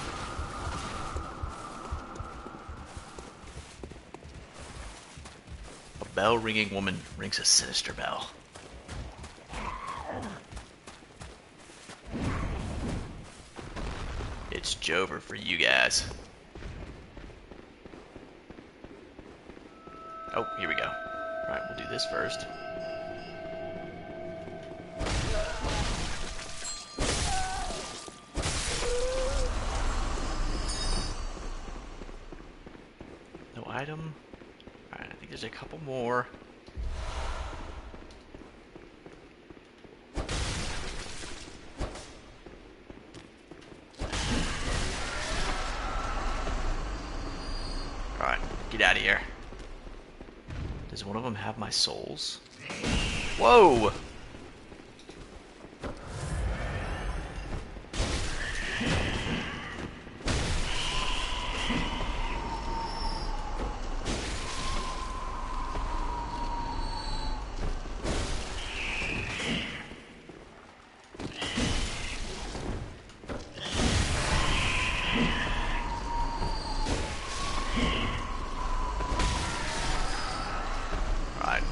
Speaker 1: A bell-ringing woman rings a sinister bell. It's Jover for you guys. Oh, here we go. Alright, we'll do this first. No item. Alright, I think there's a couple more. Alright, get out of here. Does one of them have my souls? Whoa!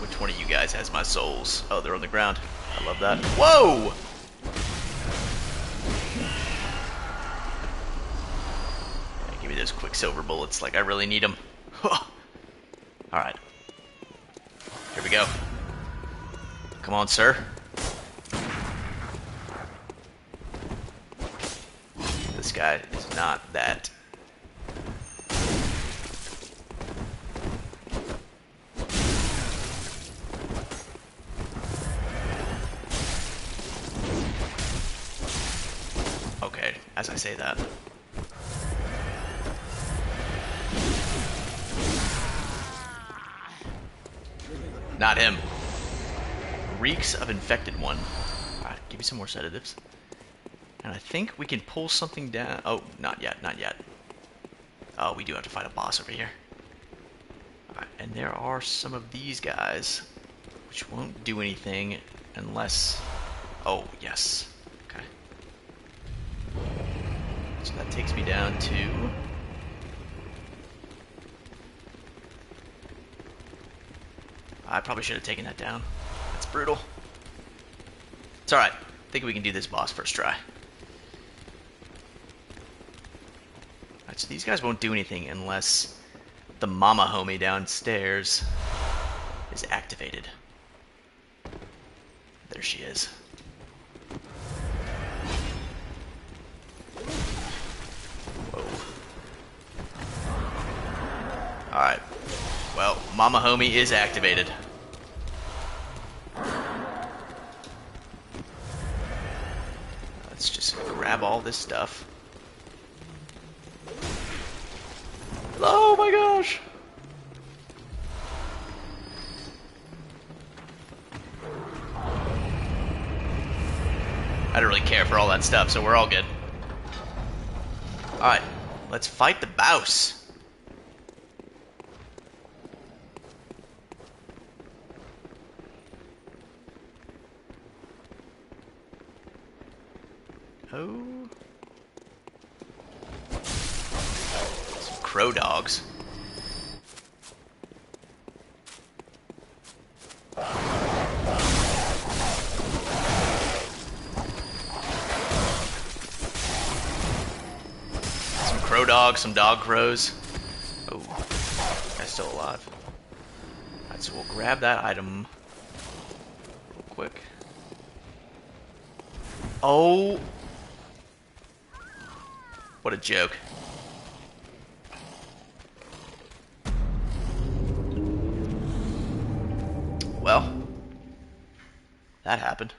Speaker 1: Which one of you guys has my souls? Oh, they're on the ground. I love that. Whoa! Yeah, give me those Quicksilver bullets like I really need them. Alright. Here we go. Come on, sir. This guy is not that. As I say that. Not him. Reeks of infected one. Alright, give me some more sedatives. And I think we can pull something down. Oh, not yet, not yet. Oh, we do have to fight a boss over here. Alright, and there are some of these guys, which won't do anything unless... Oh, yes. Okay. So that takes me down to... I probably should have taken that down. That's brutal. It's alright. I think we can do this boss first try. Alright, so these guys won't do anything unless the mama homie downstairs is activated. There she is. Alright. Well, Mama Homie is activated. Let's just grab all this stuff. Oh my gosh! I don't really care for all that stuff, so we're all good. Alright, let's fight the Bouse. Oh. Some crow dogs. Some crow dogs, some dog crows. Oh, guy's still alive. Alright, so we'll grab that item real quick. Oh. What a joke. Well, that happened.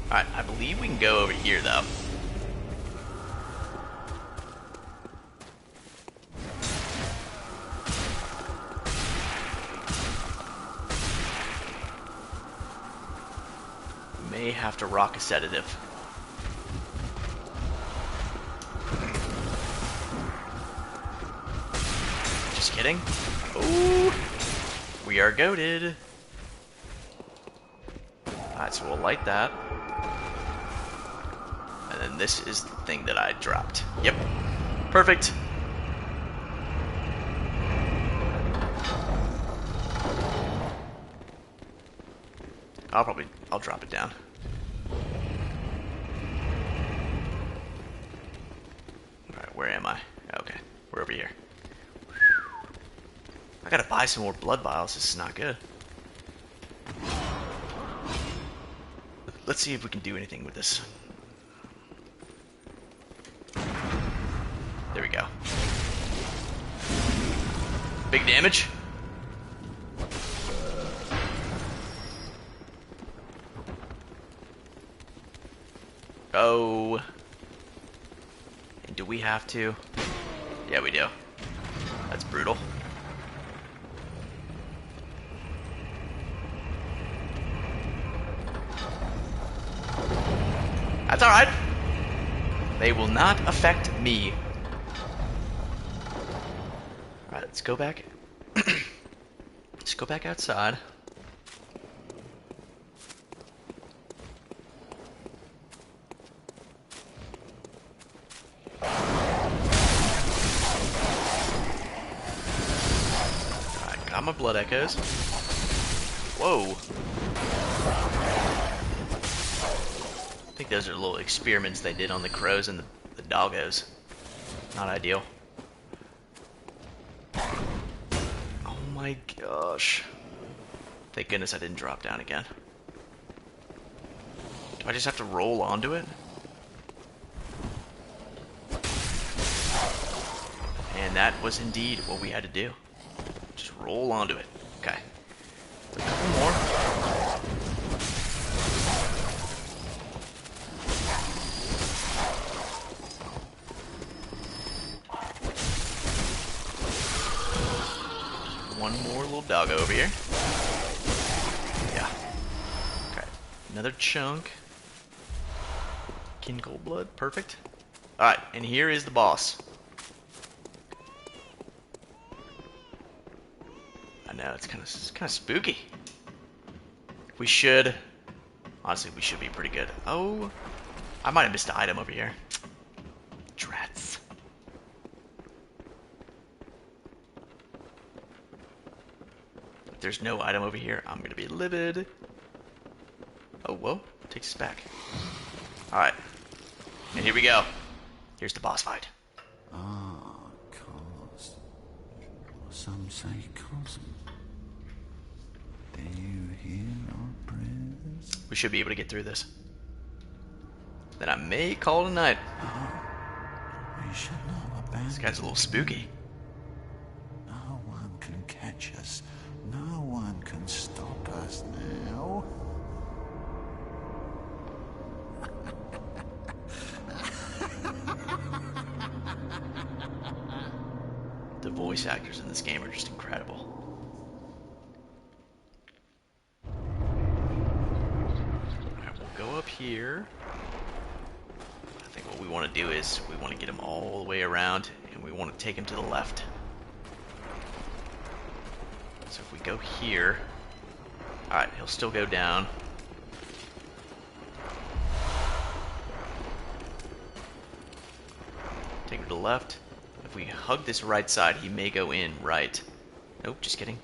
Speaker 1: Alright, I believe we can go over here though. may have to rock a sedative. Just kidding. Ooh, we are goated. Alright, so we'll light that. And then this is the thing that I dropped. Yep. Perfect. I'll drop it down. Alright, where am I? Okay, we're over here. I gotta buy some more blood vials, this is not good. Let's see if we can do anything with this. There we go. Big damage. Oh. And do we have to? Yeah, we do. That's brutal. That's alright. They will not affect me. Alright, let's go back. Let's go back outside. Alright, got my blood echoes. Whoa. I think those are little experiments they did on the crows and the doggos. Not ideal. Oh my gosh. Thank goodness I didn't drop down again. Do I just have to roll onto it? And that was indeed what we had to do. Just roll onto it. Okay. A couple more. One more little doggo over here. Yeah. Okay. Another chunk. Kin cold blood. Perfect. Alright, and here is the boss. I know, it's kind of spooky. We should... Honestly, we should be pretty good. Oh, I might have missed an item over here. Drats. If there's no item over here, I'm gonna be livid. Oh, whoa. Takes us back. Alright. And here we go. Here's the boss fight.
Speaker 5: Ah, cause. Some say cosm. Do you hear our prayers?
Speaker 1: We should be able to get through this. Then I may call it a night.
Speaker 5: We should not abandon.
Speaker 1: This guy's a little spooky.
Speaker 5: No one can catch us. No one can stop us now.
Speaker 1: The voice actors in this game are just incredible. Alright, we'll go up here. I think what we want to do is we want to get him all the way around and we want to take him to the left. So if we go here, alright, he'll still go down. Take him to the left. If we hug this right side, he may go in right. Nope, just kidding.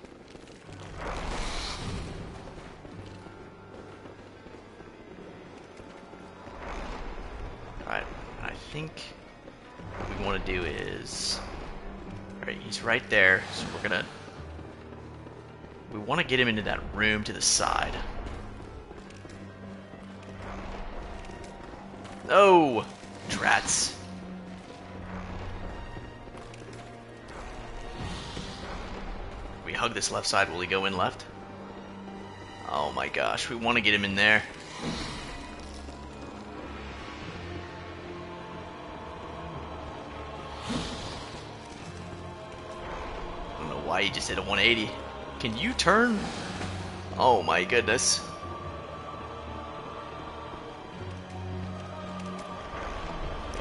Speaker 1: Alright, I think what we want to do is... Alright, he's right there, so we're gonna... We want to get him into that room to the side. No! Drats. We hug this left side, will he go in left? Oh my gosh, we want to get him in there. I don't know why he just hit a 180. Can you turn? Oh my goodness.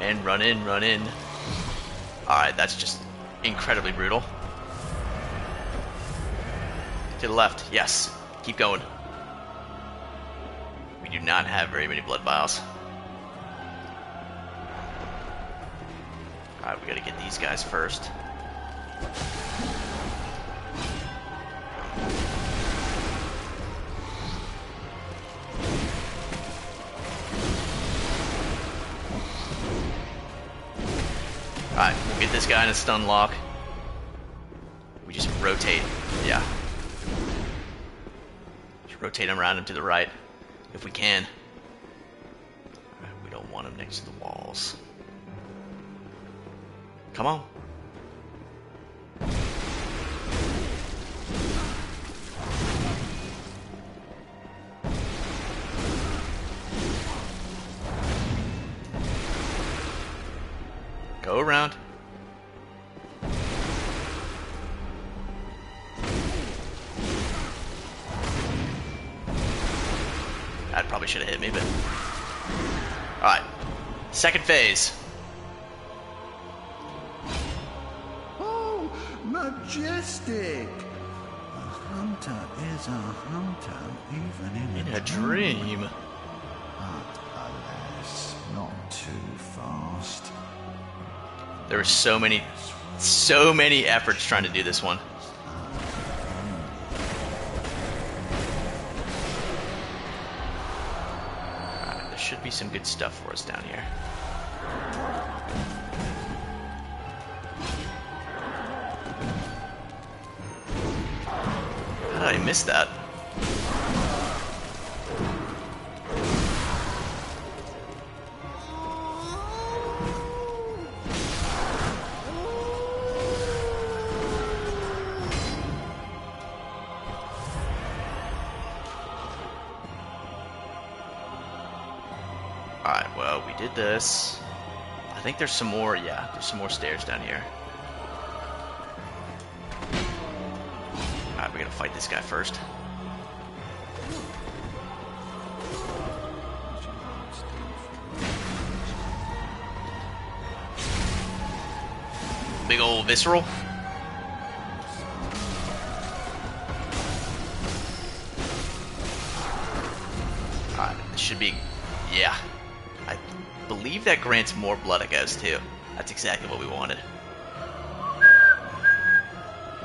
Speaker 1: And run in, run in. Alright, that's just incredibly brutal. To the left, yes. Keep going. We do not have very many blood vials. Alright, we gotta get these guys first. Alright, we'll get this guy in a stun lock. We just rotate. Yeah. Just rotate him around him to the right. If we can. We don't want him next to the walls. Come on. Go around. That probably should have hit me, but... Alright. Second phase.
Speaker 5: Oh, majestic! A hunter is a hunter, even
Speaker 1: In a dream.
Speaker 5: But alas, not too fast.
Speaker 1: There were so many efforts trying to do this one. Alright, there should be some good stuff for us down here. How did I miss that? Alright, well, we did this. I think there's some more, yeah, there's some more stairs down here. Alright, we're gonna fight this guy first. Big old visceral. Alright, this should be, yeah. I believe that grants more blood echoes too. That's exactly what we wanted.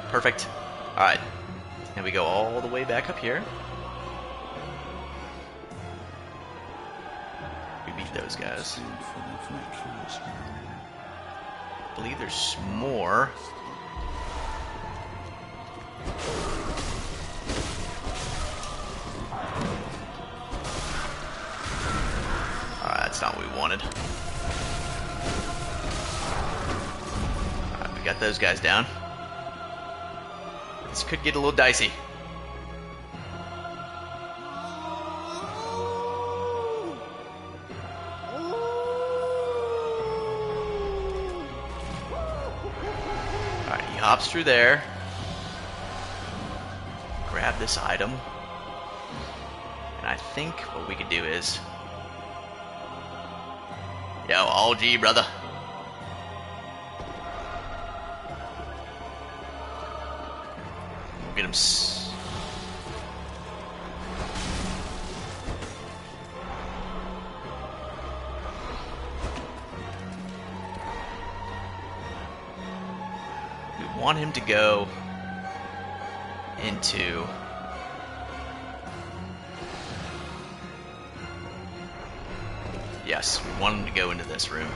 Speaker 1: Perfect. Alright. And we go all the way back up here. We beat those guys. I believe there's more. That's not what we wanted. Alright, we got those guys down. This could get a little dicey. Alright, he hops through there. Grab this item. And I think what we could do is... Yo, all G, brother. We'll get him. We want him to go into... Yes, we want him to go into this room.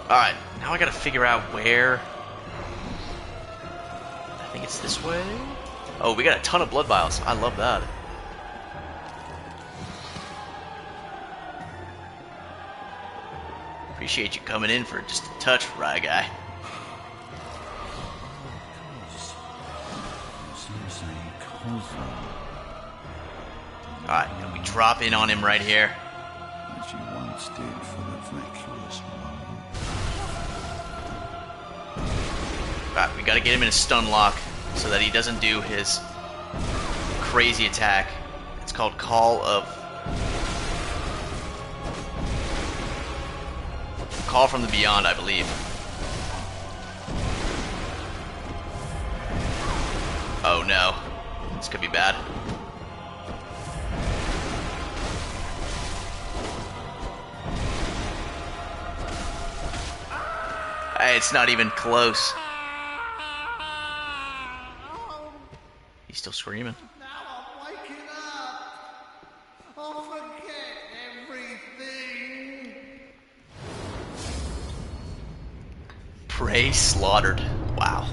Speaker 1: Alright, now I gotta figure out where... I think it's this way? Oh, we got a ton of blood vials. I love that. Appreciate you coming in for just a touch, Rye Guy. Alright, and we drop in on him right here.
Speaker 5: As you once did for the vacuous one.
Speaker 1: Alright, we gotta get him in a stun lock so that he doesn't do his crazy attack. It's called Call of Call from the Beyond, I believe. Oh no. This could be bad. Hey, it's not even close. He's still screaming.
Speaker 5: Now I'm waking up. I'll forget everything.
Speaker 1: Prey slaughtered. Wow.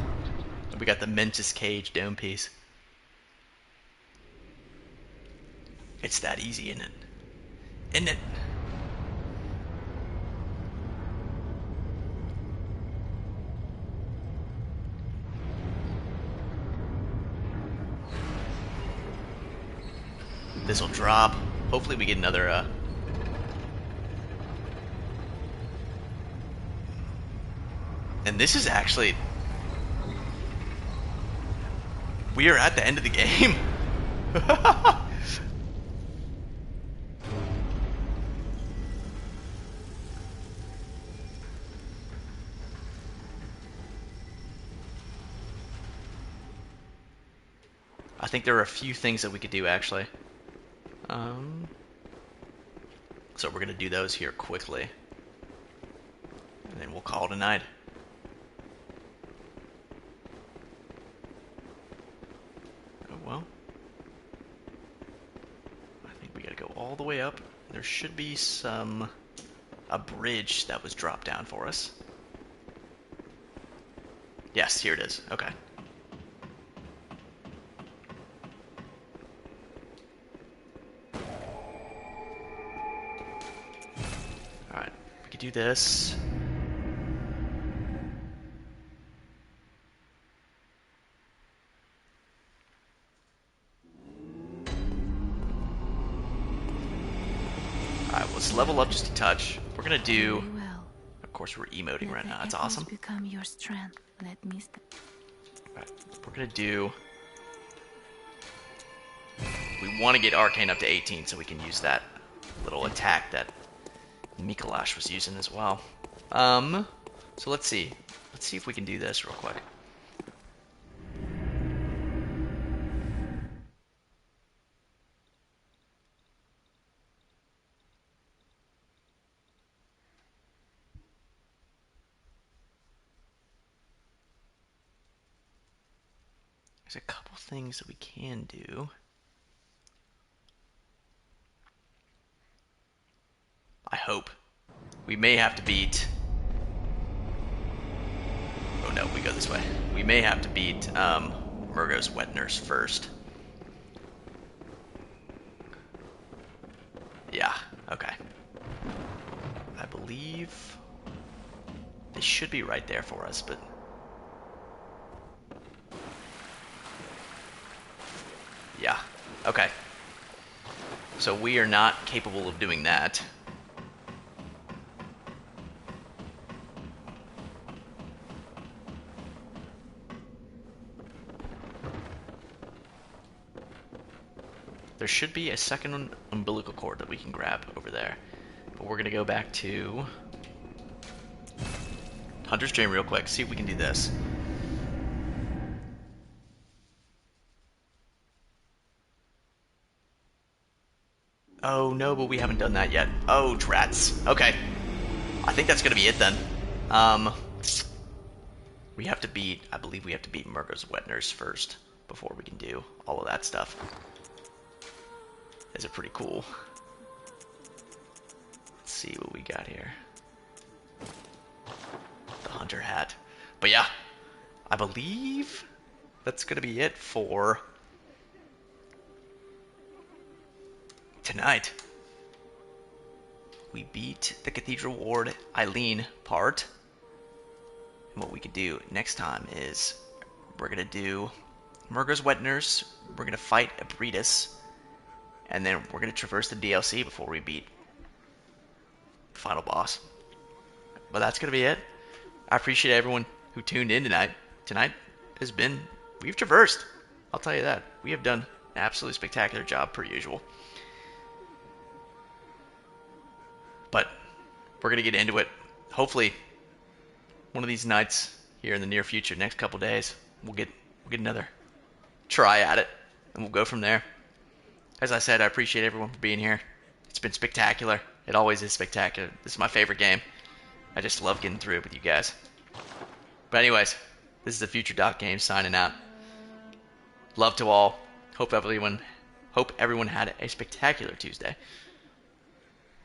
Speaker 1: We got the Mentis Cage dome piece. It's that easy, isn't it? Isn't it? This will drop. Hopefully we get another, And this is actually... We are at the end of the game. I think there are a few things that we could do, actually. So we're going to do those here quickly. And then we'll call it a night. Oh, well. I think we got to go all the way up. There should be a bridge that was dropped down for us. Yes, here it is. Okay. Alright, we could do this. Alright, let's level up just a touch. We're gonna do...
Speaker 6: Very well.
Speaker 1: Of course, we're emoting
Speaker 6: Let
Speaker 1: right
Speaker 6: the
Speaker 1: now. That's
Speaker 6: echoes
Speaker 1: awesome.
Speaker 6: become your strength. Let me
Speaker 1: Alright, we're gonna do... We want to get Arcane up to 18 so we can use that little attack that Mikolash was using as well. So let's see. Let's see if we can do this real quick. There's a couple things that we can do. I hope. We may have to beat... Oh no, we go this way. We may have to beat Murgo's Wet Nurse first. Yeah, okay. I believe... They should be right there for us, but... Yeah, okay. So we are not capable of doing that. There should be a second umbilical cord that we can grab over there. But we're going to go back to Hunter's Dream real quick, see if we can do this. Oh no, but we haven't done that yet. Oh, drats. Okay. I think that's going to be it then. We have to beat, I believe we have to beat Murgo's Wet Nurse first before we can do all of that stuff. Is it pretty cool? Let's see what we got here. The hunter hat. But yeah, I believe that's going to be it for tonight. We beat the Cathedral Ward Eileen part. And what we could do next time is we're going to do Murgo's Wet Nurse. We're going to fight Abritus. And then we're going to traverse the DLC before we beat the final boss. But that's going to be it. I appreciate everyone who tuned in tonight. Tonight has been... We've traversed. I'll tell you that. We have done an absolutely spectacular job per usual. But we're going to get into it hopefully one of these nights here in the near future, next couple days, we'll get another try at it, and we'll go from there. As I said, I appreciate everyone for being here. It's been spectacular. It always is spectacular. This is my favorite game. I just love getting through it with you guys. But anyways, this is the Future Doc Games signing out. Love to all. Hope everyone had a spectacular Tuesday.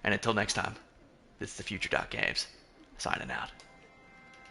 Speaker 1: And until next time, this is the Future Doc Games signing out.